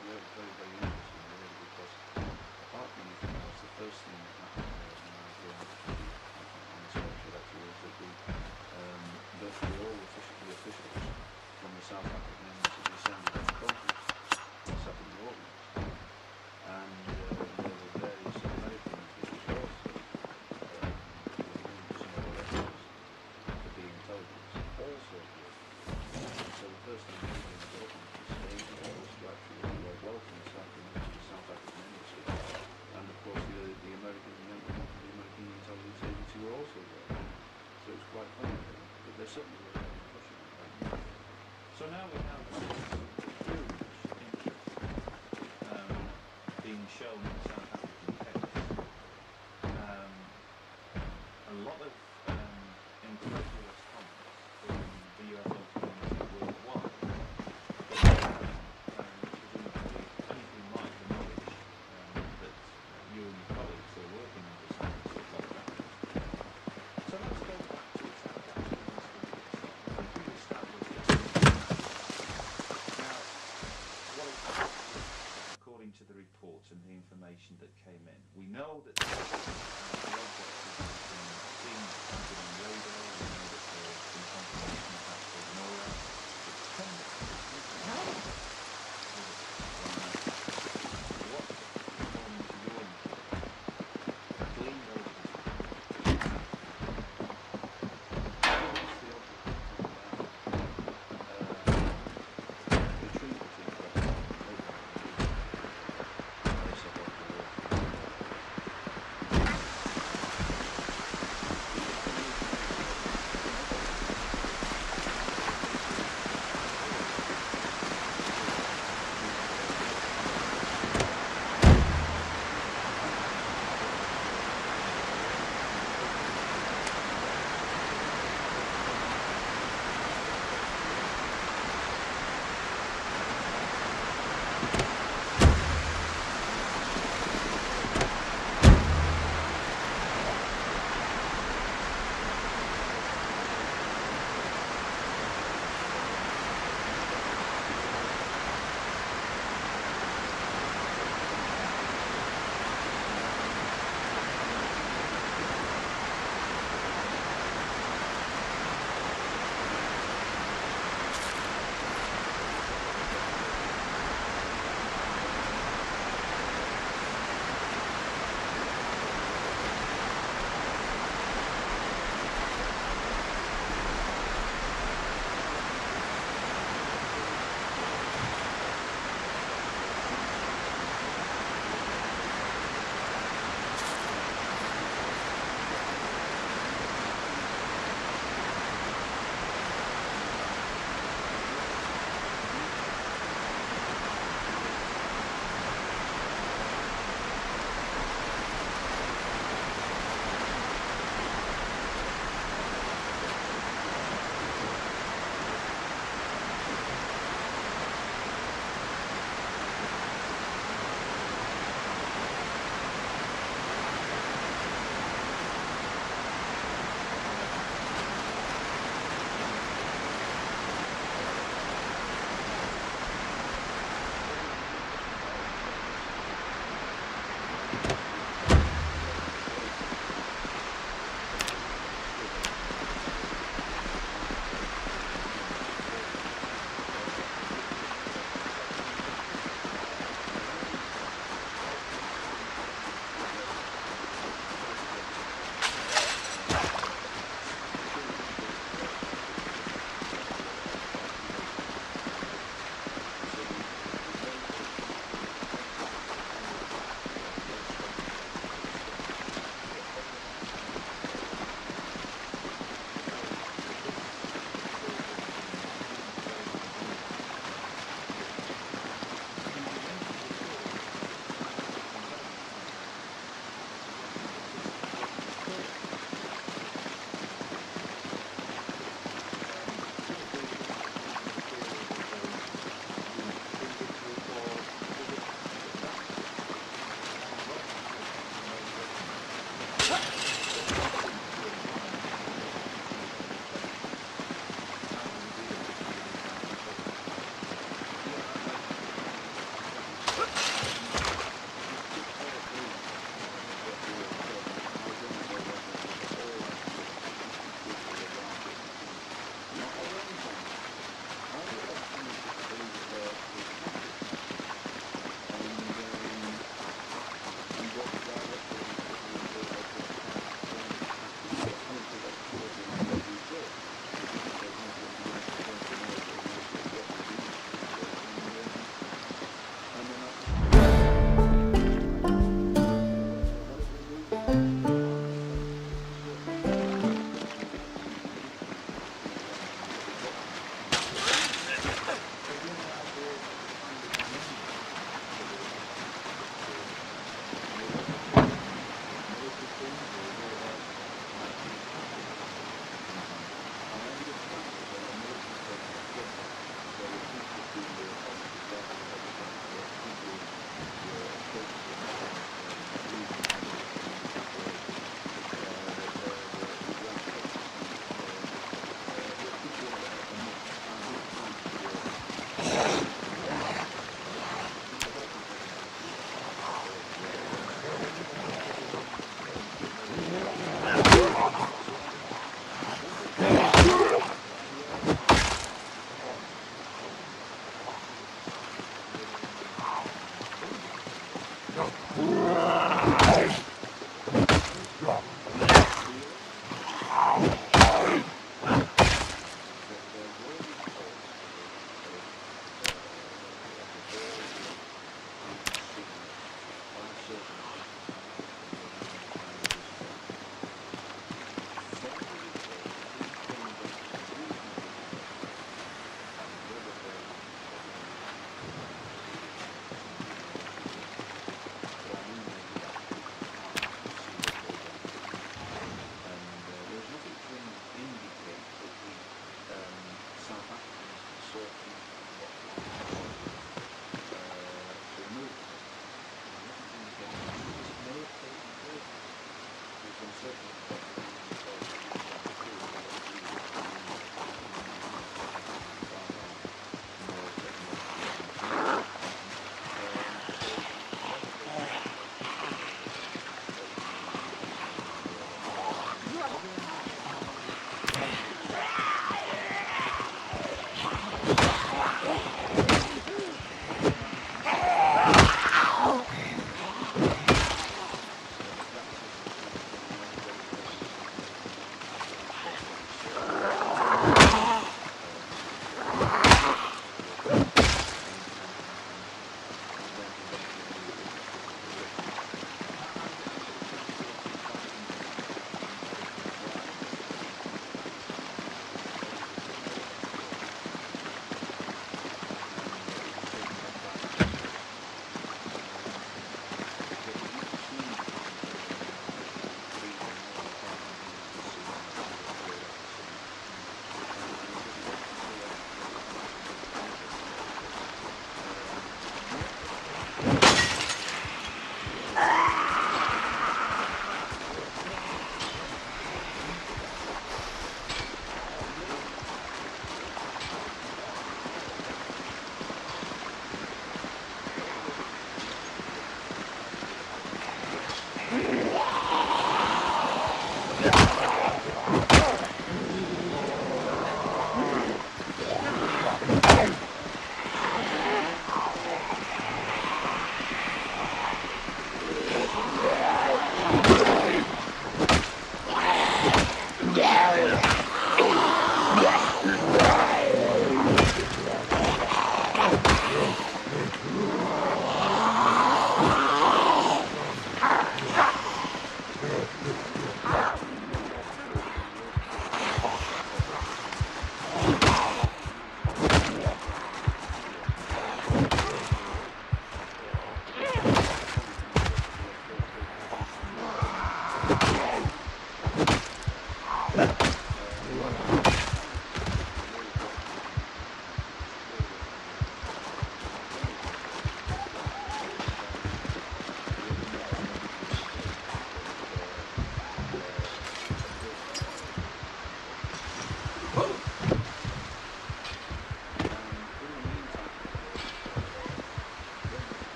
Yeah, very, very interesting, really, because apart from anything else, the first thing that happened when I was going to on the special lecture was that virtually all the officials from the South African embassy descended on the conference that sat in the audience. And there were various American officials also, some of the lecturers for the intelligence, also here. So the first thing we did was open the stage was to actually welcome the South African embassy, and of course the American intelligence agency were also there. So it was quite funny, but they certainly were pushing it. So now we have huge interest being shown in the South African case. A lot of incredulous comments from the UFO community worldwide. Presumably anything like the knowledge that you and your colleagues are working on this lockdown. So let's go back to the South African history itself. We've established this. Now, what has happened, according to the reports and the information that came in, we know that the object has been seen on radar. We know that there's been confirmation of that for NORAD. It's come back. What, according to your gleaned over this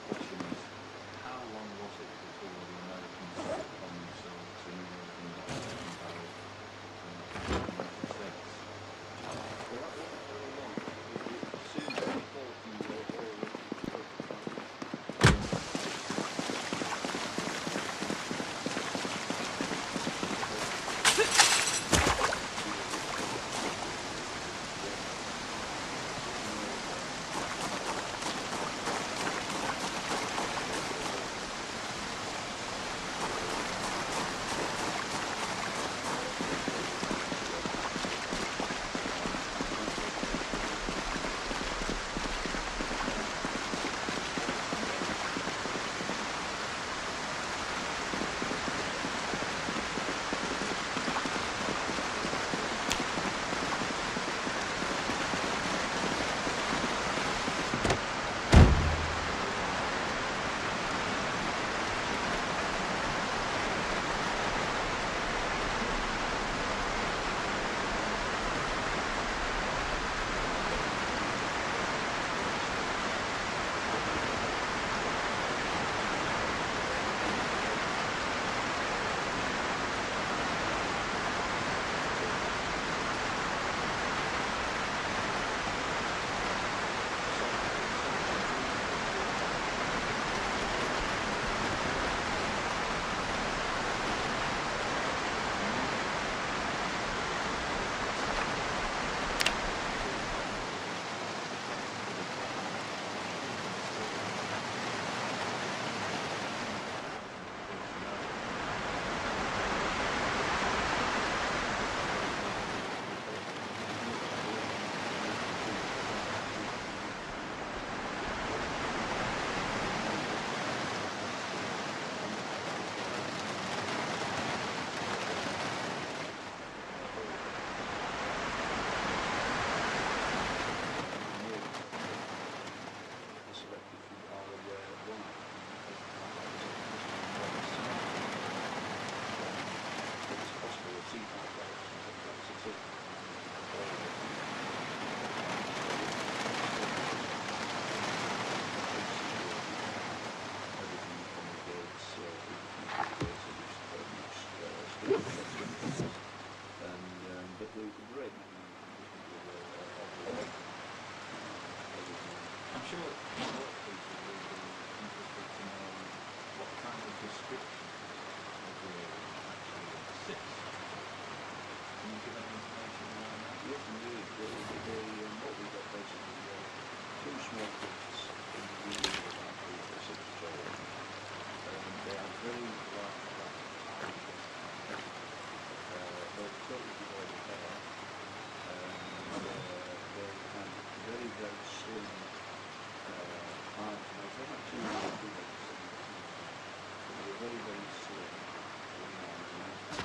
Question is, how long was it before the Americans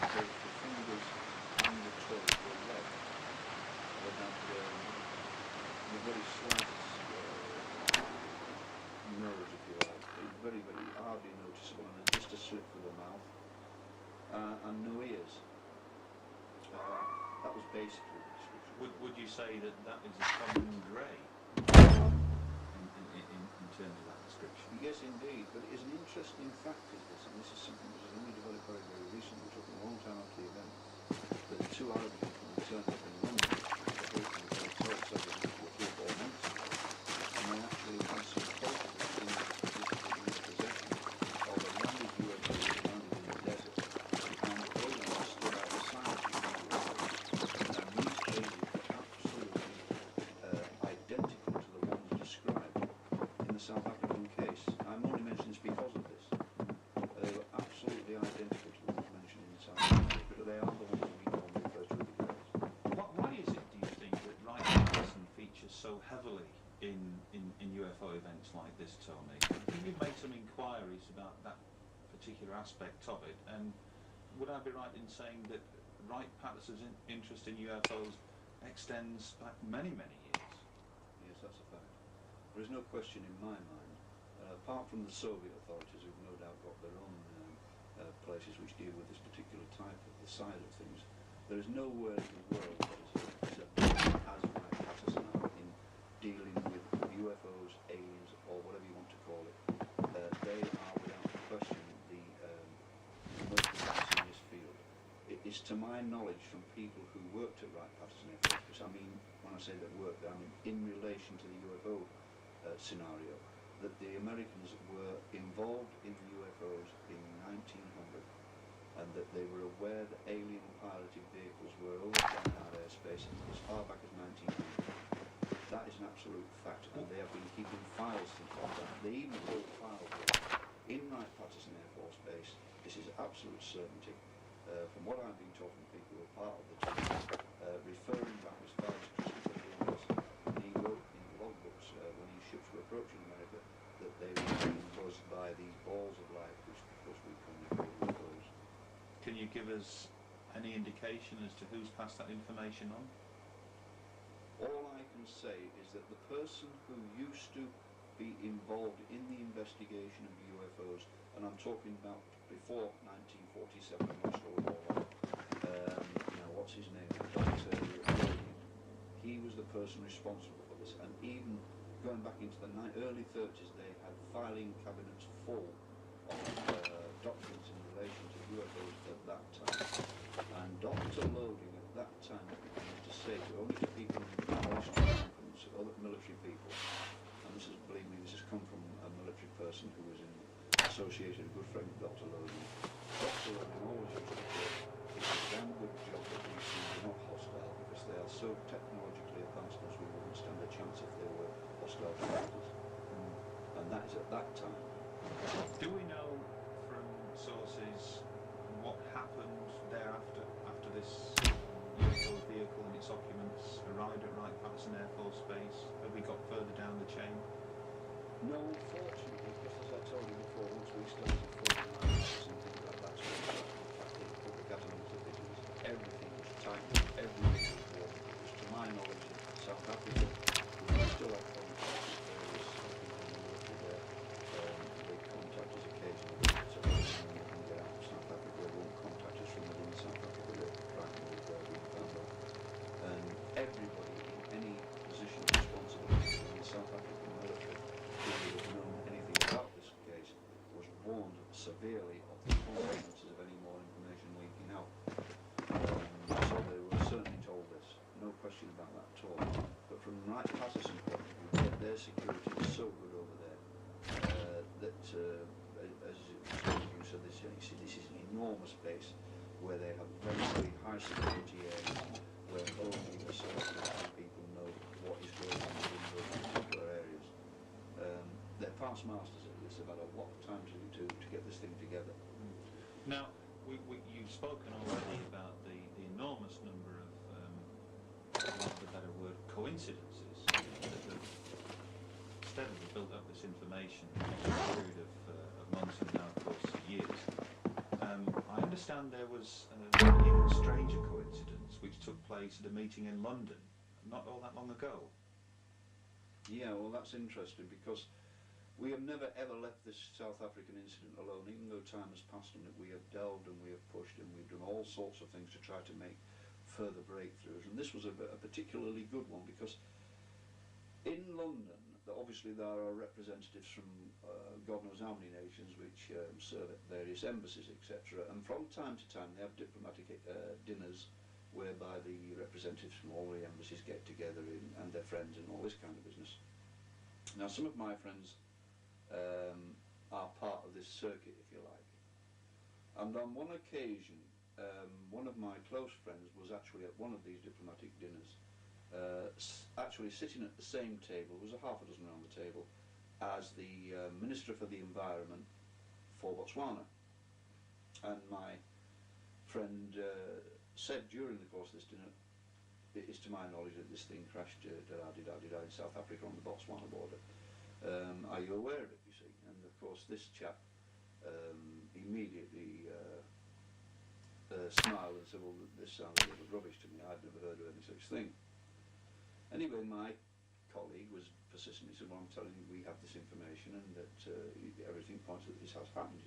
the fingers and the toes were red. They had a very slight nose, if you like, very, very hardly noticeable, and just a slit for the mouth, and no ears. That was basically the description. Would you say that that is a common grey in terms of that description? Yes, indeed, but it is an interesting fact, is this, and this is something which has only developed very, very recently. It took a long time after the event, that the two Arab people turned up in London, the hotel several people, 3 or 4 months ago, and they actually had some photos in possession of a landed UFO that landed in the desert, and aliens stood outside the UFO, and these aliens were absolutely identical to the ones described in the South African case. I'm only mentioning this because of this. They were absolutely identical to the ones mentioned in South Africa, but they are the ones that we normally refer to as the Greys. Why is it, do you think, that Wright-Patterson features so heavily in UFO events like this, Tony? You've made some inquiries about that particular aspect of it, and would I be right in saying that Wright-Patterson's interest in UFOs extends back many, many years? Yes, that's a fact. There is no question in my mind, apart from the Soviet authorities who've no doubt got their own places which deal with this particular type of the side of things, there is nowhere in the world that is as Wright-Patterson are in dealing with UFOs, aliens, or whatever you want to call it. They are, without question, the most advanced in this field. It is, to my knowledge, from people who worked at Wright-Patterson Air Force, because I mean, when I say that worked, I mean in relation to the UFO scenario, that the Americans were involved in UFOs in 1900, and that they were aware that alien piloted vehicles were overflying our airspace as far back as 1900. That is an absolute fact, and they have been keeping files of that. They even hold files in Wright-Patterson Air Force Base. This is absolute certainty. From what I've been told from people who are part of the team, referring back as far as Christopher Columbus, and he wrote in the logbooks when his ships were approaching America that they were being buzzed by these balls of light, which of course we commonly call UFOs. Can you give us any indication as to who's passed that information on? All I can say is that the person who used to be involved in the investigation of UFOs, and I'm talking about before 1947, most of all, what's his name? He was the person responsible for this, and even going back into the early 30s, they had filing cabinets full of documents in relation to UFOs at that time. And Dr. Loading at that time used to say to only to people in confidence, other military people, and this is, believe me, this has come from a military person who was associated, a good friend of Dr. Loading. Dr. Loading always used to say, it's a damn good job that these things are not hostile, because they are so technologically advanced as we wouldn't stand a chance if they were hostile fighters. And that is at that time. Do we know from sources what happened thereafter, after this UFO vehicle and its occupants arrived at Wright-Patterson Air Force Base? Have we got further down the chain? No, unfortunately, because as I told you before, once we started falling out, something like that, public atoms of visions, everything was tightened, everything was warped. Because to my knowledge, in South Africa, we still have contacts with various people who work there. They contact us occasionally, so when we can get out of South Africa, they won't contact us from within South Africa, they try and move where we found them. And everybody in any position of responsibility in the South African military who would have known anything about this case was warned severely of the consequences of any more information leaking out. So they were certainly told this, no question about that at all. But from Wright-Patterson point of view, their security is so good over there that, as you said, this is an enormous base where they have very, very high security areas where only a select number of people know what is going on within those particular areas. They're past masters at this. They've had a lot of time to get this thing together. Now, you've spoken already about the enormous number of, for want of a better word, coincidences that have steadily built up this information over a period of months and now, of course, years. I understand understand there was an even stranger coincidence which took place at a meeting in London not all that long ago. Yeah, well, that's interesting because we have never ever left this South African incident alone. Even though time has passed on it, we have delved and we have pushed and we've done all sorts of things to try to make further breakthroughs. And this was a particularly good one because in London, obviously there are representatives from God knows how many nations which serve at various embassies, etc. And from time to time they have diplomatic dinners whereby the representatives from all the embassies get together and their friends and all this kind of business. Now some of my friends are part of this circuit, if you like. And on one occasion, one of my close friends was actually at one of these diplomatic dinners, actually sitting at the same table, there was a half a dozen around the table, as the Minister for the Environment for Botswana. And my friend said during the course of this dinner, it is to my knowledge that this thing crashed in South Africa on the Botswana border. Are you aware of it, you see? And of course this chap immediately smiled and said, well, this sounds a little rubbish to me, I've never heard of any such thing. Anyway, my colleague was persistent. He said, well, I'm telling you, we have this information and that everything points that this has happened.